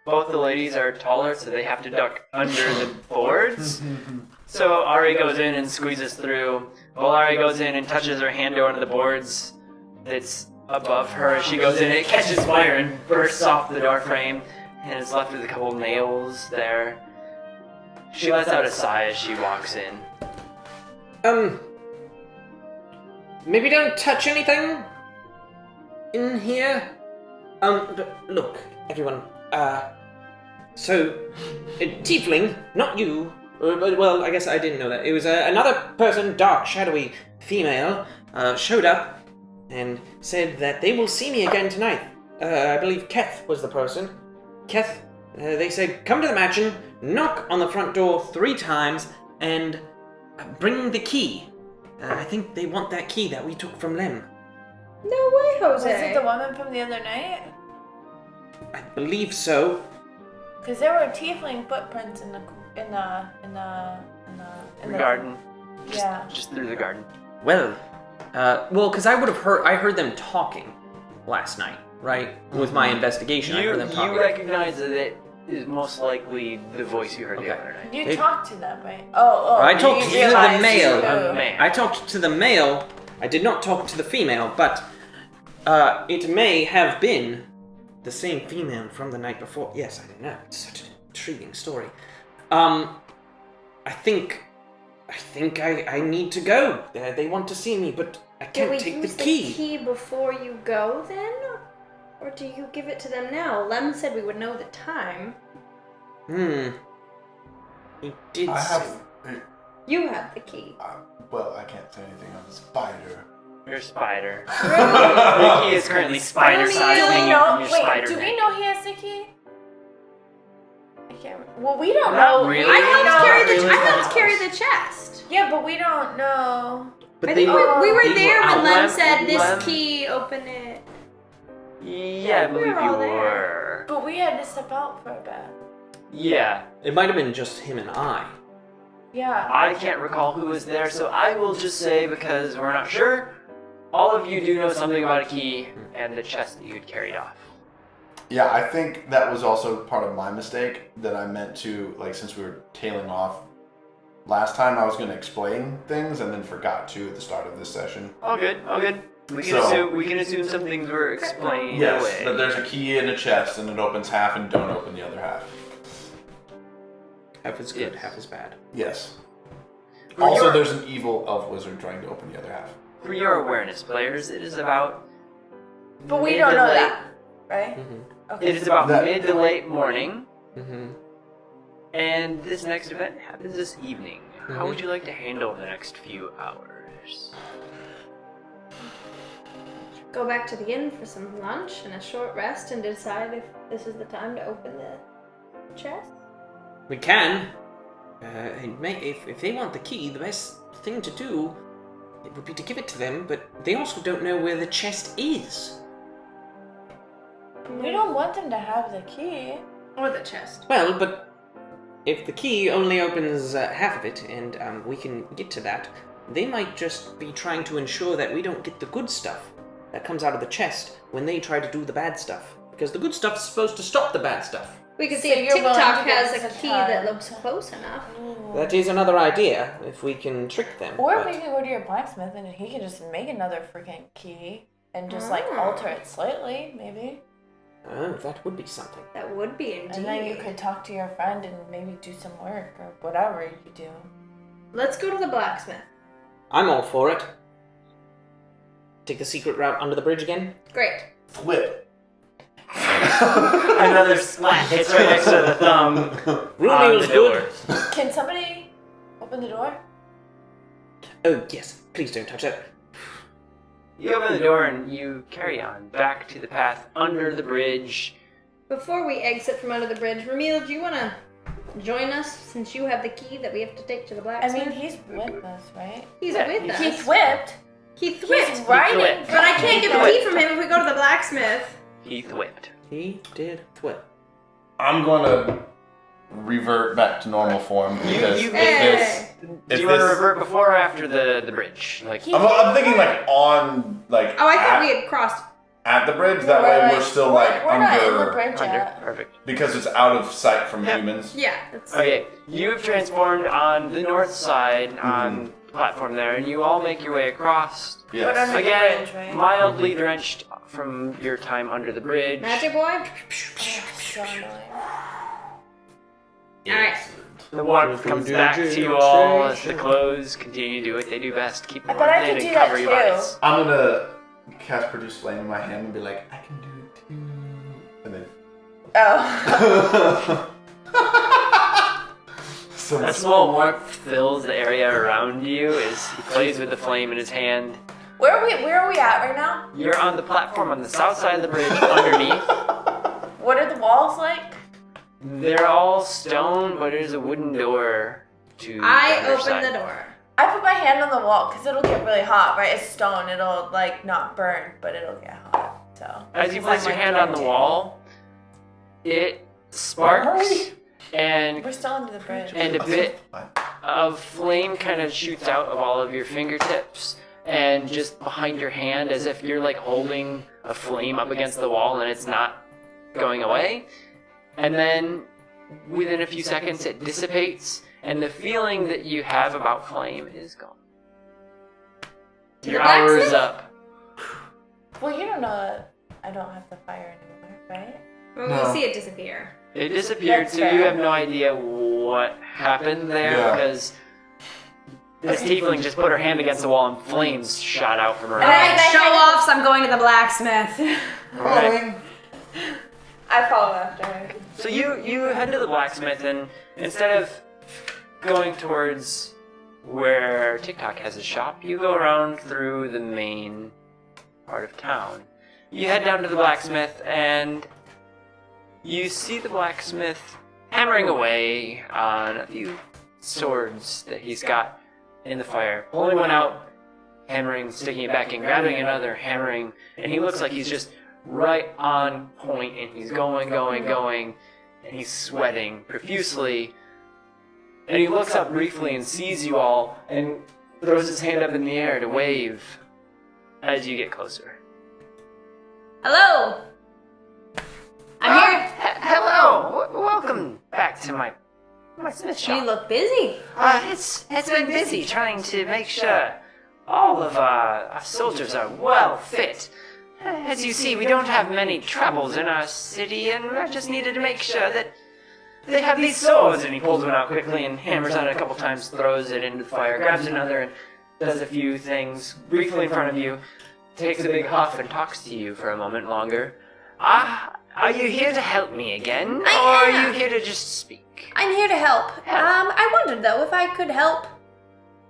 S1: both the ladies are taller, so they have to duck under the boards. So Ari goes in and squeezes through. While Ari goes in and touches her hand over the boards that's above her, she goes in and it catches fire and bursts off the door frame, and is left with a couple nails there. She lets out a sigh as she walks in.
S6: Maybe don't touch anything in here. But look, everyone. So, a tiefling, not you. Well, I guess I didn't know that. It was another person, dark, shadowy female, showed up and said that they will see me again tonight. I believe Keth was the person. Keth, they said, come to the mansion, knock on the front door 3 times, and bring the key. I think they want that key that we took from them.
S3: No way, Jose.
S5: Was it the woman from the other night?
S6: I believe so.
S5: Because there were tiefling footprints in the
S1: Garden.
S5: Yeah.
S1: Just through the garden.
S6: Well, because I heard them talking last night, right? With my investigation, I heard them talking.
S1: You recognize that it is most likely the voice you heard the
S6: Okay.
S1: other night.
S5: You
S6: They-
S5: talked to them, right? Oh.
S6: I talked
S5: you
S6: to the
S5: realized
S6: male.
S5: who.
S1: Man.
S6: I talked to the male. I did not talk to the female, but it may have been the same female from the night before. Yes, I know. It's such an intriguing story. I think I need to go. They want to see me, but I
S3: Do
S6: can't
S3: we
S6: take
S3: use
S6: the key.
S3: the key before you go then? Or do you give it to them now? Lem said we would know the time.
S6: He did.
S2: I
S6: say-
S2: have.
S3: You have the key.
S2: Well, I can't say anything on the spider.
S1: You're a spider. The key is currently spider-sized
S3: Do we
S1: hanging
S5: know?
S1: from your
S5: Wait,
S1: spider
S5: do
S1: neck.
S5: we know he has the key? I can't. Well, we don't
S1: Not
S5: know.
S1: really.
S5: We
S3: I
S5: don't
S3: helped
S5: know.
S3: carry the.
S1: really
S3: I helped
S1: house.
S3: carry the chest.
S5: Yeah, but we don't know.
S6: But
S3: I
S6: they
S3: think
S6: were.
S3: we were
S6: they
S3: there
S6: were
S3: when
S6: out.
S3: Lem
S1: Lem-
S3: said this
S1: Lem-
S3: key. Open it.
S1: Yeah, I
S3: We
S1: believe
S3: were
S1: you
S3: all there.
S1: were.
S5: But we had to step out for a bit.
S1: Yeah,
S6: It might have been just him and I.
S5: Yeah.
S1: I can't recall who was there, so I will just say, because we're not sure, all of you do know something about a key and the chest that you'd carried off.
S2: Yeah, I think that was also part of my mistake that I meant to, like, since we were tailing off last time, I was going to explain things and then forgot to at the start of this session.
S1: All good, all good. We can
S2: So-
S1: assume some things were explained
S2: Yes,
S1: away.
S2: that there's a key in a chest and it opens half and don't open the other half.
S6: Half is good,
S1: Yes.
S6: half is bad.
S2: Yes.
S1: For
S2: Also,
S1: your-
S2: there's an evil elf wizard trying to open the other half.
S1: For your awareness, players, it is about.
S5: But we
S1: mid
S5: don't
S1: to
S5: know
S1: late-
S5: that, right?
S6: Mm-hmm.
S5: Okay.
S1: It is about
S2: That-
S1: mid to late morning,
S6: Mm-hmm.
S1: and this next event happens this evening. How
S6: Mhm.
S1: would you like to handle the next few hours?
S3: Go back to the inn for some lunch and a short rest and decide if this is the time to open the chest.
S6: We can. If they want the key, the best thing to do it would be to give it to them. But they also don't know where the chest is.
S5: We don't want them to have the key.
S3: Or the chest.
S6: Well, but if the key only opens half of it, and we can get to that, they might just be trying to ensure that we don't get the good stuff that comes out of the chest when they try to do the bad stuff. Because the good stuff's supposed to stop the bad stuff.
S3: We could
S5: So
S3: see if
S5: you're willing
S3: TikTok
S5: to give
S3: has
S5: us
S3: a
S5: a
S3: key
S5: time.
S3: that looks close enough.
S6: That is another idea, if we can trick them.
S5: Or
S6: but-
S5: we can go to your blacksmith and he can just make another freaking key and just like
S3: Mm.
S5: alter it slightly, maybe.
S6: Oh, that would be something.
S3: That would be indeed.
S5: And then you could talk to your friend and maybe do some work or whatever you could do.
S3: Let's go to the blacksmith.
S6: I'm all for it. Take the secret route under the bridge again?
S3: Great.
S2: Flip.
S1: Another splat hits right next to the thumb on the door.
S5: Can somebody open the door?
S6: Oh, yes. Please don't touch it.
S1: You open the door and you carry on back to the path under the bridge.
S3: Before we exit from under the bridge, Ramil, do you want to join us since you have the key that we have to take to the
S5: I
S3: blacksmith?
S5: mean, he's with us, right?
S3: He's
S1: Yeah,
S3: with us.
S5: He's whipped.
S3: Heath whipped.
S5: He's riding.
S1: whipped.
S3: But I can't get the key from him if we go to the blacksmith.
S1: Heath whipped.
S6: He did whip.
S9: I'm going to revert back to normal form because
S1: you-
S9: if
S3: Hey.
S1: Do you want to revert before or after the bridge? Like,
S9: I'm thinking like on like
S3: Oh, I thought
S9: at,
S3: we had crossed.
S9: at the bridge. That way we're still like
S5: we're not in the
S9: under
S5: bridge
S1: under.
S5: yet.
S1: Perfect.
S9: because it's out of sight from
S1: Yeah.
S9: humans.
S3: Yeah, that's.
S1: Okay, you've transformed on the north side on the platform there, and you all make your way across.
S5: But
S9: Yes.
S5: under the
S1: Again,
S5: bridge, right?
S1: mildly drenched from your time under the bridge.
S3: Magic boy?
S5: So annoying.
S3: Alright.
S1: The warmth comes back to you all as the clothes continue to do what they do best. Keep
S5: I
S1: warm
S5: bet I
S1: in
S5: could
S1: and
S5: do that
S1: cover your
S5: too.
S1: bodies.
S2: I'm gonna cast produce flame in my hand and be like, I can do it too. And then
S5: Oh.
S2: so
S1: A small warmth fills the area around you as he plays with the flame in his hand.
S5: Where are we at right now?
S1: You're on the platform on the south side of the bridge underneath.
S5: What are the walls like?
S1: They're all stone, but there's a wooden door to
S3: I
S1: the other
S3: open
S1: side.
S3: the door.
S5: I put my hand on the wall because it'll get really hot, right? It's stone. It'll like not burn, but it'll get hot. So
S1: As you
S5: Because
S1: place
S5: I'm,
S1: your
S5: like,
S1: hand on the
S5: planting.
S1: wall, it sparks and
S5: We're still under the bridge.
S1: and a bit of flame kind of shoots out of all of your fingertips and just behind your hand as if you're like holding a flame up against the wall and it's not going away. And then within a few seconds it dissipates and the feeling that you have about flame is gone. Your
S3: the
S1: hour is
S3: blacksmith?
S1: up.
S5: Well, you don't know that I don't have the fire anymore, right?
S3: Well,
S2: No.
S3: we see it disappear.
S1: It disappeared,
S5: That's
S1: so you
S5: fair.
S1: have no idea what happened there
S2: Yeah.
S1: because this tiefling just put her hand against the wall and flames shot out from her
S5: And I-
S1: eyes.
S3: Alright, show offs, I'm going to the blacksmith.
S1: Alright.
S5: I follow after her.
S1: So you head to the blacksmith, and instead of going towards where TikTok has a shop, you go around through the main part of town. You head down to the blacksmith, and you see the blacksmith hammering away on a few swords that he's got in the fire. Pulling one out, hammering, sticking it back in, grabbing another, hammering, and he looks like he's just right on point, and he's going, and he's sweating profusely. And he looks up briefly and sees you all, and throws his hand up in the air to wave as you get closer.
S3: Hello! I'm here.
S8: Hello, welcome back to my smith shop.
S3: You look busy.
S8: It's been busy trying to make sure all of our soldiers are well fit. As you see, we don't have many troubles in our city, and I just needed to make sure that they have these swords.
S1: And he pulls one out quickly and hammers on it a couple times, throws it into the fire, grabs another, and does a few things briefly in front of you, takes a big huff and talks to you for a moment longer.
S8: Are you here to help me again, or
S3: I
S8: are
S3: am.
S8: you here to just speak?
S3: I'm here to help. I wondered though if I could help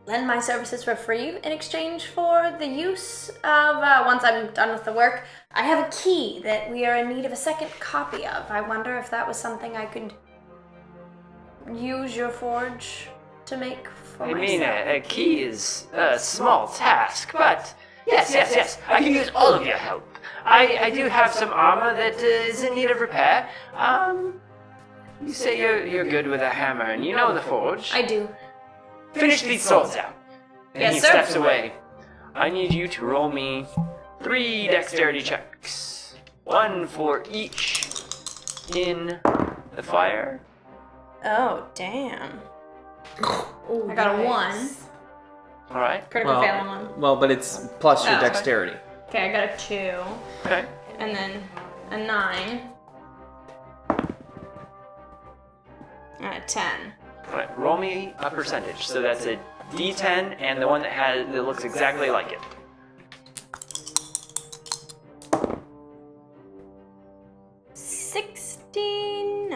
S3: lend my services for free in exchange for the use of, once I'm done with the work, I have a key that we are in need of a second copy of. I wonder if that was something I could use your forge to make for
S8: I
S3: myself.
S8: mean, a key is a small task, but yes, I can use all of your help. I do have some armor that is in need of repair. You say you're good with a hammer, and you know the forge.
S3: I do.
S8: Finish these swords out.
S1: And
S3: Yes,
S1: he
S3: sir.
S1: steps away. I need you to roll me 3 dexterity checks. 1 for each in the fire.
S3: Oh, damn. I got a 1.
S1: Alright.
S3: Critical fail on 1.
S6: Well, but it's plus your
S3: Oh.
S6: dexterity.
S3: Okay, I got a 2.
S1: Okay.
S3: And then a 9. And a 10.
S1: Alright, roll me a percentage. So that's a D10 and the one that looks exactly like it.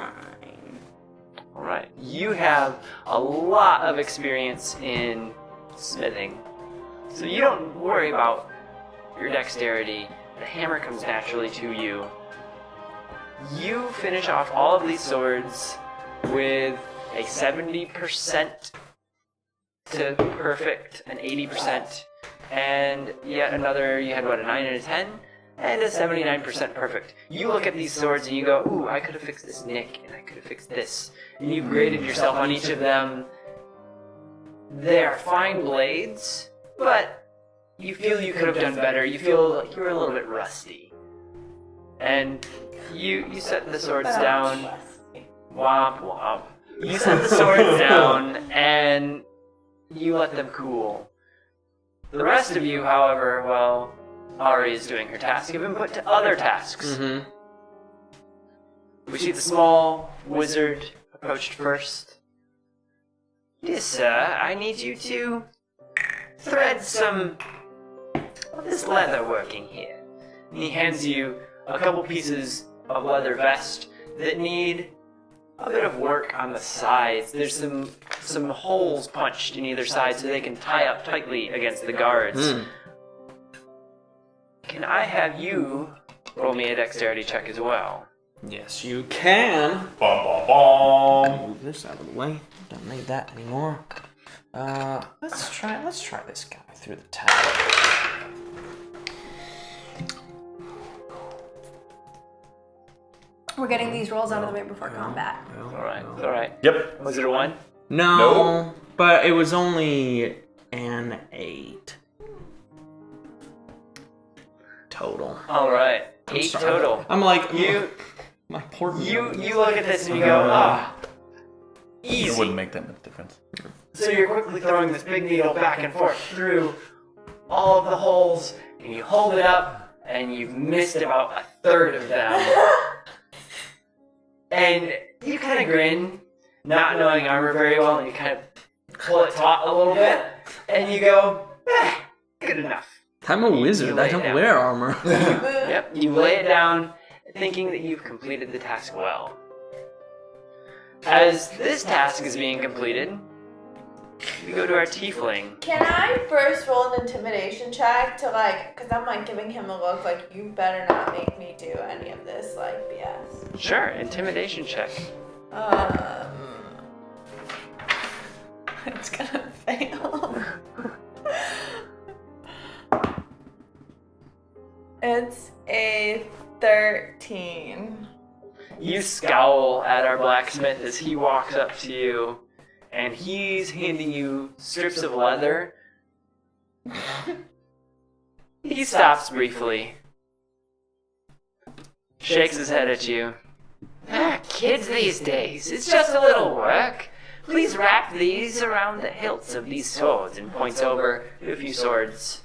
S3: 9.
S1: Alright. You have a lot of experience in smithing. So you don't worry about your dexterity. The hammer comes naturally to you. You finish off all of these swords with a 70% to perfect, an 80%, and yet another, you had what, a 9 and a 10? And a 79% perfect. You look at these swords and you go, ooh, I could have fixed this nick, and I could have fixed this. And you've graded yourself on each of them. They're fine blades, but you feel you could have done better. You feel like you were a little bit rusty. And you set the swords down. Womp womp. You set the swords down and you let them cool. The rest of you, however, well, Ari is doing her task. You've been put to other tasks. We see the small wizard approached first. Yes, sir, I need you to thread some of this leather working here. And he hands you a couple pieces of leather vest that need a bit of work on the sides. There's some holes punched in either side so they can tie up tightly against the guards. Can I have you roll me a dexterity check as well?
S6: Yes, you can.
S4: Bom, bom, bom.
S6: Move this out of the way. Don't need that anymore. Let's try this guy through the tower.
S3: We're getting these rolls out of the way before combat.
S1: Alright.
S4: Yep.
S1: Was it a 1?
S6: No, but it was only an 8 total.
S1: Alright. 8
S6: sorry.
S1: total.
S6: I'm like,
S1: You
S6: my poor
S1: you look at this and you go, ah,
S4: It
S1: easy.
S4: wouldn't make that much difference.
S1: So you're quickly throwing this big needle back and forth through all of the holes, and you hold it up, and you've missed about a third of them. And you kind of grin, not knowing armor very well, and you kind of pull it taut a little bit, and you go, good enough.
S6: I'm a wizard.
S1: lay
S6: I
S1: it
S6: don't
S1: down.
S6: wear armor.
S1: Yep, you lay it down, thinking that you've completed the task well. As this task is being completed, we go to our tiefling.
S5: Can I first roll an intimidation check to because I'm giving him a look like you better not make me do any of this BS.
S1: Sure, intimidation check.
S5: It's gonna fail. It's a 13.
S1: You scowl at our blacksmith as he walks up to you, and he's handing you strips of leather. He stops briefly, shakes his head at you.
S8: Kids these days, it's just a little work. Please wrap these around the hilts of these swords
S1: And points over to a few swords.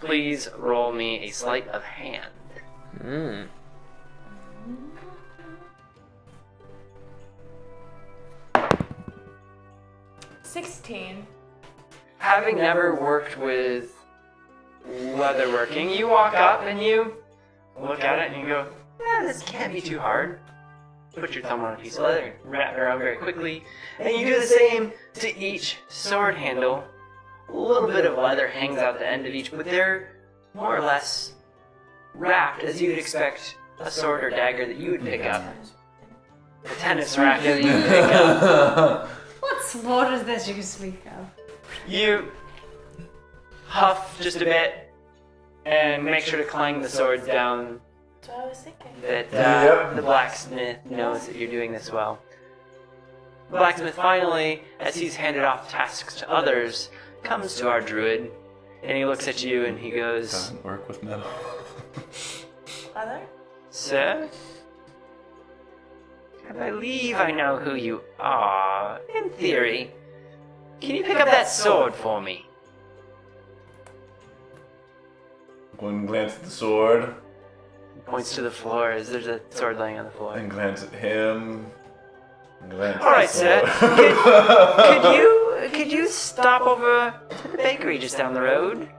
S1: Please roll me a sleight of hand.
S5: 16.
S1: Having never worked with leatherworking, you walk up and you look at it and you go, this can't be too hard. Put your thumb on a piece of leather, wrap it around very quickly, and you do the same to each sword handle. A little bit of leather hangs out the end of each, but they're more or less wrapped as you'd expect a sword or dagger that you would pick up. A tennis racket that you would pick up.
S3: What sword is this you speak of?
S1: You huff just a bit and make sure to clang the swords down
S5: That's what I was thinking.
S1: that the blacksmith knows that you're doing this well. The blacksmith finally, as he's handed off tasks to others, comes to our druid and he looks at you and he goes,
S4: Doesn't work with metal.
S5: Leather?
S1: Sir? I believe I know who you are, in theory. Can you pick up that sword for me?
S4: Go and glance at the sword,
S1: Points to the floor as there's a sword laying on the floor.
S4: and glance at him. And glance at
S1: All right,
S4: the
S1: sir.
S4: sword.
S1: Could you stop over to the bakery just down the road?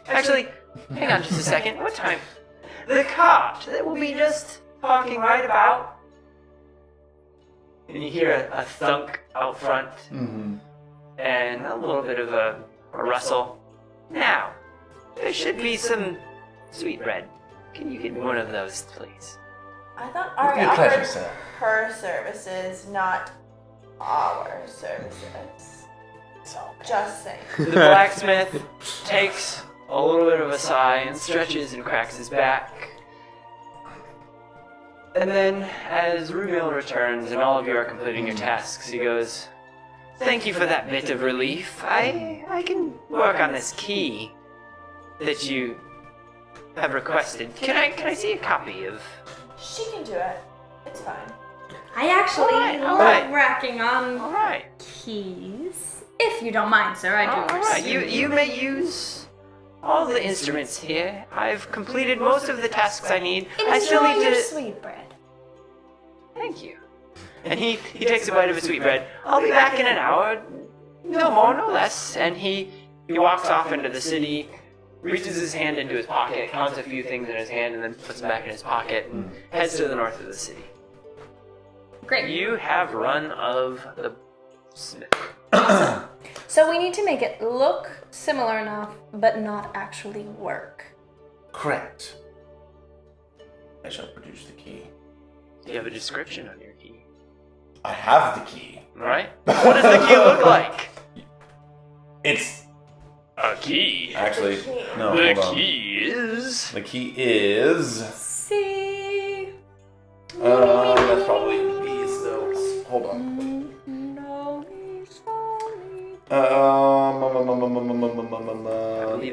S1: Actually, hang on just a second. What time? The cart that will be just parking right about. and you hear a thunk out front, and a little bit of a rustle. Now, there should be some sweetbread. Can you get me one of those, please?
S5: I thought
S9: It'd be
S5: Ari
S9: a pleasure,
S5: offered
S9: sir.
S5: her services, not our services. Just saying.
S1: The blacksmith takes a little bit of a sigh and stretches and cracks his back. And then, as Rubil returns and all of you are completing your tasks, he goes, "Thank you for that bit of relief. I can work on this key that you have requested. Can I see a copy of?"
S5: She can do it. It's fine.
S3: I actually
S1: all
S3: love
S1: right.
S3: racking on
S1: All right.
S3: keys. If you don't mind, sir, I do.
S1: All right. You may use all the instruments here. I've completed most of the tasks I need. I still
S5: Enjoy
S1: need
S5: your
S1: to.
S5: sweetbread.
S1: Thank you. And he takes a bite of his sweetbread. I'll be back in an hour. No more, no less. And he walks off into the city, reaches his hand into his pocket, counts a few things in his hand, and then puts them back in his pocket and heads to the north of the city.
S3: Great.
S1: You have run of the smith.
S3: So we need to make it look similar enough, but not actually work.
S9: Correct. I shall produce the key.
S1: Do you have a description on your key?
S9: I have the key.
S1: Right? What does the key look like?
S9: It's
S1: A key.
S9: actually
S5: key.
S9: no.
S1: The
S9: Hold on.
S1: key is.
S9: The key is.
S3: See?
S9: That's probably these though. Hold on.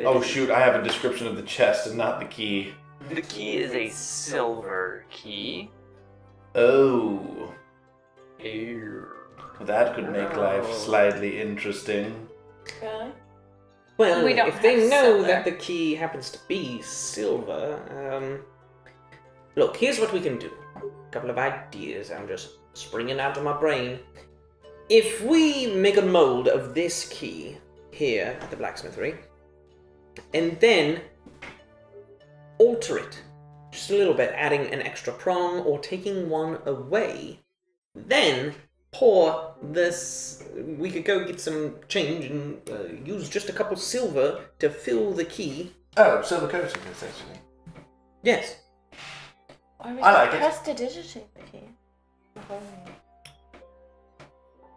S9: Oh shoot! I have a description of the chest and not the key.
S1: The key is a silver key.
S9: Oh,
S1: Ew.
S9: that could make life slightly interesting.
S5: Really?
S6: Well,
S3: We don't
S6: if they
S3: have
S6: know
S3: silver.
S6: that the key happens to be silver, look, here's what we can do. A couple of ideas I'm just springing out of my brain. If we make a mold of this key here at the blacksmithery, and then alter it just a little bit, adding an extra prong or taking one away, then pour this. We could go get some change and use just a couple silver to fill the key.
S9: Oh, silver coating, essentially.
S6: Yes.
S5: Or we
S9: I like
S5: could
S9: it.
S5: prestidigitate the key.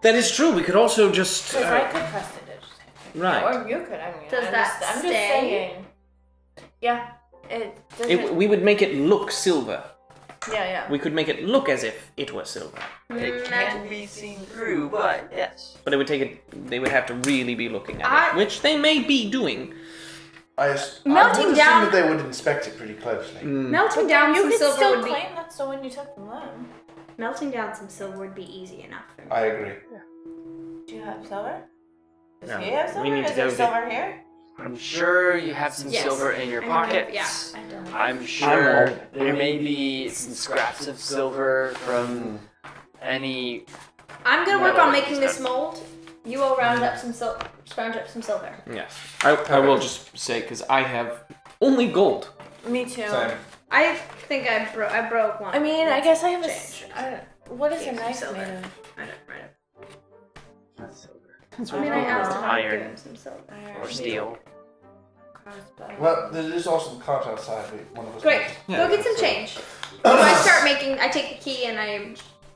S6: That is true. We could also just.
S5: Because I could prestidigitate.
S6: Right.
S5: Or you could, I mean.
S3: Does that
S5: I'm just
S3: stay?
S5: saying. Yeah. It doesn't.
S6: We would make it look silver.
S5: yeah.
S6: We could make it look as if it was silver.
S1: It can be seen through, but yes.
S6: But it would take it. They would have to really be looking at
S3: I-
S6: it, which they may be doing.
S2: I
S3: Melting
S2: would
S3: down-
S2: assume that they would inspect it pretty closely.
S3: Melting down
S5: You
S3: some
S5: could
S3: silver
S5: still
S3: would be
S5: claim that's the one you took from them.
S3: melting down some silver would be easy enough for me.
S2: I agree.
S5: Do you have silver? Does
S6: No,
S5: he have
S6: we
S5: silver?
S6: need to
S5: Is there
S6: go get-
S5: silver here?
S1: I'm sure you have some
S3: Yes.
S1: silver in your
S3: I don't have-
S1: pockets.
S3: yeah, I don't.
S1: I'm sure
S6: I'm
S1: there may be some scraps of silver from any.
S3: I'm gonna work
S1: Metal
S3: on making this
S1: stuff.
S3: mold. You will round up some scrounge up some silver.
S6: Yes. I will just say because I have only gold.
S5: Me too.
S2: Same.
S3: I think I broke one.
S5: I mean, I guess I have a.
S3: Change.
S5: What is a
S3: Keep some
S5: knife
S3: silver.
S5: made of?
S3: I don't right
S1: Silver.
S3: I mean, I asked him to
S1: Iron.
S3: give him some silver.
S1: Or steel.
S5: Crossbow.
S2: Well, there is also the cart outside. One of us.
S3: Great.
S6: Yeah.
S3: Go get some change. So I start making. I take the key and I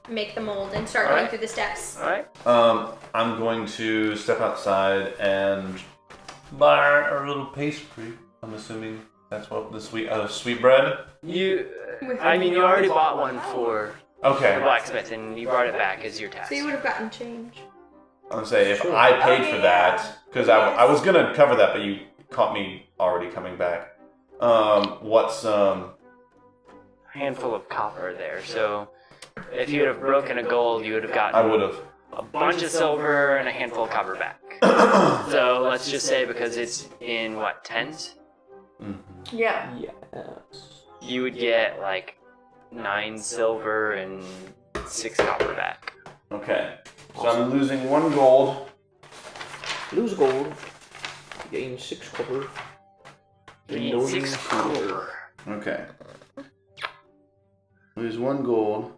S3: make the mold and start going
S1: Alright.
S3: through the steps.
S1: Alright.
S9: I'm going to step outside and buy a little pastry. I'm assuming that's what the sweet bread.
S1: I mean, you already bought one for the
S9: Okay.
S1: blacksmith and you brought it back as your task.
S3: So you would have gotten change.
S9: I'm gonna say if I paid
S5: Okay,
S9: for
S5: yeah.
S9: that because I was gonna cover that, but you caught me already coming back. What's
S1: A handful of copper there, so if you would have broken a gold, you would have gotten
S9: I would have.
S1: a bunch of silver and a handful of copper back. So let's just say because it's in what, tens?
S5: Yeah.
S6: Yes.
S1: You would get like 9 silver and 6 copper back.
S9: Okay. So I'm losing 1 gold.
S6: Lose gold. Gain 6 copper.
S1: You need 6 copper.
S9: Okay. Lose 1 gold.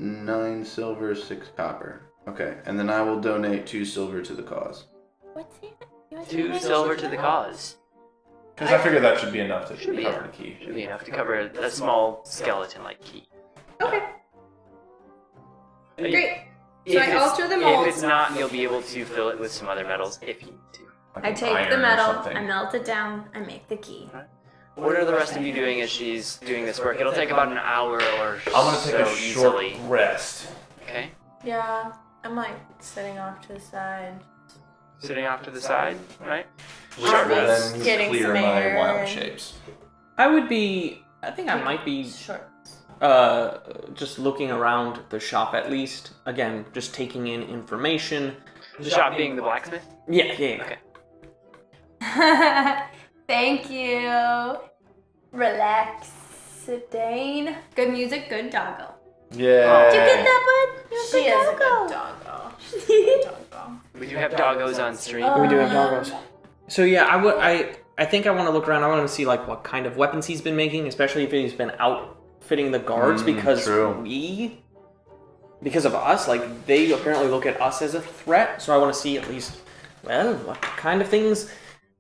S2: 9 silver, 6 copper. Okay, and then I will donate 2 silver to the cause.
S5: What's it?
S1: 2 silver to the cause.
S4: Because I figure that should be enough to
S1: Should be
S4: cover the key.
S1: Should be enough to cover a small skeleton-like key.
S3: Okay. Great. So
S1: If
S3: I
S1: it's-
S3: alter the mold.
S1: If it's not, you'll be able to fill it with some other metals if you need to.
S4: Like
S3: I
S4: an
S3: take the
S4: iron or
S3: metal,
S4: something.
S3: I melt it down, I make the key.
S1: What are the rest of you doing as she's doing this work? It'll take about an hour or
S4: I'm gonna take
S1: so
S4: a short
S1: easily.
S4: rest.
S1: Okay.
S5: Yeah, I'm like sitting off to the side.
S1: Sitting off to the side, right?
S2: And
S5: Just
S2: then
S5: getting
S2: clear
S5: some
S2: my
S5: air
S2: wild
S5: and-
S2: shapes.
S6: I think I might be
S5: Short.
S6: just looking around the shop at least. Again, just taking in information.
S1: The shop being the blacksmith?
S6: Yeah.
S1: Okay.
S3: Thank you. Relax, Dane. Good music, good doggo.
S2: Yeah.
S3: Did you get that, bud? You're
S5: She is a
S3: doggo.
S5: good doggo. She's a good doggo.
S1: We do have doggos on stream.
S6: We do have doggos. So yeah, I think I want to look around. I want to see like what kind of weapons he's been making, especially if he's been outfitting the guards because
S2: true.
S6: because of us, like they apparently look at us as a threat. So I want to see at least, well, what kind of things.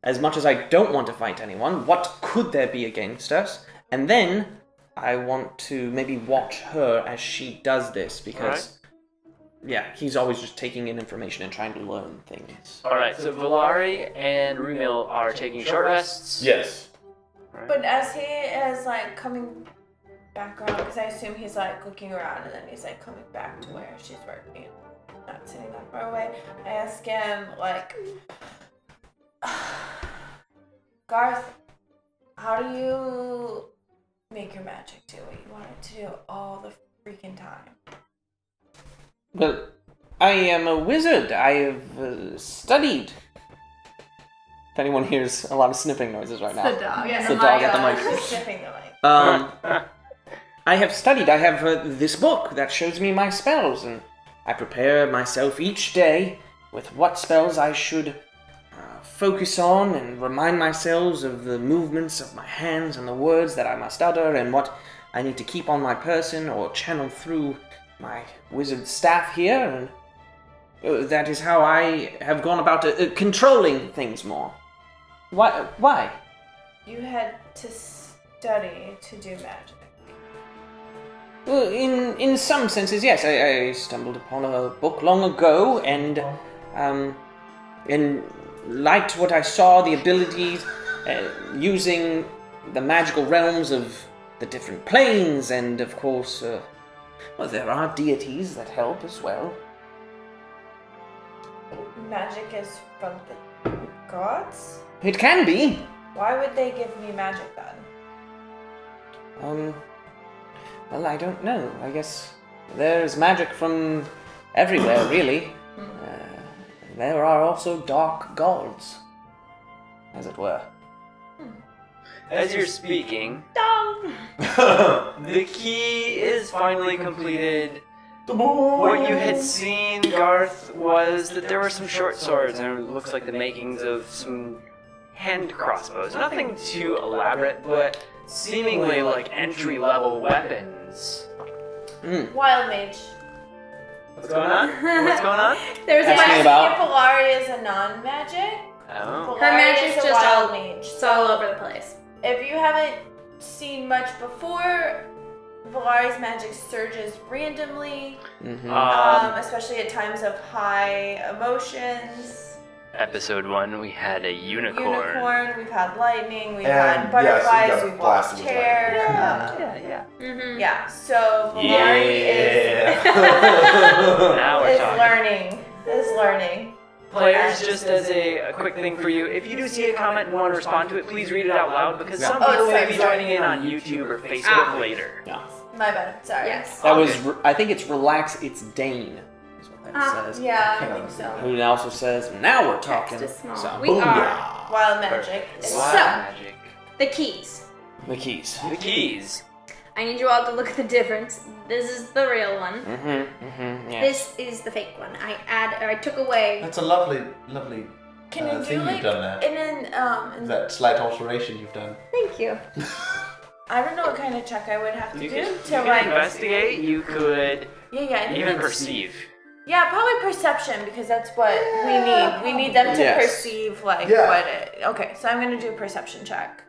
S6: As much as I don't want to fight anyone, what could there be against us? And then I want to maybe watch her as she does this because, yeah, he's always just taking in information and trying to learn things.
S1: Alright, so Valari and Rumil are taking short rests.
S4: Yes.
S5: But as he is like coming back around, because I assume he's like looking around and then he's like coming back to where she's working, not sitting that far away. I ask him like, Garth, how do you make your magic do what you want it to do all the freaking time?
S6: Well, I am a wizard. I have studied. If anyone hears a lot of sniffing noises right now.
S3: The dog.
S5: Yes,
S6: the dog at the mic.
S5: Just sniffing the mic.
S6: I have studied. I have this book that shows me my spells, and I prepare myself each day with what spells I should focus on and remind myself of the movements of my hands and the words that I must utter and what I need to keep on my person or channel through my wizard staff here, and that is how I have gone about controlling things more. Why?
S5: You had to study to do magic.
S6: Well, in some senses, yes. I stumbled upon a book long ago and liked what I saw, the abilities, using the magical realms of the different planes, and of course, well, there are deities that help as well.
S5: Magic is from the gods?
S6: It can be.
S5: Why would they give me magic then?
S6: Well, I don't know. I guess there's magic from everywhere, really. There are also dark gods, as it were.
S1: As you're speaking, the key is finally completed. What you had seen, Garth, was that there were some short swords, and it looks like the makings of some hand crossbows. Nothing too elaborate, but seemingly like entry-level weapons.
S5: Wild mage.
S1: What's going on? What's going on?
S3: There's a
S6: Ask me
S3: magic.
S6: about-
S5: Polari is a non-magic.
S1: Oh.
S3: Her magic's
S5: is a
S3: just
S5: wild
S3: all,
S5: mage.
S3: it's all over the place.
S5: If you haven't seen much before, Valari's magic surges randomly, especially at times of high emotions.
S1: Episode 1, we had a unicorn.
S5: We've had lightning, we've
S2: And,
S5: had butterflies,
S2: yes, we got
S5: we've
S2: blasted
S5: watched
S2: with
S5: hair.
S1: Yeah.
S3: Mm-hmm.
S5: Yeah, so Valari
S1: Now we're
S5: is
S1: talking.
S5: learning.
S1: Players, just as a quick thing for you, if you do see a comment and want to respond to it, please read it out loud because some
S5: Oh,
S1: people may
S5: sorry,
S1: be
S5: sorry.
S1: joining in on YouTube or Facebook later.
S5: My bad, sorry.
S3: Yes.
S6: That was. I think it's relax. It's Dane. Is what that says.
S5: Yeah, I think so.
S6: Who also says now we're talking.
S3: Text is small.
S6: So,
S3: We are
S5: Wild magic.
S3: So-
S1: Magic.
S3: the keys.
S6: the keys.
S1: The keys.
S3: I need you all to look at the difference. This is the real one.
S6: Yes.
S3: This is the fake one. I took away.
S2: That's a lovely
S5: Can I do
S2: thing
S5: like
S2: you've done there.
S5: in
S2: That slight alteration you've done.
S3: Thank you.
S5: I don't know what kind of check I would have to
S1: You
S5: do
S1: could,
S5: to
S1: you could
S5: like
S1: investigate. You could
S5: Yeah, I think
S1: Even
S5: it's-
S1: perceive.
S5: Yeah, probably perception because that's what we need. We need them to
S6: Yes.
S5: perceive like
S2: Yeah.
S5: what it. Okay, so I'm gonna do a perception check.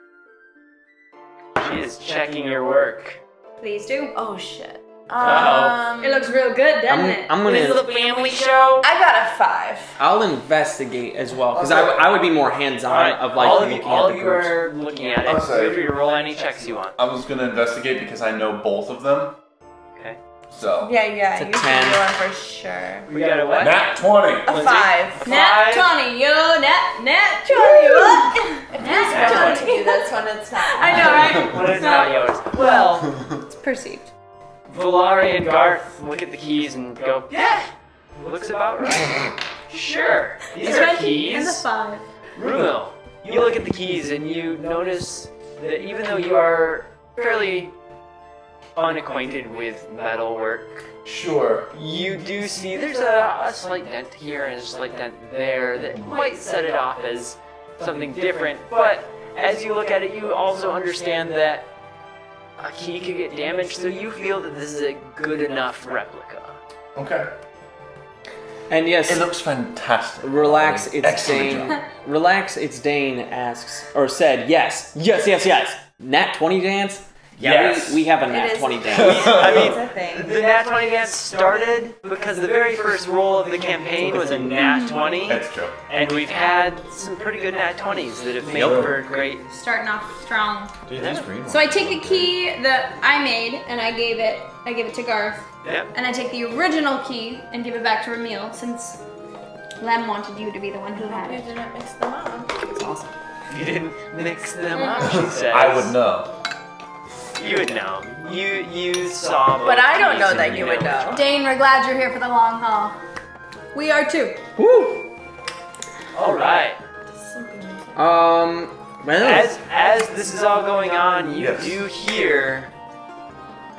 S1: She is checking your work.
S3: Please do.
S5: Oh shit.
S1: Uh-oh.
S3: It looks real good, doesn't it?
S6: I'm
S1: This is
S6: gonna.
S1: a family show.
S5: I got a 5.
S6: I'll investigate as well because I would be more hands-on of like
S1: all
S6: looking
S1: all
S6: at
S1: of
S6: the
S1: you
S6: groups.
S1: are looking at
S2: I'm
S1: it.
S2: sorry.
S1: Feel free to roll any checks you want.
S4: I was gonna investigate because I know both of them.
S1: Okay.
S4: So.
S5: Yeah,
S6: It's a
S5: you
S6: 10.
S5: should do one for sure.
S1: We got a what?
S4: Nat 20.
S5: A
S1: Lindsay?
S5: 5.
S3: Nat
S1: Five.
S3: 20, yo, nat 20, what?
S5: If he's willing to do this one, it's not.
S3: I know, right?
S1: What is not yours? Well,
S3: It's perceived.
S1: Valari and Garth look at the keys and go, yeah, looks about right. Sure, these
S3: It's
S1: are
S3: 20 and a
S1: keys.
S3: 5.
S1: Rumil, you look at the keys and you notice that even though you are fairly unacquainted with metalwork,
S2: Sure.
S1: you do see there's a slight dent here and a slight dent there that might set it off as something different, but as you look at it, you also understand that a key could get damaged, so you feel that this is a good enough replica.
S2: Okay.
S6: And yes,
S9: It looks fantastic.
S6: relax. It's
S9: Excellent
S6: Dane.
S9: job.
S6: Relax. It's Dane asks or said yes. Nat 20 dance. Yeah,
S1: Yes.
S6: we have a
S5: It
S6: Nat
S5: is.
S6: 20 dance.
S1: I
S5: It's
S1: mean,
S5: a thing.
S1: the Nat 20 dance started because the very first roll of the campaign was a Nat 20,
S4: That's true.
S1: and we've had some pretty good Nat 20s that have made for great.
S3: Starting off strong.
S2: Dude, these green
S3: So I take the key that I made and I gave it to Garth.
S1: Yep.
S3: And I take the original key and give it back to Ramil since Lem wanted you to be the one who had
S5: You
S3: it.
S5: didn't mix them up.
S6: It's awesome.
S1: You didn't mix them up, she says.
S4: I would know.
S1: You would know. You saw.
S5: But
S1: both
S5: I don't
S1: keys
S5: know
S1: and
S5: that you would
S1: which
S5: know.
S1: one.
S3: Dane, we're glad you're here for the long haul. We are too.
S6: Woo.
S1: All right.
S6: Well.
S1: As this is all going on, you
S2: Yes.
S1: do hear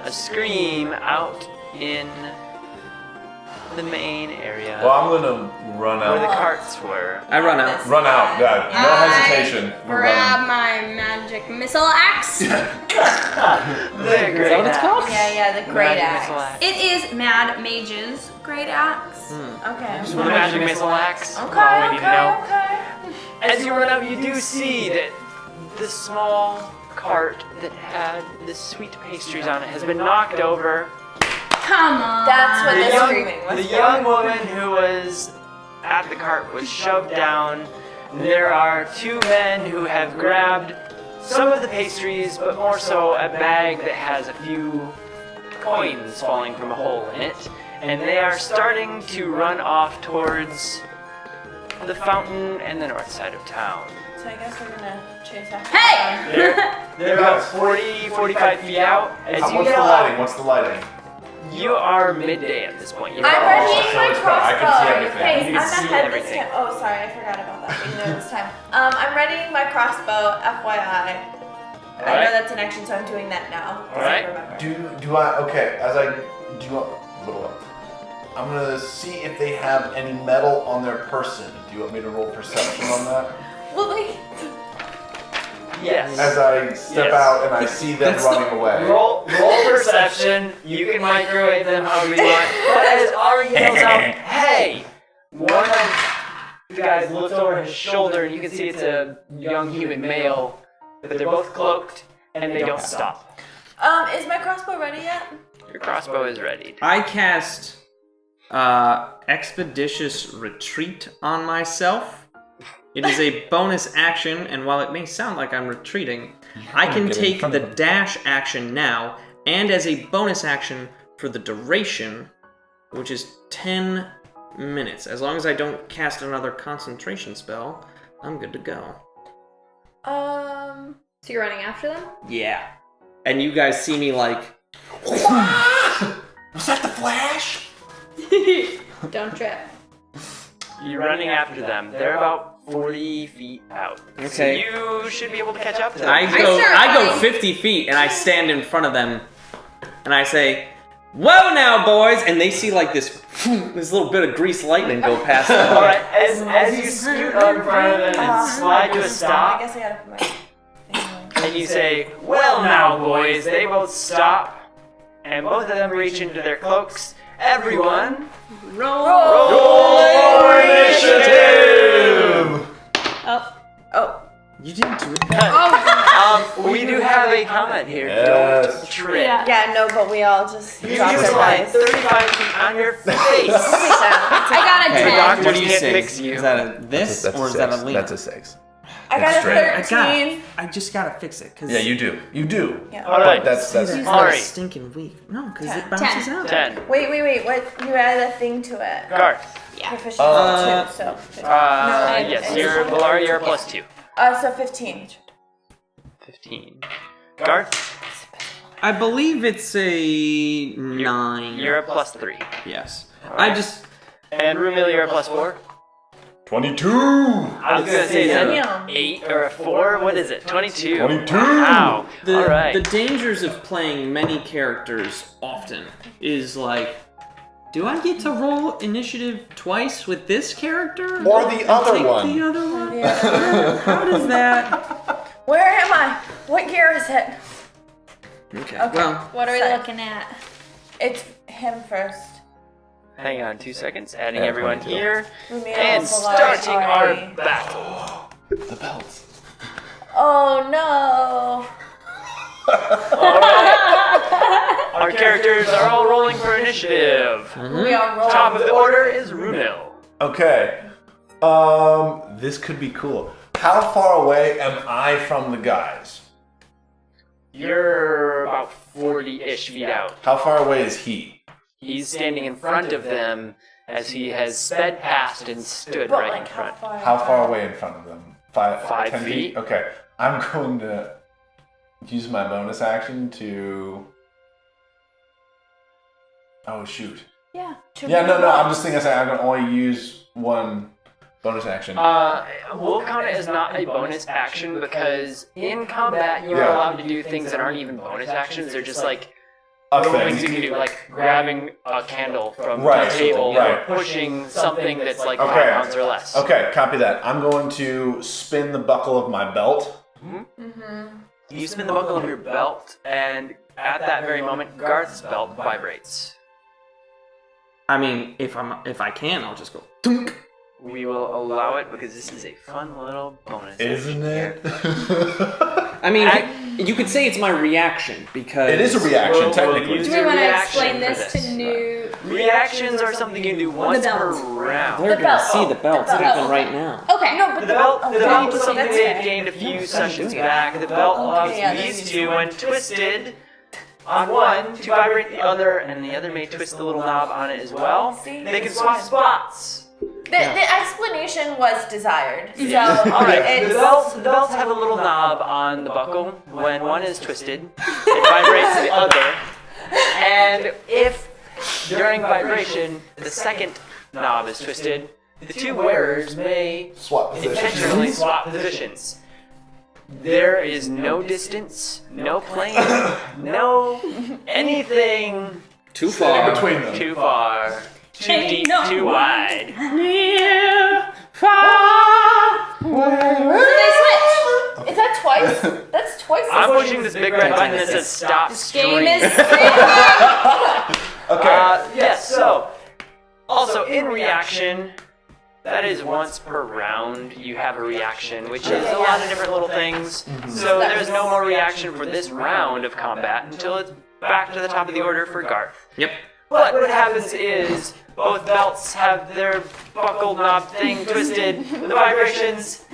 S1: a scream out in the main area
S4: Well, I'm gonna run
S1: where the
S4: out.
S1: carts were.
S6: I run out.
S4: Run out. Yeah, no hesitation. We're
S3: Grab
S4: running.
S3: my magic missile axe.
S1: The great
S6: Is that what it's called?
S5: Yeah, the great
S1: Magic
S5: axe.
S1: missile axe.
S3: It is Mad Mage's great axe.
S5: Okay.
S1: The magic missile axe.
S5: Okay,
S1: All we need to know.
S5: okay.
S1: As you run up, you do see that the small cart that had the sweet pastries on it has been knocked over.
S3: Come on.
S5: That's what the screaming was.
S1: The
S5: for.
S1: young woman who was at the cart was shoved down. There are two men who have grabbed some of the pastries, but more so a bag that has a few coins falling from a hole in it. And they are starting to run off towards the fountain and the north side of town.
S5: So I guess we're gonna chase after
S3: Hey!
S1: They're about 40, 45 feet out. As you
S2: What's
S1: get
S2: the
S1: up,
S2: lighting? What's the lighting?
S1: you are midday at this point. You're
S5: I'm
S1: about-
S5: readying my
S4: it's fine. I
S5: crossbow.
S4: can see
S5: Are you
S4: everything.
S5: okay?
S1: You can
S5: I'm
S1: see
S5: ahead
S1: everything.
S5: this time. Oh, sorry, I forgot about that being there this time. I'm readying my crossbow, FYI. I know
S1: Alright.
S5: that's an action, so I'm doing that now. 'cause
S1: Alright.
S5: I remember.
S2: Do I? Okay. Do you want? I'm gonna see if they have any metal on their person. Do you want me to roll perception on that?
S5: Well, like,
S1: Yes.
S2: As I step
S1: Yes.
S2: out and I see them running away.
S1: Roll perception. You can microwave them however you want. But as Ari yells out, "Hey!" One of the guys looks over his shoulder and you can see it's a young human male, but they're both cloaked and they don't stop.
S5: is my crossbow ready yet?
S1: Your crossbow is ready.
S6: I cast Expeditious Retreat on myself. It is a bonus action, and while it may sound like I'm retreating, I can
S4: get in
S6: take
S4: front
S6: the
S4: of them.
S6: dash action now, and as a bonus action for the duration, which is 10 minutes. As long as I don't cast another concentration spell, I'm good to go.
S3: So you're running after them?
S6: Yeah. And you guys see me like...
S2: Was that the Flash?
S3: Don't trip.
S1: You're running after them. They're about 40 feet out.
S6: Okay.
S1: So you should be able to catch up to them.
S6: I go
S3: running.
S6: 50 feet and I stand in front of them and I say, "Whoa now, boys!" And they see like this little bit of grease lightning go past them.
S1: Alright, as you scoot up in front of them and slide to a
S5: I
S1: stop,
S5: guess I gotta put my thing on.
S1: and you say, "Well now, boys," they both stop, and both of them reach into their cloaks. Everyone,
S3: Roll.
S1: initiative!
S5: Oh.
S6: You didn't do it.
S1: We do have a comment here.
S2: Yes.
S1: Don't trip.
S5: Yeah, no, but we all just
S1: You
S5: dropped
S1: use
S5: our
S1: like
S5: dice.
S1: 35 feet on your face.
S3: I got a
S6: Hey,
S3: 10.
S1: doctor-
S6: what do you
S1: can't
S6: say?
S1: fix you.
S6: Is that a this or is that a lean?
S9: That's a 6.
S5: I got a
S9: Straight.
S5: 13.
S6: I just gotta fix it. Cause
S9: Yeah, you do. You do.
S5: Yeah.
S1: All right.
S9: But that's
S6: See, that's
S1: All
S6: not
S1: right.
S6: stinking weak. No, because
S5: 10.
S6: it bounces out.
S1: 10.
S5: Wait. What? You added a thing to it.
S1: Garth.
S5: Proficiency
S6: Uh,
S5: 2, so.
S1: Yes, you're Valar, you're plus 2.
S5: So 15.
S1: 15. Garth,
S6: I believe it's a 9.
S1: you're a plus 3.
S6: Yes.
S1: Alright. And Rumil, you're a plus 4.
S9: 22.
S1: I was gonna say, is that
S5: Damn.
S1: 8 or a 4? What is it? 22.
S9: 22.
S1: Wow.
S6: The,
S1: Alright.
S6: the dangers of playing many characters often is like, do I get to roll initiative twice with this character?
S2: Or the
S6: And
S2: other
S6: take
S2: one.
S6: The other one?
S5: Yeah.
S6: How does that?
S5: Where am I? What gear is it?
S6: Okay.
S5: Okay.
S6: Well,
S3: What are we
S5: Sorry.
S3: looking at?
S5: It's him first.
S1: Hang on 2 seconds, adding
S9: Yeah,
S1: everyone
S9: 22.
S1: here.
S5: Rumil,
S1: And
S5: Valar,
S1: starting our
S5: Ari.
S1: battle.
S9: The belts.
S5: Oh no.
S1: Our characters are all rolling for initiative.
S5: We are rolling.
S1: Top of the order is Rumil.
S2: Okay. This could be cool. How far away am I from the guys?
S1: You're about 40-ish feet out.
S2: How far away is he?
S1: He's standing in front of them as he has sped past and stood
S5: But
S1: right in
S5: like
S1: front.
S2: How far away in front of them?
S1: 5
S2: 10
S1: feet.
S2: Okay. I'm going to use my bonus action to. Oh shoot.
S5: Yeah.
S2: Yeah, no. I'm just thinking. I can only use one bonus action.
S1: We'll count it as not a bonus action because in combat you are
S2: Yeah.
S1: allowed to do things that aren't even bonus actions. They're just like
S2: A
S1: little things you
S2: thing.
S1: can do, like grabbing a candle from
S2: Right,
S1: the table
S2: right.
S1: or pushing something that's like
S2: Okay.
S1: 5 pounds or less.
S2: Okay, copy that. I'm going to spin the buckle of my belt.
S1: You spin the buckle of your belt, and at that very moment, Garth's belt vibrates.
S6: I mean, if I can, I'll just go. Tunk.
S1: We will allow it because this is a fun little bonus.
S2: Isn't it?
S6: I mean, you could say it's my reaction because
S2: It is a reaction,
S1: We'll
S2: technically.
S1: use
S3: Do we
S1: your
S3: want to
S1: reaction
S3: explain
S1: for
S3: this to new?
S1: Reactions are something you do once
S3: belt.
S1: per round.
S6: They're gonna
S5: belt.
S6: see the belts
S5: The belt.
S6: happen right now.
S3: Okay.
S5: No, but
S1: The belt was something
S5: that's
S1: they
S5: fair.
S1: had gained a few sessions back. The belt allows
S5: yeah,
S1: these
S5: that's
S1: two, when twisted on one, to vibrate the other, and the other may twist the little knob on it as well.
S5: See?
S1: They can swap spots.
S5: The explanation was desired. So
S1: Alright,
S5: it's
S1: the belts have a little knob on the buckle. When one is twisted, it vibrates the other. And if during vibration the second knob is twisted, the two wearers may
S2: Swap
S1: intentionally
S2: positions.
S1: swap positions. There is no distance, no plane, no anything
S6: Too far.
S2: Between them.
S1: too far, too deep, too wide.
S7: Near, far.
S5: they switch. Is that twice? That's twice.
S1: I'm pushing this big red button that says stop
S3: Game
S1: stream.
S3: is
S2: Okay.
S1: Yes, so also in reaction, that is once per round you have a reaction, which is a lot of different little things. So there's no more reaction for this round of combat until it's back to the top of the order for Garth.
S6: Yep.
S1: But what happens is both belts have their buckle knob thing twisted, the vibrations,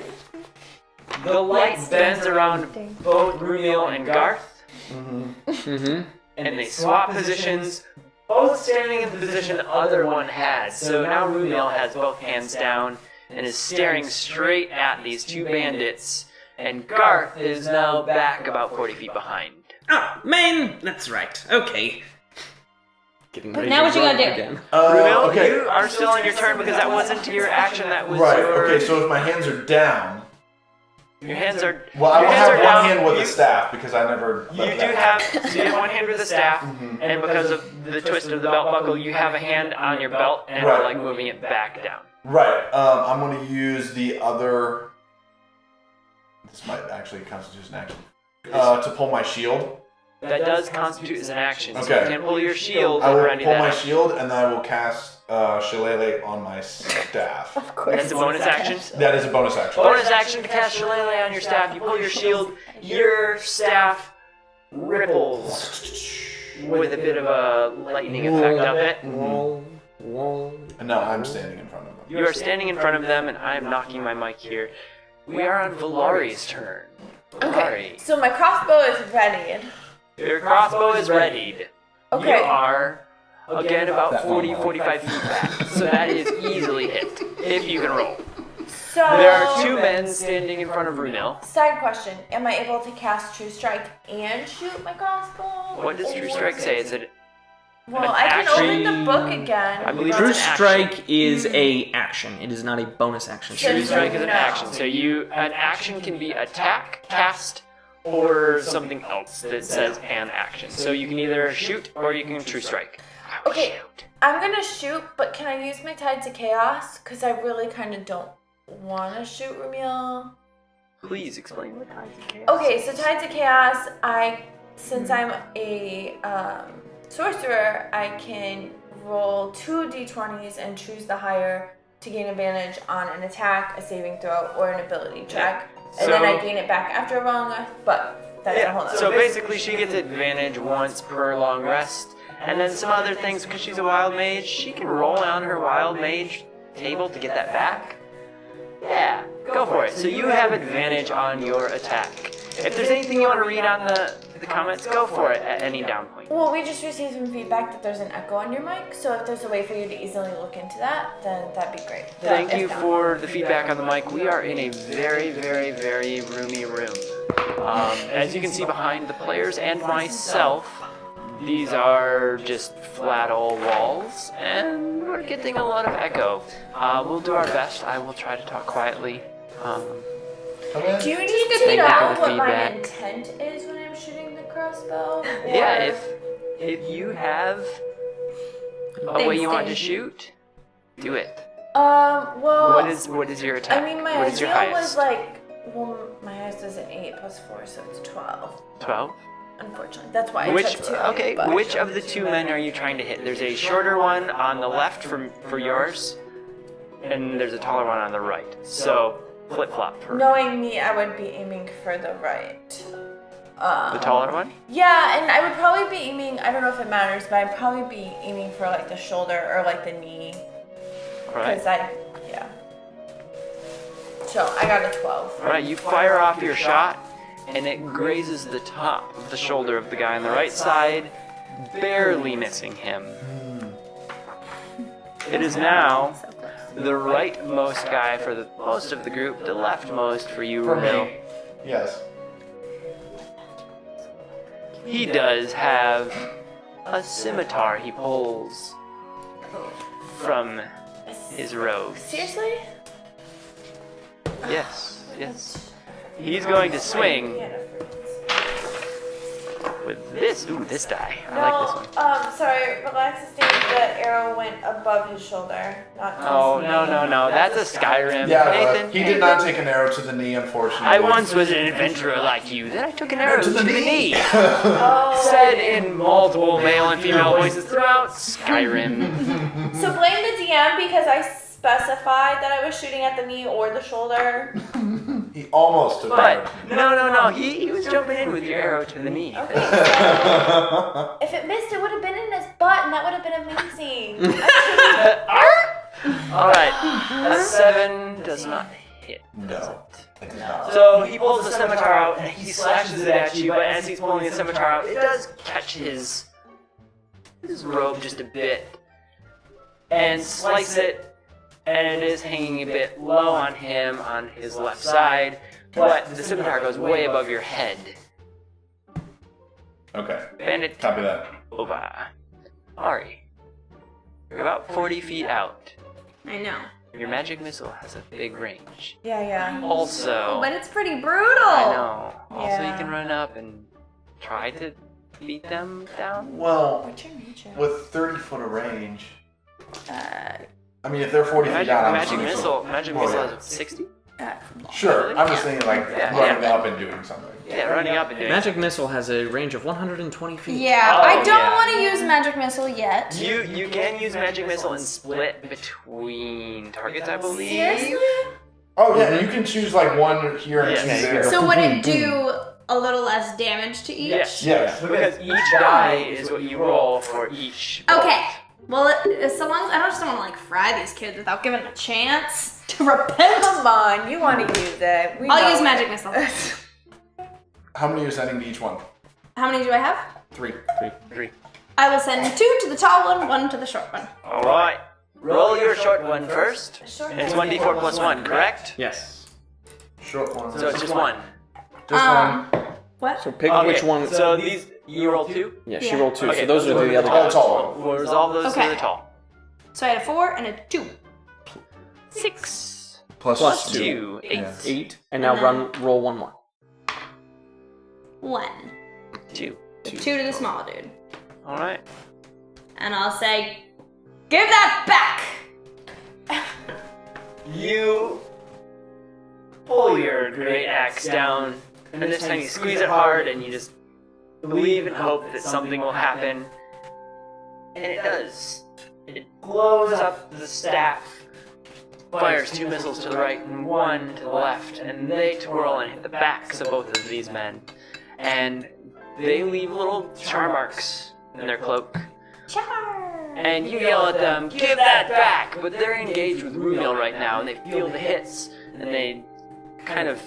S1: the light bends around both Rumil and Garth,
S6: Mm-hmm.
S1: and they swap positions, both standing in the position the other one had. So now Rumil has both hands down and is staring straight at these two bandits, and Garth is now back about 40 feet behind.
S6: Oh, man, that's right. Okay. Getting ready
S3: now
S6: to
S3: what you
S6: run
S3: gonna do?
S6: again.
S1: Rumil,
S2: okay.
S1: you are still on your turn because that wasn't your action, that was
S2: Right.
S1: your...
S2: Okay. So if my hands are down,
S1: Your hands are...
S2: well, I
S1: your
S2: will
S1: hands
S2: have
S1: are
S2: one
S1: down.
S2: hand with
S1: You-
S2: the staff because I never.
S1: You
S2: let
S1: do
S2: that
S1: have,
S2: happen.
S1: so you have one hand with the staff, and because of the twist of the belt buckle, you have a hand on your belt and are
S2: Right.
S1: like moving it back down.
S2: Right. I'm going to use the other. This might actually constitute an action. To pull my shield.
S1: That does constitute as an action. So
S2: Okay.
S1: you can pull your shield
S2: I
S1: and
S2: will
S1: ready
S2: pull
S1: that
S2: my
S1: up.
S2: shield and then I will cast Shillelagh on my staff.
S5: Of course.
S1: That's a bonus action.
S2: That is a bonus action.
S1: Bonus action to cast Shillelagh on your staff. You pull your shield, your staff ripples with a bit of a lightning effect of it.
S2: And now I'm standing in front of them.
S1: You are standing in front of them, and I am knocking my mic here. We are on Valari's turn.
S5: Okay. So my crossbow is readied.
S1: Your crossbow is readied.
S5: Okay.
S1: You are, again, about
S2: That
S1: 40,
S2: one.
S1: 45 feet back. So that is easily hit, if you can roll.
S5: So
S1: There are two men standing in front of Runil.
S5: Side question: am I able to cast True Strike and shoot my crossbow?
S1: What does True Strike say? Is it?
S5: Well,
S1: an
S5: I can
S1: action?
S5: open the book again.
S1: I believe
S6: True
S1: it's an action.
S6: Strike is a action. It is not a bonus action.
S1: True Strike is an action. So an action can be attack, cast, or something else that says an action. So you can either shoot or you can True Strike. I will
S5: Okay.
S1: shoot.
S5: I'm gonna shoot, but can I use my Tides of Chaos? Because I really kind of don't want to shoot Ramil.
S1: Please explain what Tides of Chaos.
S5: Okay, so Tides of Chaos, since I'm a sorcerer, I can roll 2 d20s and choose the higher to gain advantage on an attack, a saving throw, or an ability check. And then I gain it back after a long rest, but that's a whole nother.
S1: So basically she gets advantage once per long rest. And then some other things, because she's a wild mage, she can roll on her wild mage table to get that back. Yeah, go for it. So you have advantage on your attack. If there's anything you want to read on the comments, go for it at any down point.
S5: Well, we just received some feedback that there's an echo on your mic, so if there's a way for you to easily look into that, then that'd be great. But
S1: Thank
S5: if
S1: you
S5: not-
S1: for the feedback on the mic. We are in a very, very, very roomy room. As you can see behind the players and myself, these are just flat old walls, and we're getting a lot of echo. We'll do our best. I will try to talk quietly.
S5: Do you need to
S1: Thank you
S5: know
S1: for the
S5: what my
S1: feedback.
S5: intent is when I'm shooting the crossbow?
S1: Yeah,
S5: Or-
S1: if you have a way you want to shoot, do it.
S5: Well.
S1: What is your attack?
S5: I mean, my
S1: what is your
S5: ideal
S1: highest?
S5: was like, well, my highest was an 8 plus 4, so it's 12.
S1: 12.
S5: Unfortunately, that's why I
S1: Which
S5: took 2.
S1: okay?
S5: but-
S1: Which of the two men are you trying to hit? There's a shorter one on the left for yours, and there's a taller one on the right. So flip flop for
S5: Knowing me, I would be aiming for the right.
S1: the taller one.
S5: Yeah, and I would probably be aiming. I don't know if it matters, but I'd probably be aiming for like the shoulder or like the knee,
S1: All right.
S5: because yeah. So I got a 12.
S1: All right. You fire off your shot, and it grazes the top of the shoulder of the guy on the right side, barely missing him. It is now
S3: So close.
S1: the rightmost guy for the most of the group, the leftmost for you,
S2: For
S1: Ramil.
S2: me. Yes.
S1: He does have a scimitar he pulls from his robe.
S5: Seriously?
S1: Yes, yes. He's going to swing with this. Ooh, this die. I like this one.
S5: Sorry, relax the stage. The arrow went above his shoulder, not to
S1: Oh,
S5: his
S1: no,
S5: knee.
S1: no, no. That's a Skyrim.
S2: Yeah,
S1: Nathan,
S2: but he did not take an arrow to the knee, unfortunately.
S1: I once was an adventurer like you. Then I took an arrow to the knee.
S5: Oh.
S1: Said in multiple male and female voices throughout Skyrim.
S5: So blame the DM because I specified that I was shooting at the knee or the shoulder.
S2: He almost took
S1: But
S2: it.
S1: no. He was jumping in with your arrow to the knee.
S5: Okay, so if it missed, it would have been in his butt, and that would have been amazing.
S1: All right, a 7 does not hit.
S2: No. It did not.
S1: So he pulls the scimitar out and he slashes it at you, but as he's pulling the scimitar out, it does catch his robe just a bit and slice it, and it is hanging a bit low on him on his left side, but the scimitar goes way above your head.
S4: Okay.
S1: Bandit
S4: Copy that.
S1: over. Ari, you're about 40 feet out.
S3: I know.
S1: Your magic missile has a big range.
S5: Yeah.
S1: Also,
S3: But it's pretty brutal.
S1: I know. Also, you
S5: Yeah.
S1: can run up and try to beat them down.
S2: Well,
S5: What's your nature?
S2: with 30 foot of range, I mean, if they're 40 feet
S1: Magic,
S2: down, I'm
S1: magic
S2: assuming
S1: missile.
S2: so.
S1: Magic
S2: Oh,
S1: missile
S2: yeah.
S1: has 60.
S4: Sure. I'm just thinking like running up and doing something.
S1: Yeah, running up and doing
S6: Magic missile has a range of 120 feet.
S3: Yeah,
S1: Oh,
S3: I don't
S1: yeah.
S3: want to use magic missile yet.
S1: You can use magic missile and split between targets, I believe.
S5: Seriously?
S4: Oh yeah, you can choose like one here and
S1: Yes.
S4: two there.
S3: So would it do a little less damage to each?
S1: Yes.
S4: Yes.
S1: Because each die is what you roll for each.
S3: Okay. Well, so long as I just don't want to like fry these kids without giving them a chance to repent.
S5: Come on, you want to use it.
S3: I'll use magic missile.
S4: How many are you sending to each one?
S3: How many do I have?
S4: 3.
S1: 3.
S3: I will send 2 to the tall one, 1 to the short one.
S1: All right. Roll your short one first. It's 1d4 plus 1, correct?
S6: Yes.
S4: Short one.
S1: So it's just 1.
S4: Just one.
S3: What?
S6: So pick
S1: Okay,
S6: which one.
S1: So these, you roll 2?
S6: Yeah, she
S3: Yeah.
S6: rolled 2.
S1: Okay,
S6: So those are the other
S4: Oh,
S6: guys.
S4: tall.
S1: We'll resolve those
S3: Okay.
S1: to the tall.
S3: So I had a 4 and a 2.
S1: 6
S4: Plus
S1: 2, 8.
S4: Yeah.
S6: 8. And now roll one more.
S3: 1.
S1: 2.
S3: 2 to the small dude.
S1: All right.
S3: And I'll say, give that back!
S1: You pull your great axe down, and this time you squeeze it hard, and you just believe and hope that something will happen. And it does. It blows up the staff, fires 2 missiles to the right and 1 to the left, and they twirl and hit the backs of both of these men. And they leave little char marks in their cloak. And you yell at them, give that back! But they're engaged with Rumiel right now, and they feel the hits, and they kind of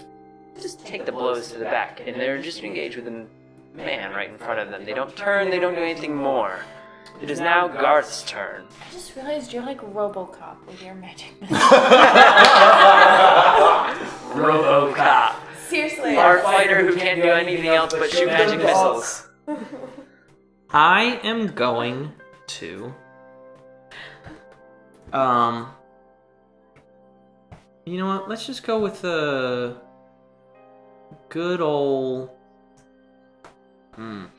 S1: just take the blows to the back, and they're just engaged with the man right in front of them. They don't turn, they don't do anything more. It is now Garth's turn.
S5: I just realized you're like RoboCop with your magic missile.
S1: RoboCop.
S5: Seriously.
S1: Our fighter who can't do anything else but shoot magic missiles.
S6: I am going to. You know what? Let's just go with the good old. I'm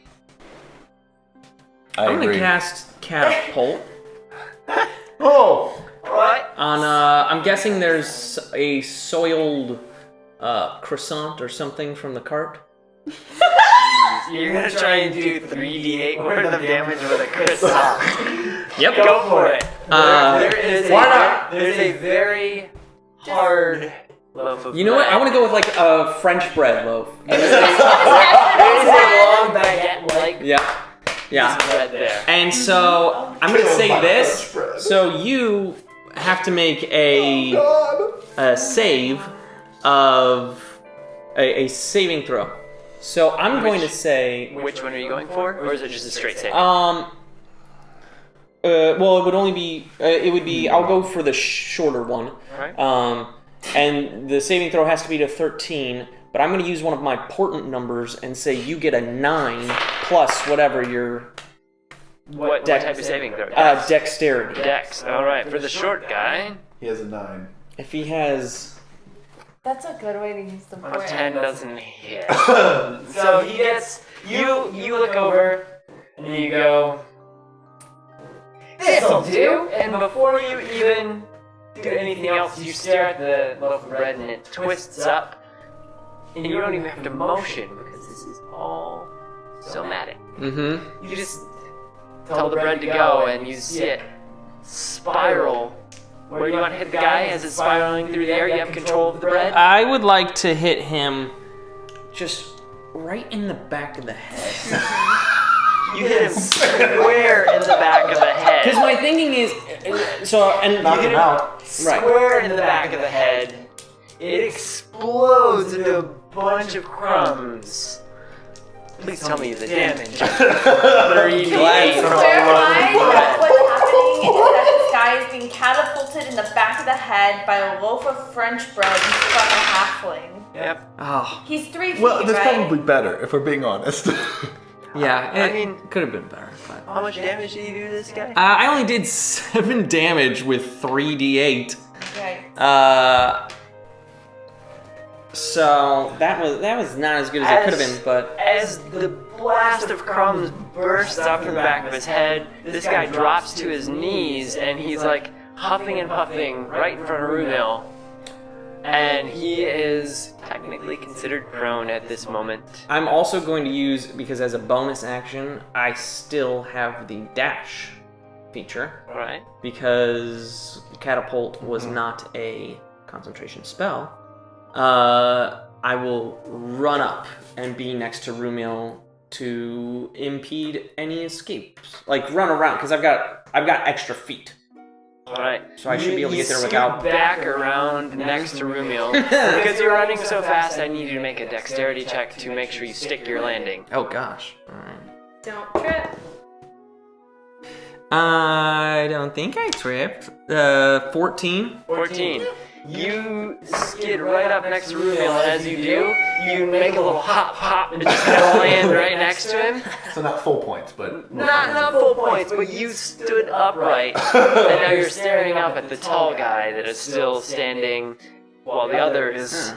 S6: gonna cast Catapult
S4: Oh!
S1: What?
S6: on. I'm guessing there's a soiled croissant or something from the cart.
S1: You're gonna try and do 3d8 worth of damage with a croissant.
S6: Yep.
S1: Go for it. There is
S4: Why not?
S1: There's a very hard loaf of
S6: You know what? I
S1: bread.
S6: want to go with like a French bread loaf.
S1: There is a long baguette like
S6: Yeah. Yeah.
S1: piece of bread there.
S6: And so I'm gonna say this. So you have to make a save of a saving throw. So I'm going to say.
S1: Which one are you going for, or is it just a straight save?
S6: Well, it would only be. It would be. I'll go for the shorter one.
S1: Right.
S6: And the saving throw has to be to 13. But I'm going to use one of my portent numbers and say you get a 9 plus whatever your
S1: What type of saving throw?
S6: dexterity.
S1: Dex. All right. For the short guy,
S2: He has a 9.
S6: If he has.
S5: That's a good way to use the
S1: a
S5: word.
S1: 10 doesn't hit. So he gets you. You look over and you go, "This'll do." And before you even do anything else, you stare at the loaf of bread and it twists up, and you don't even have to motion because this is all somatic.
S6: Mm-hmm.
S1: You just tell the bread to go, and you see it spiral. Where do you want to hit the guy as it's spiraling through the air? You have control of the bread?
S6: I would like to hit him just right in the back of the head.
S1: You hit him square in the back of the
S6: Because
S1: head.
S6: my thinking is, so and
S2: Knock him out.
S1: Square in the back of the head. It explodes into a bunch of crumbs. Please tell me the damage. 3d8 from a
S5: Clarify
S1: loaf of
S5: that
S1: bread.
S5: what's happening is that this guy is being catapulted in the back of the head by a loaf of French bread from a halfling.
S1: Yep.
S6: oh
S5: He's 3 feet,
S9: Well, that's
S5: right?
S9: probably better if we're being honest.
S6: yeah,
S1: I
S6: it
S1: mean-
S6: could have been better. But.
S1: How much damage did you do to this guy?
S6: I only did 7 damage with 3d8.
S5: Right.
S6: So that was not as good as it could have been, but
S1: As the blast of crumbs bursts up from the back of his head, this guy drops to his knees and he's like huffing and puffing right in front of Rumil. And and he is technically considered prone at this moment.
S6: I'm also going to use, because as a bonus action, I still have the dash feature.
S1: Alright.
S6: Because catapult was not a concentration spell. I will run up and be next to Rumiel to impede any escapes. Like run around, because I've got extra feet.
S1: Alright.
S6: So I should be able to
S1: You
S6: get there
S1: scoot
S6: without
S1: back around next to Rumiel. Because you're running so fast, I need you to make a dexterity check to make sure you stick your landing.
S6: Oh gosh. Alright.
S3: Don't trip.
S6: I don't think I tripped. 14.
S1: 14. You skid right up next to Rumiel, and as you do, you make a little hop, and just kind of land right next to him.
S2: So not full points, but
S1: Not full points, but you stood upright, and now you're staring up at the tall guy that is still standing, while the other is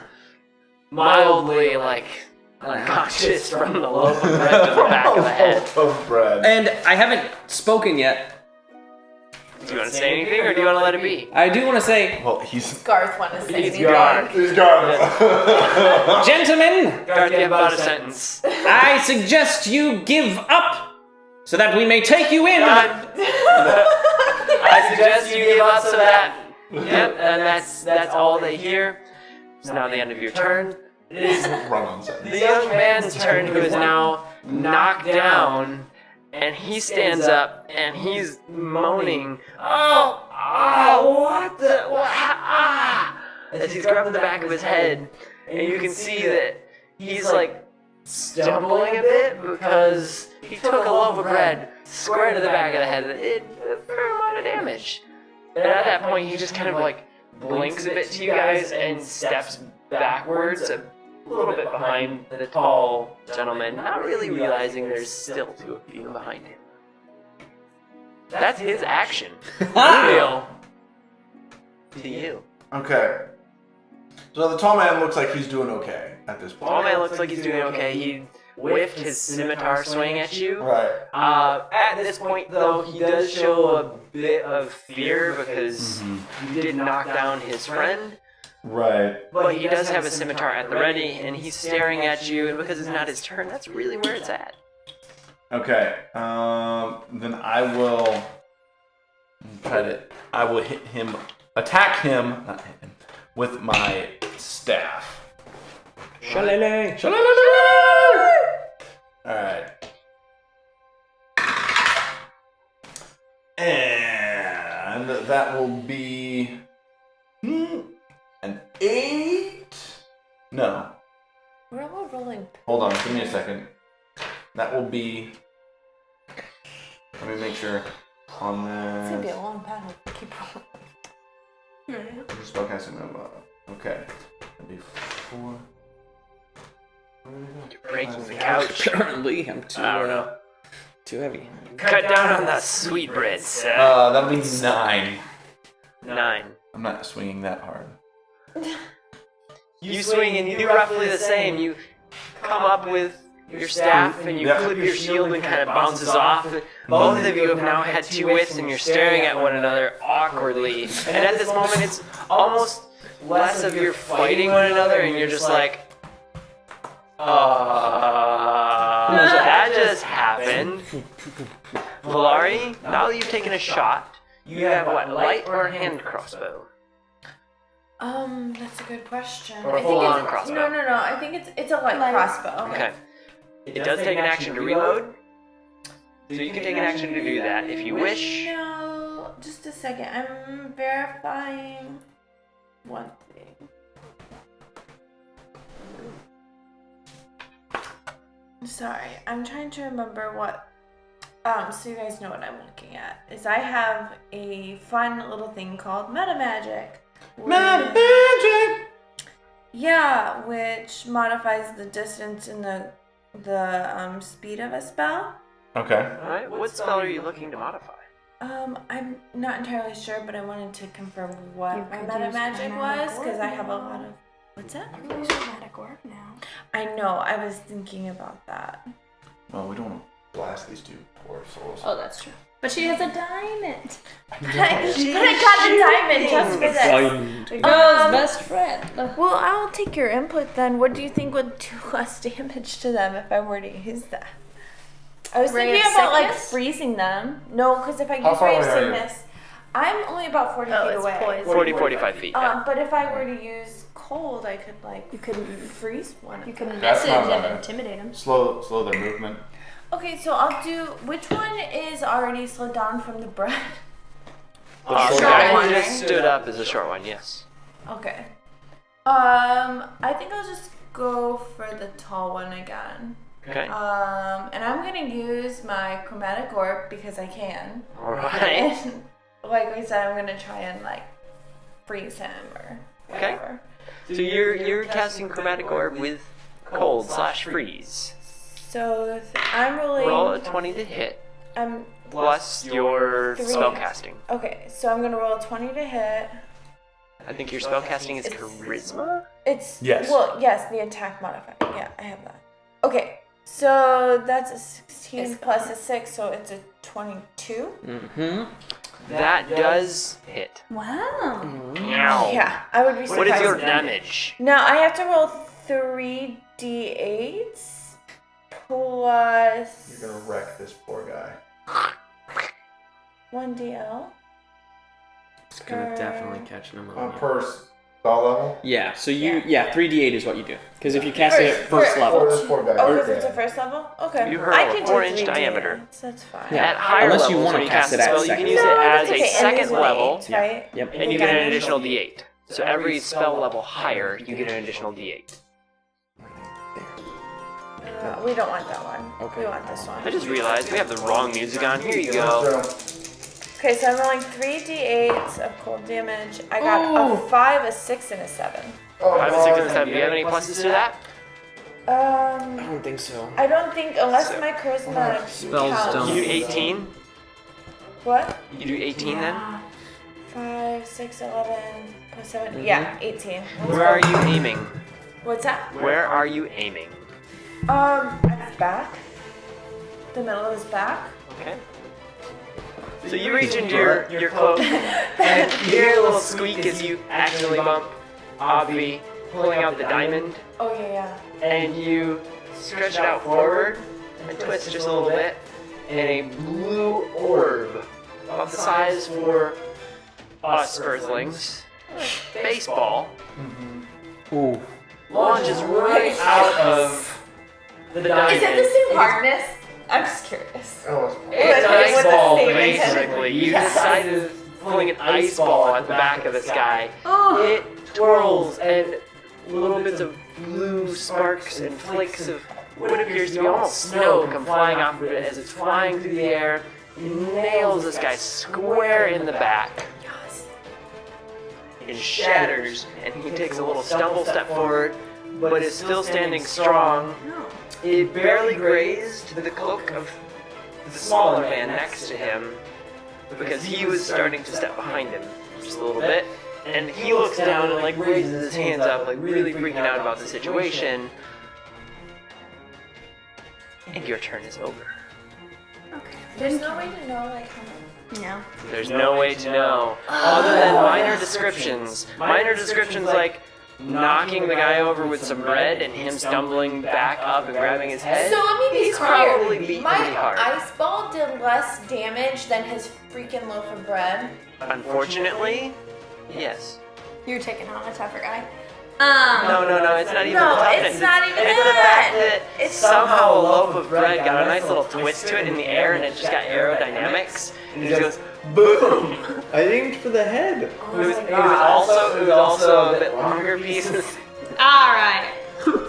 S1: mildly, like, unconscious from the loaf of bread to the back of the head.
S2: of bread.
S6: And I haven't spoken yet.
S1: Do you want to say anything, or do you want to let it be?
S6: I do want to say,
S2: Well, he's
S5: Garth want to say
S1: He's
S5: anything.
S1: gone.
S6: gentlemen,
S1: Garth, you have about a sentence.
S6: I suggest you give up so that we may take you in.
S1: God. I suggest you give up so that. Yep, and that's all they hear. It's now the end of your turn. It is
S2: run on sentence.
S1: the young man's turn, who is now knocked down, and he stands up and he's moaning, what the, as he's grabbing the back of his head, and you can see that he's like stumbling a bit because he took a loaf of bread square to the back of the head that did a fair amount of damage. And at that point, he just kind of like blinks a bit to you guys and steps backwards a little bit behind the tall gentleman, not really realizing there's still two of you behind him. That's his action. Real to you.
S2: Okay. So the tall man looks like he's doing okay at this point.
S1: Tall man looks like he's doing okay. He whiffed his scimitar swing at you.
S2: Right.
S1: At this point, though, he does show a bit of fear because you did knock down his friend.
S2: Right.
S1: But he does have a scimitar at the ready, and he's staring at you, and because it's not his turn, that's really where it's at.
S4: Okay. Then I will I will attack him, not hit him, with my staff.
S6: Shalele.
S4: Alright. And that will be an 8. No.
S5: We're all rolling.
S4: Hold on, give me a second. That will be. Let me make sure. On
S5: It's gonna be
S4: this.
S5: a long battle. Keep rolling.
S4: Spellcasting them. Okay. That'd be 4.
S1: You're breaking the couch.
S6: Apparently, I'm
S1: I don't know.
S6: too heavy.
S1: Cut down on the sweetbreads.
S4: That'll be 9.
S1: 9.
S4: I'm not swinging that hard.
S1: You swing and you do roughly the same. You come up with your staff and you flip your shield and kind of bounces off. Both of you have now had 2 whiffs and you're staring at one another awkwardly. And at this moment, it's almost less of you're fighting one another and you're just like, that just happened. Valari, now that you've taken a shot, you have what, light or a hand crossbow?
S5: That's a good question.
S1: Or a
S5: I think
S1: full-on
S5: it's
S1: crossbow.
S5: No. I think it's a light crossbow.
S1: Okay. It does take an action to reload, so you can take an action to do that if you wish.
S5: No, just a second. I'm verifying one thing. Sorry, I'm trying to remember what. So you guys know what I'm looking at. Is I have a fun little thing called meta magic.
S4: Magic!
S5: Yeah, which modifies the distance and the speed of a spell.
S4: Okay.
S1: Alright, what spell are you looking to modify?
S5: I'm not entirely sure, but I wanted to confirm what
S3: You
S5: my
S3: could
S5: meta
S3: use
S5: magic
S3: chromatic
S5: was because I
S3: orb
S5: have a
S3: now.
S5: lot of. What's that?
S3: You can use chromatic orb now.
S5: I know. I was thinking about that.
S4: Well, we don't want to blast these 2 poor souls.
S3: Oh, that's true. But she has a diamond.
S5: But I got a diamond just for this.
S6: Diamond.
S3: The girl's best friend.
S5: Well, I'll take your input then. What do you think would do less damage to them if I were to use that? I was
S3: Ray
S5: thinking
S3: of
S5: about like
S3: sickness?
S5: freezing them. No, because if I
S2: How
S5: use
S2: far
S5: Ray of
S2: away are you?
S5: Sickness, I'm only about 40
S3: Oh,
S5: feet
S3: it's
S5: away.
S3: poison.
S1: 40, 45 feet. Yeah.
S5: But if I were to use cold, I could like
S3: You couldn't.
S5: freeze one.
S3: You can
S2: That's
S3: message
S2: not
S3: and
S2: bad.
S3: intimidate him.
S2: Slow their movement.
S5: Okay, so I'll do. Which one is already slowed down from the bread?
S1: The
S5: short
S1: guy
S5: one,
S1: who just
S5: right?
S1: stood up is a short one, yes.
S5: Okay. I think I'll just go for the tall one again.
S1: Okay.
S5: And I'm gonna use my chromatic orb because I can.
S1: Alright.
S5: And like we said, I'm gonna try and like freeze him or
S1: Okay.
S5: whatever.
S1: So you're casting Chromatic Orb with cold / freeze.
S5: So I'm rolling.
S1: Roll a 20 to hit,
S5: I'm
S1: plus your
S5: 3.
S1: spellcasting.
S5: okay. So I'm gonna roll a 20 to hit.
S1: I think your spellcasting is Charisma?
S5: It's
S4: Yes.
S5: Well, yes, the attack modifier. Yeah, I have that. Okay, so that's a 16 plus a 6, so it's a 22.
S6: Mm-hmm.
S1: That does hit.
S3: Wow.
S5: Yeah, I would be surprised.
S1: What is your
S5: then.
S1: damage?
S5: Now I have to roll 3 d8s plus
S2: You're gonna wreck this poor guy.
S5: 1 dl.
S6: It's gonna definitely catch pneumonia.
S2: Per spell level.
S6: Yeah, so you,
S5: Yeah.
S6: 3d8 is what you do. Because if you cast it at first
S2: For
S6: level.
S2: this poor guy.
S5: Oh, because it's a first level? Okay.
S1: You hurl
S5: I
S1: a
S5: can do
S1: 4-inch
S5: 3
S1: diameter.
S5: d8s, that's fine.
S6: Yeah.
S1: At higher
S6: Unless you
S1: levels,
S6: wanna
S1: when you
S6: cast
S1: cast
S6: it
S1: a
S6: at
S1: spell, you
S6: second.
S1: can use it
S5: No,
S1: as
S5: that's
S1: a
S5: okay. And
S1: second
S5: these are
S1: level,
S5: 8, right?
S6: Yep.
S1: and you get an additional d8. So every spell level higher, you get an additional d8.
S5: We don't want that one.
S6: Okay.
S5: We want this
S1: I
S5: one.
S1: just realized we have the wrong music on. Here you go.
S5: Okay, so I'm rolling 3 d8s of cold damage. I got a 5, a 6, and a 7.
S1: 5 and 6 and 7. Do you have any pluses to that?
S6: I don't think so.
S5: I don't think, unless my charisma
S6: Spells
S5: counts.
S6: don't.
S1: You do 18?
S5: What?
S1: You do 18 then?
S5: 5, 6, 11, plus 7. Yeah, 18.
S1: Where are you aiming?
S5: What's that?
S1: Where are you aiming?
S5: At his back. The middle of his back.
S1: Okay. So you reach into your cloak, and you hear a little squeak as you accidentally bump Avi pulling out the diamond,
S5: Oh, yeah,
S1: and you stretch it out forward and twist just a little bit, and a blue orb of the size for us Earthlings, baseball,
S6: Ooh.
S1: launches right out of the diamond.
S5: Is it the same hardness? I'm just curious.
S2: Oh,
S1: It's an
S5: With
S1: ice
S5: the
S1: ball,
S5: same
S1: basically. You
S5: Yes.
S1: decided pulling an ice ball at the back of this guy. It twirls, and little bits of blue sparks and flakes of what appears to be almost snow come flying off of it as it's flying through the air. It nails this guy square in the back. It shatters, and he takes a little stumble step forward, but is still standing strong. It barely grazed the cloak of the smaller man next to him, because he was starting to step behind him just a little bit, and he looks down and like raises his hands up, like really freaking out about the situation. And your turn is over.
S5: There's no way to know, like, how much.
S3: No.
S1: There's no way to know, other than minor descriptions. Minor descriptions like knocking the guy over with some bread and him stumbling back up and grabbing his head.
S5: So let me be
S1: He's
S5: clear.
S1: probably beaten
S5: My
S1: pretty hard.
S5: ice ball did less damage than his freaking loaf of bread.
S1: Unfortunately, yes.
S3: You're taking on a tougher guy.
S1: No, it's not even
S5: No,
S1: the toughness.
S5: it's not even
S1: It's the
S5: that.
S1: fact that
S5: It's
S1: somehow a loaf of bread got a nice little twist to it in the air and it just got aerodynamics and it just goes boom.
S6: I aimed for the head.
S1: It was also a bit longer pieces.
S3: Alright.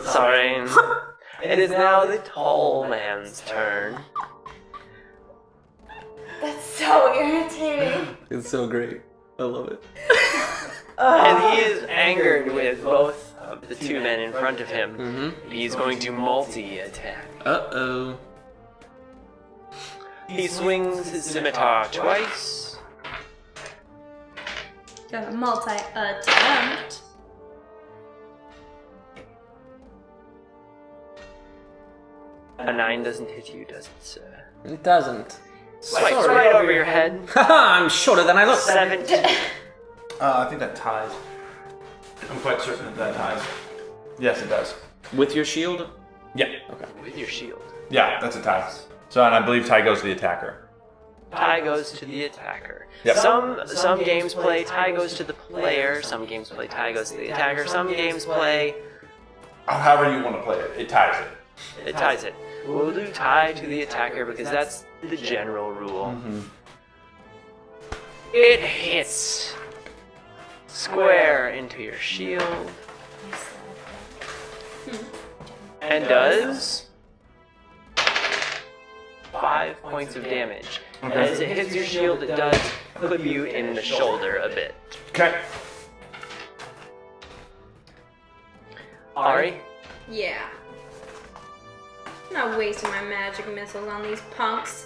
S1: Sorry. It is now the tall man's turn.
S5: That's so irritating.
S6: It's so great. I love it.
S1: And he is angered with both of the two men in front of him.
S6: Mm-hmm.
S1: He's going to multi-attack.
S6: Uh-oh.
S1: He swings his scimitar twice.
S3: Got a multi-attempt.
S1: A 9 doesn't hit you, does it, sir?
S6: It doesn't.
S1: swipes right over your head.
S6: Haha, I'm shorter than I look.
S1: 17.
S4: I think that ties. I'm quite certain that ties. Yes, it does.
S6: With your shield?
S4: Yeah.
S6: Okay.
S1: With your shield.
S4: Yeah, that's a tie. So, and I believe tie goes to the attacker.
S1: Tie goes to the attacker.
S4: Yep.
S1: Some games play tie goes to the player. Some games play tie goes to the attacker. Some games play
S4: However you want to play it, it ties it.
S1: it ties it. We'll do tie to the attacker because that's the general rule. It hits square into your shield and does 5 points of damage. As it hits your shield, it does clip you in the shoulder a bit.
S4: Okay.
S1: Ari?
S3: Yeah. I'm not wasting my magic missiles on these punks.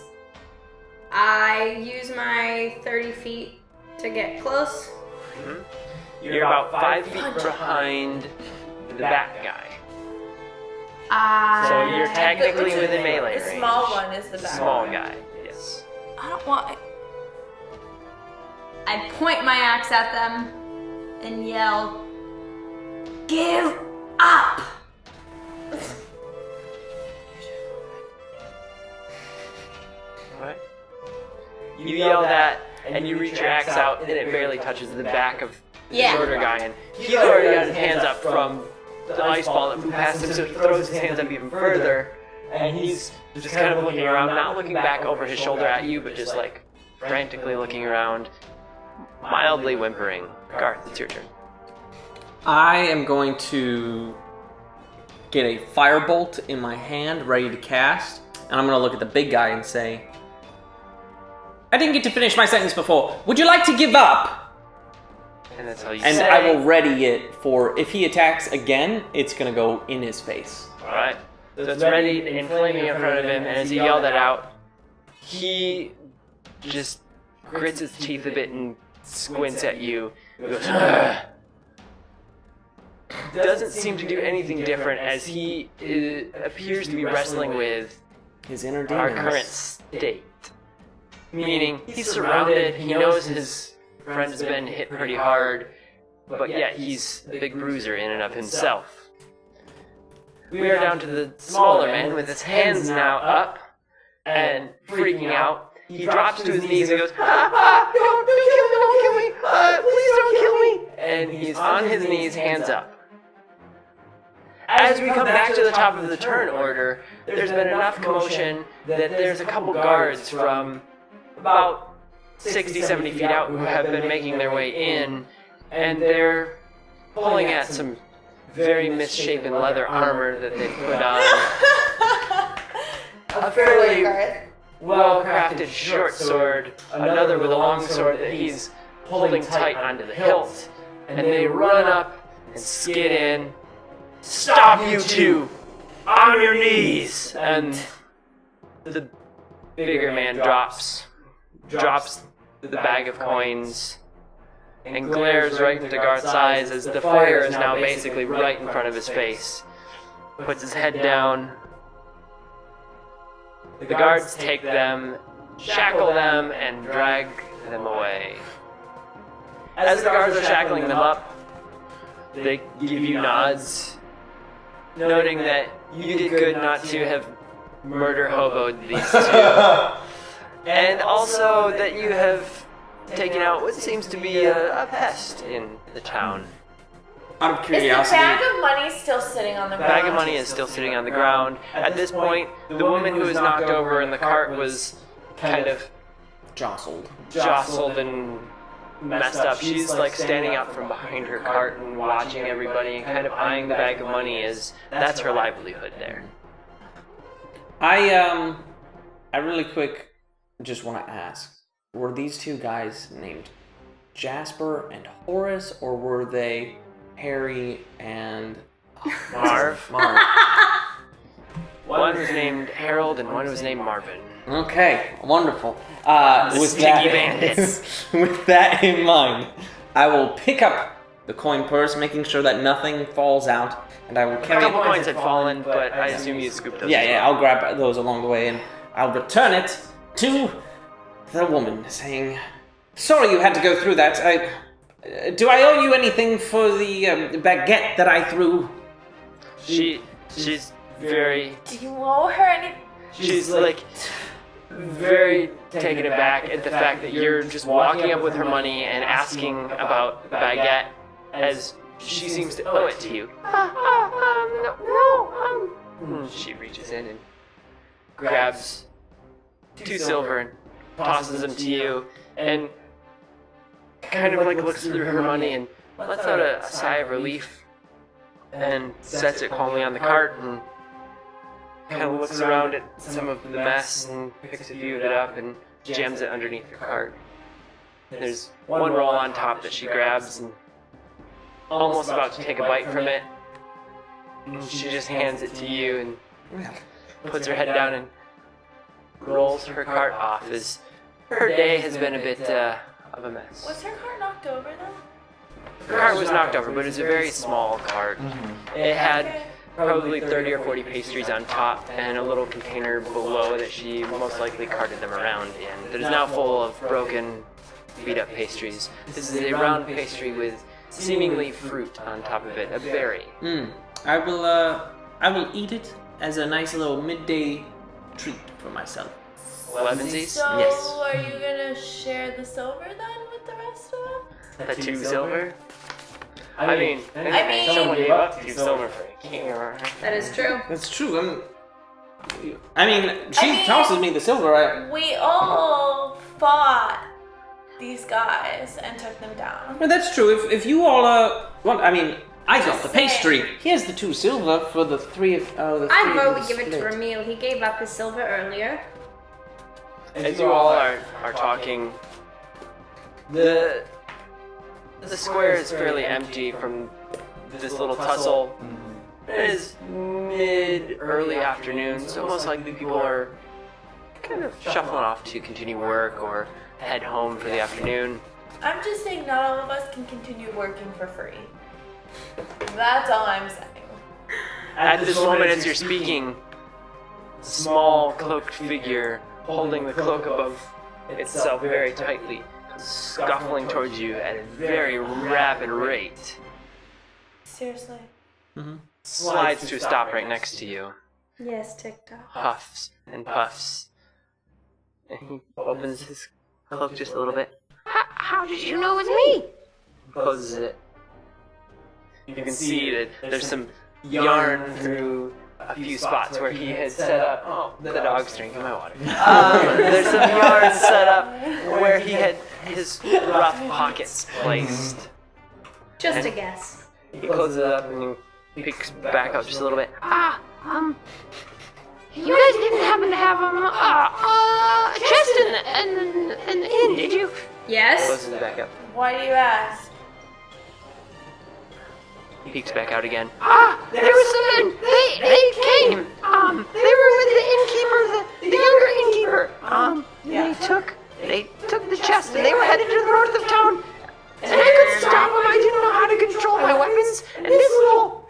S3: I use my 30 feet to get close.
S1: You're about 5 feet behind the back guy. So you're technically within melee
S5: The
S1: range.
S5: small one is the back
S1: Small
S5: one.
S1: guy, yes.
S3: I don't want. I point my axe at them and yell, "Give up!"
S1: What? You yell that, and you reach your axe out, and it barely touches the back of the
S3: Yeah.
S1: shorter guy, and he's already got his hands up from the ice ball that flew past him, so he throws his hands up even further, and he's just kind of looking around, not looking back over his shoulder at you, but just like frantically looking around, mildly whimpering. Garth, it's your turn.
S6: I am going to get a firebolt in my hand, ready to cast, and I'm going to look at the big guy and say, I didn't get to finish my sentence before. Would you like to give up?
S1: And that's all you
S6: And
S1: say.
S6: I will ready it for, if he attacks again, it's going to go in his face.
S1: Alright. So it's ready and flaming in front of him, and as he yelled that out, he just grits his teeth a bit and squints at you. He goes, "Ugh." Doesn't seem to do anything different as he appears to be wrestling with
S6: His inner
S1: our
S6: demons.
S1: current state. Meaning, he's surrounded, he knows his friend has been hit pretty hard, but yet he's a big bruiser in and of himself. We are down to the smaller man with his hands now up and freaking out. He drops to his knees and goes, don't kill me, please don't kill me. And he's on his knees, hands up. As we come back to the top of the turn order, there's been enough commotion that there's a couple guards from about 60, 70 feet out who have been making their way in, and they're pulling at some very misshapen leather armor that they put on. A fairly well-crafted short sword, another with a long sword that he's holding tight onto the hilt, and they run up and skid in. Stop, you two! On your knees! And the bigger man drops the bag of coins and glares right into Garth's eyes as the fire is now basically right in front of his face. Puts his head down. The guards take them, shackle them, and drag them away. As the guards are shackling them up, they give you nods, noting that you did good not to have murder hoboed these two. And also that you have taken out what seems to be a pest in the town.
S6: Out of
S5: Is the
S6: curiosity,
S5: bag of money still sitting on the
S1: The
S5: ground?
S1: bag of money is still sitting on the ground. At this point, the woman who was knocked over in the cart was kind of
S6: jostled.
S1: jostled and messed up. She's like standing out from behind her cart and watching everybody and kind of eyeing the bag of money as that's her livelihood there.
S6: I really quick just want to ask, were these two guys named Jasper and Horace, or were they Harry and
S1: Marv.
S6: Marv?
S1: One was named Harold and one was named Marvin.
S6: Okay, wonderful. With
S1: Sticky
S6: that,
S1: bandits.
S6: with that in mind, I will pick up the coin purse, making sure that nothing falls out, and I will
S1: A
S6: carry
S1: couple
S6: it.
S1: coins had fallen, but I assume you scooped those.
S6: Yeah,
S1: as
S6: yeah,
S1: well.
S6: I'll grab those along the way, and I'll return it to the woman, saying, "Sorry you had to go through that. Do I owe you anything for the baguette that I threw?"
S1: She's very.
S5: Do you owe her any?
S1: She's like very taken aback at the fact that you're just walking up with her money and asking about the baguette as she seems to owe it to you. She reaches in and grabs 2 silver and tosses them to you and kind of like looks through her money and lets out a sigh of relief and sets it calmly on the cart and kind of looks around at some of the mess and picks a few of it up and jams it underneath her cart. There's one roll on top that she grabs and almost about to take a bite from it. And she just hands it to you and puts her head down and rolls her cart off as her day has been a bit of a mess.
S5: Was her cart knocked over though?
S1: Her cart was knocked over, but it was a very small cart. It had probably 30 or 40 pastries on top and a little container below that she most likely carted them around in. That is now full of broken, beat-up pastries. This is a round pastry with seemingly fruit on top of it, a berry.
S6: I will eat it as a nice little midday treat for myself.
S1: Lemonsies?
S5: So
S6: Yes.
S5: are you gonna share the silver then with the rest of them?
S1: The 2 silver? I mean, someone gave up 2 silver for a king or...
S3: That is true.
S6: That's true. She tosses me the silver.
S5: We all fought these guys and took them down.
S6: Well, that's true. If you all I got the pastry. Here's the 2 silver for the 3 of the.
S3: I vote we give it to Ramil. He gave up his silver earlier.
S1: As you all are talking, the square is fairly empty from this little tussle. It is mid-early afternoon, so most likely people are kind of shuffling off to continue work or head home for the afternoon.
S5: I'm just saying not all of us can continue working for free. That's all I'm saying.
S1: At this moment as you're speaking, a small cloaked figure holding the cloak above itself very tightly, scuffling towards you at a very rapid rate.
S5: Seriously.
S1: Slides to a stop right next to you.
S5: Yes, TikTok.
S1: Puffs and puffs. And he opens his cloak just a little bit.
S8: How did you know it was me?
S1: Closes it. You can see that there's some yarn through a few spots where he had set up. Oh, the dog's drinking my water. There's some yarn set up where he had his rough pockets placed.
S3: Just a guess.
S1: He closes it up and he picks back up just a little bit.
S8: You guys didn't happen to have a chest in the inn, did you?
S3: Yes.
S1: Closes it back up.
S5: Why do you ask?
S1: He peeks back out again.
S8: There was some men. They came. They were with the innkeeper, the younger innkeeper. They took the chest and they were headed to the north of town. And I couldn't stop them. I didn't know how to control my weapons. And this little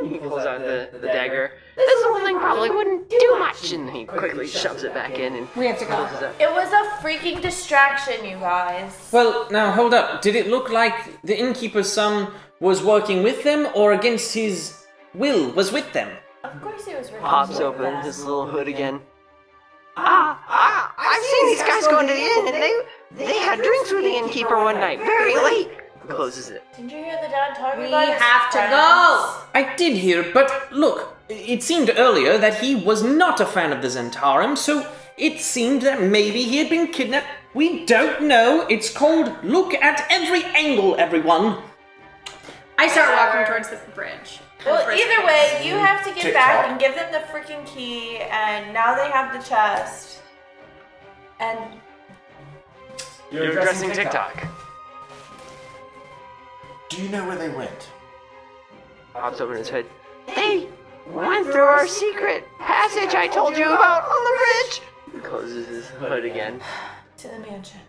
S1: He pulls out the dagger.
S8: this little thing probably wouldn't do much.
S1: And he quickly shoves it back in and
S3: We have to go.
S1: closes it.
S5: It was a freaking distraction, you guys.
S6: Well, now hold up. Did it look like the innkeeper's son was working with them, or against his will was with them?
S5: Of course he was working.
S1: Pops
S5: with
S1: open
S5: them.
S1: his little hood again.
S8: I've seen these guys going to the inn, and they had drinks with the innkeeper one night, very late.
S1: Closes it.
S5: Didn't you hear the dad talking
S3: We
S5: about his
S3: have to
S5: friends?
S3: go.
S6: I did hear, but look, it seemed earlier that he was not a fan of the Zentarum, so it seemed that maybe he had been kidnapped. We don't know. It's called Look at Every Angle, everyone.
S3: I start walking towards the bridge.
S5: Well, either way, you have to get back
S2: TikTok.
S5: and give them the freaking key, and now they have the chest. And
S1: You're addressing TikTok.
S2: Do you know where they went?
S1: Pops open his hood.
S8: They went through our secret passage I told you about on the bridge.
S1: Closes his hood again.
S5: to the mansion.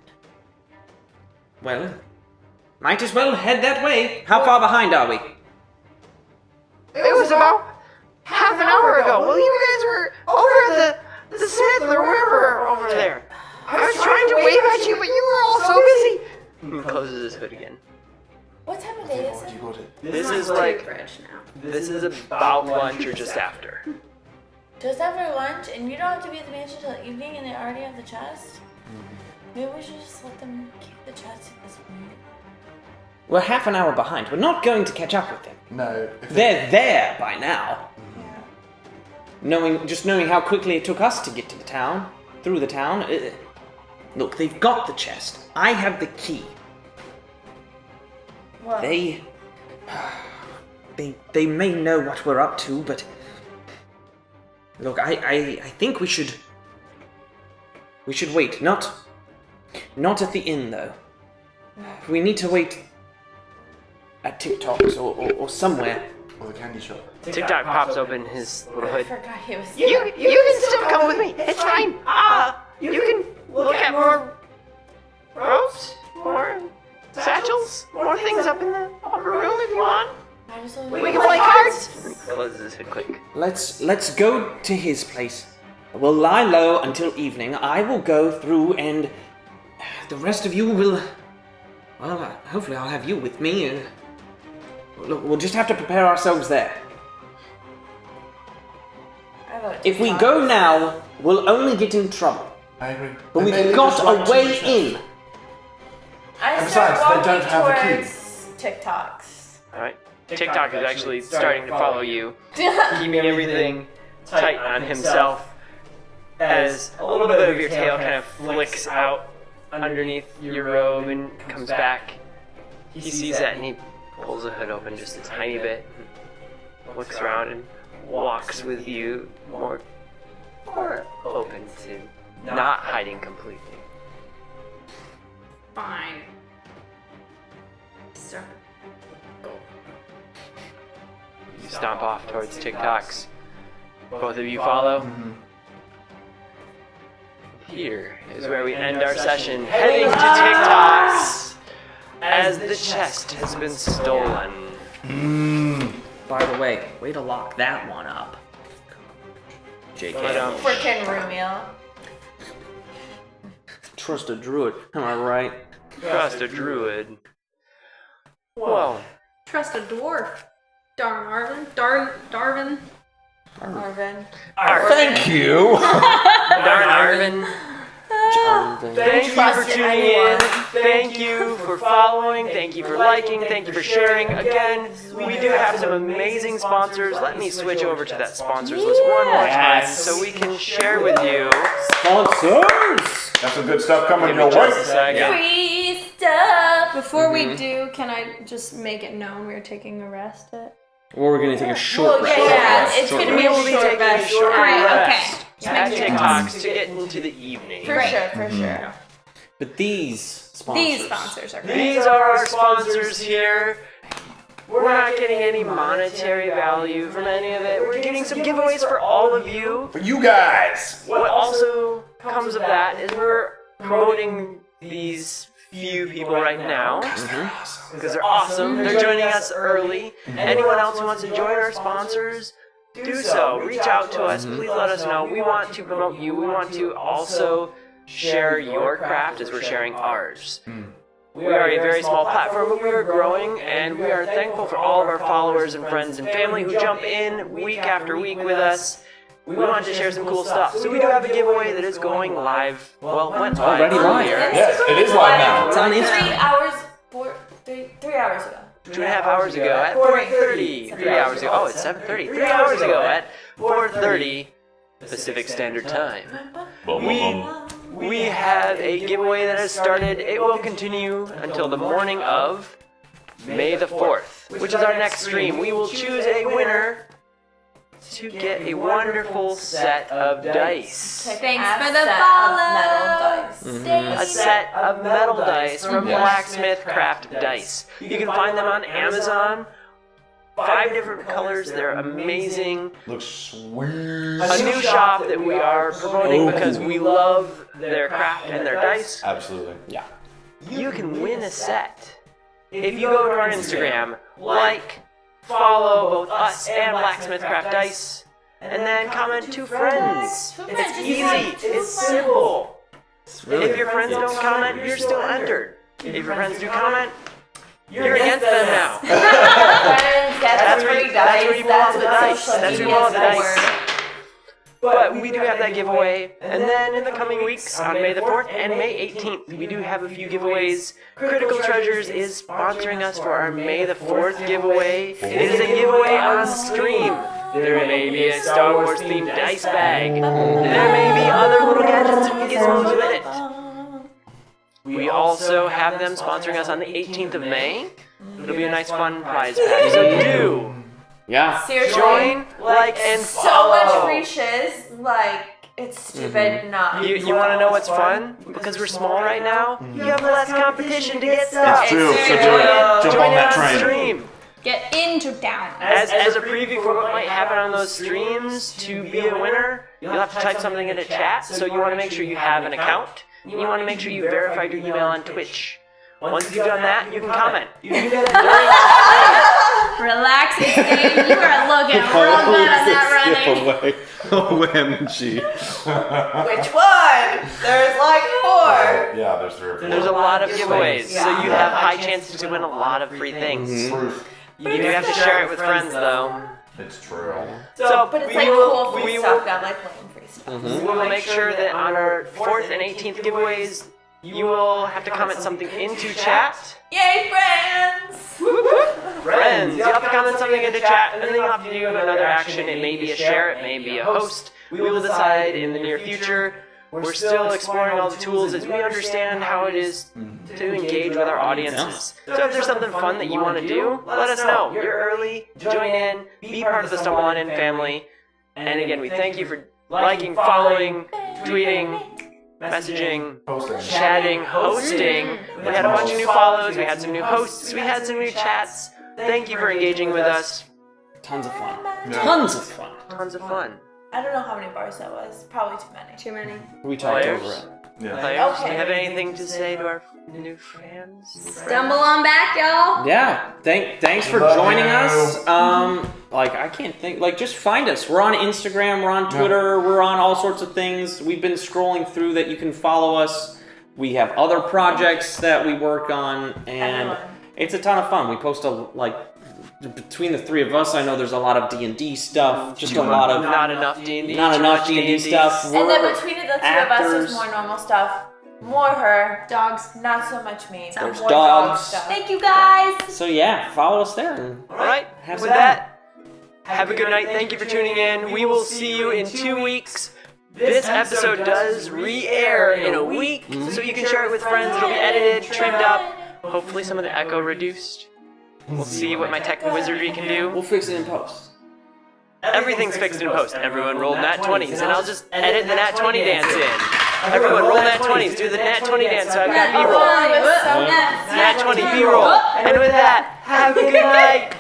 S6: Well, might as well head that way. How far behind are we?
S8: It was about half an hour ago. Well, you guys were over at the smith or wherever over there. I was trying to wave at you, but you were all so busy.
S1: He closes his hood again.
S5: What time of day is it?
S2: You got it.
S1: This is like,
S3: Bridge now.
S1: this is about lunch or just after.
S5: Just after lunch, and you don't have to be at the mansion till evening, and they already have the chest? Maybe we should just let them keep the chest at this point.
S6: We're half an hour behind. We're not going to catch up with them.
S2: No.
S6: They're there by now.
S5: Yeah.
S6: Just knowing how quickly it took us to get to the town, through the town. Look, they've got the chest. I have the key.
S5: Well,
S6: They may know what we're up to, but look, I think we should wait. Not at the inn though. We need to wait at TikTok's or somewhere.
S2: Or the candy shop.
S1: TikTok pops open his little
S5: I
S1: hood.
S5: forgot he was
S8: You can still come with me. It's fine. You can look at more ropes, more satchels, more things up in the upper room if you want.
S5: I was
S8: We can play cards.
S1: Closes his hood quick.
S6: Let's go to his place. We'll lie low until evening. I will go through, and the rest of you will. Well, hopefully I'll have you with me. Look, we'll just have to prepare ourselves there. If we go now, we'll only get in trouble.
S2: I agree.
S6: But
S2: And
S6: we've
S2: maybe
S6: got
S2: just like
S6: a
S2: to
S6: way
S2: the chest.
S6: in.
S5: I
S2: And
S5: start
S2: besides, they
S5: walking
S2: don't have the key.
S5: towards TikToks.
S1: Alright. TikTok is actually starting to follow you, keeping everything tight on himself as a little bit of your tail kind of flicks out underneath your robe and comes back. He sees that and he pulls the hood open just a tiny bit, and looks around and walks with you more open to not hiding completely.
S3: Fine. So,
S1: You stomp off towards TikTok's. Both of you follow. Here is where we end our session, heading to TikTok's as the chest has been stolen.
S6: By the way, way to lock that one up. JK.
S1: But,
S5: Frickin' Romeo.
S6: Trust a druid. Am I right?
S1: trust a druid. Well,
S3: trust a dwarf. Darn Darvin.
S5: Marvin.
S2: Thank you.
S1: darn Arvin.
S6: Jarvan.
S1: Thank you for tuning in. Thank you for following. Thank you for liking. Thank you for sharing. Again, we do have some amazing sponsors. Let me switch over to that sponsors list one more time so we can share with you.
S4: Sponsors! Got some good stuff coming
S1: Give
S4: your
S1: me just a
S4: way.
S1: second.
S5: Free stuff.
S3: Before we do, can I just make it known we're taking a rest at?
S6: Or we're gonna take a short
S5: Well,
S6: rest.
S5: yeah, it's
S6: Short
S5: gonna
S1: We
S5: be
S1: will be
S5: short
S1: taking a
S5: rest.
S1: short
S3: Great,
S1: rest
S3: okay.
S1: at
S3: Just making
S1: TikToks to get into the evening.
S5: For sure, for sure.
S6: But these sponsors.
S3: These sponsors are great.
S1: These are our sponsors here. We're not getting any monetary value from any of it. We're getting some giveaways for all of you.
S2: For you guys.
S1: What also comes of that is we're promoting these few people right now because they're awesome. They're joining us early. Anyone else who wants to join our sponsors, do so. Reach out to us. Please let us know. We want to promote you. We want to also share your craft as we're sharing ours. We are a very small platform, but we are growing, and we are thankful for all of our followers and friends and family who jump in week after week with us. We want to share some cool stuff. So we do have a giveaway that is going live. Well, went live
S6: Already live.
S1: earlier.
S2: Yes, it is live now.
S6: It's on
S5: 3
S6: Instagram.
S5: hours, 3 hours ago.
S1: 2.5 hours ago at 4:30. 3 hours ago. Oh, it's 7:30. 3 hours ago at 4:30 Pacific Standard Time. We have a giveaway that has started. It will continue until the morning of May the 4th, which is our next stream. We will choose a winner to get a wonderful set of dice.
S3: Thanks
S5: A
S3: for the
S5: set
S3: follow.
S5: of metal dice.
S1: A set of metal dice from Blacksmith Craft Dice. You can find them on Amazon. 5 different colors. They're amazing.
S2: Looks sweet.
S1: A new shop that we are promoting because we love their craft and their dice.
S2: Absolutely.
S6: Yeah.
S1: You can win a set if you go to our Instagram, follow both us and Blacksmith Craft Dice, and then comment 2 friends. It's easy. It's simple. If your friends don't comment, you're still entered. If your friends do comment, you're against them now.
S5: Friends, that's where you
S1: That's where you pull out the
S5: what
S1: dice.
S5: social
S1: That's where you
S5: media
S1: pull out the
S5: is
S1: dice.
S5: for.
S1: But we do have that giveaway, and then in the coming weeks, on May the 4th and May 18th, we do have a few giveaways. Critical Treasures is sponsoring us for our May the 4th giveaway. It is a giveaway on stream. There may be a Star Wars themed dice bag. There may be other little gadgets and gizmos with it. We also have them sponsoring us on the 18th of May. It'll be a nice fun prize pack. So do
S6: Yeah.
S5: Seriously,
S1: join, like, and
S5: so
S1: follow.
S5: much free shiz. Like, it's stupid not.
S1: You want to know what's fun? Because we're small right now, you have less competition to get stuff.
S4: It's true, so
S5: It's
S4: join it. Jump
S1: Join
S4: on
S1: it
S4: that
S1: on
S4: train.
S1: stream.
S3: Get into town.
S1: As a preview for what might happen on those streams, to be a winner, you'll have to type something into chat. So you want to make sure you have an account. And you want to make sure you verified your email on Twitch. Once you've done that, you can comment. You can do that during the stream.
S3: Relax, Dave. You are looking real good on that running.
S4: Away. OMG.
S5: Which one? There's like 4.
S4: Yeah, there's 3 or 4.
S1: There's a lot of giveaways, so you have high chances to win a lot of free things. You do have to share it with friends, though.
S4: It's true.
S1: So
S5: But it's
S1: we
S5: like
S1: will,
S5: cool free
S1: we
S5: stuff,
S1: will,
S5: not like lame free stuff.
S1: we will make sure that on our 4th and 18th giveaways, you will have to comment something into chat.
S5: Yay, friends!
S1: Friends, you'll have to comment something into chat, and then you'll have to do another action. It may be a share, it may be a host. We will decide in the near future. We're still exploring all the tools as we understand how it is to engage with our audiences. So if there's something fun that you want to do, let us know. You're early, join in, be part of the Stumble On In family. And again, we thank you for liking, following, tweeting, messaging, chatting, hosting. We had a bunch of new follows, we had some new hosts, we had some new chats. Thank you for engaging with us.
S6: Tons of fun. Tons of fun.
S1: Tons of fun.
S5: I don't know how many bars that was. Probably too many.
S3: Too many.
S6: We talked
S1: Players?
S6: over it.
S4: Yeah.
S1: Players, do
S5: Okay.
S1: you have anything to say to our new fans?
S3: Stumble on back, y'all.
S6: Yeah, thanks for
S2: Love
S6: joining
S2: you.
S6: us. I can't think. Just find us. We're on Instagram. We're on Twitter. We're on all sorts of things. We've been scrolling through that. You can follow us. We have other projects that we work on, and it's a ton of fun. We post between the 3 of us. I know there's a lot of D&D stuff. Just a lot of
S1: Not enough D&D.
S6: not
S1: too
S6: enough
S1: much
S6: D&D stuff.
S5: And then between the 2 of us,
S6: actors.
S5: there's more normal stuff. More her.
S3: Dogs.
S5: Not so much me.
S6: There's
S5: More
S6: dogs.
S5: dog stuff.
S3: Thank you, guys.
S6: So yeah, follow us there. And
S1: All right.
S6: Have
S1: With
S6: some
S1: that, have a good night. Thank you for tuning in. We will see you in 2 weeks. This episode does re-air in a week, so you can share it with friends. It'll be edited, trimmed up, hopefully some of the echo reduced. We'll see what my tech wizardry can do.
S6: we'll fix it in post.
S1: Everything's fixed in post. Everyone roll nat 20s, and I'll just edit the nat 20 dance in. Everyone roll nat 20s. Do the nat 20 dance so I've got B-roll.
S5: Oh, it was so
S1: Nat 20 B-roll. And with that, have a good night.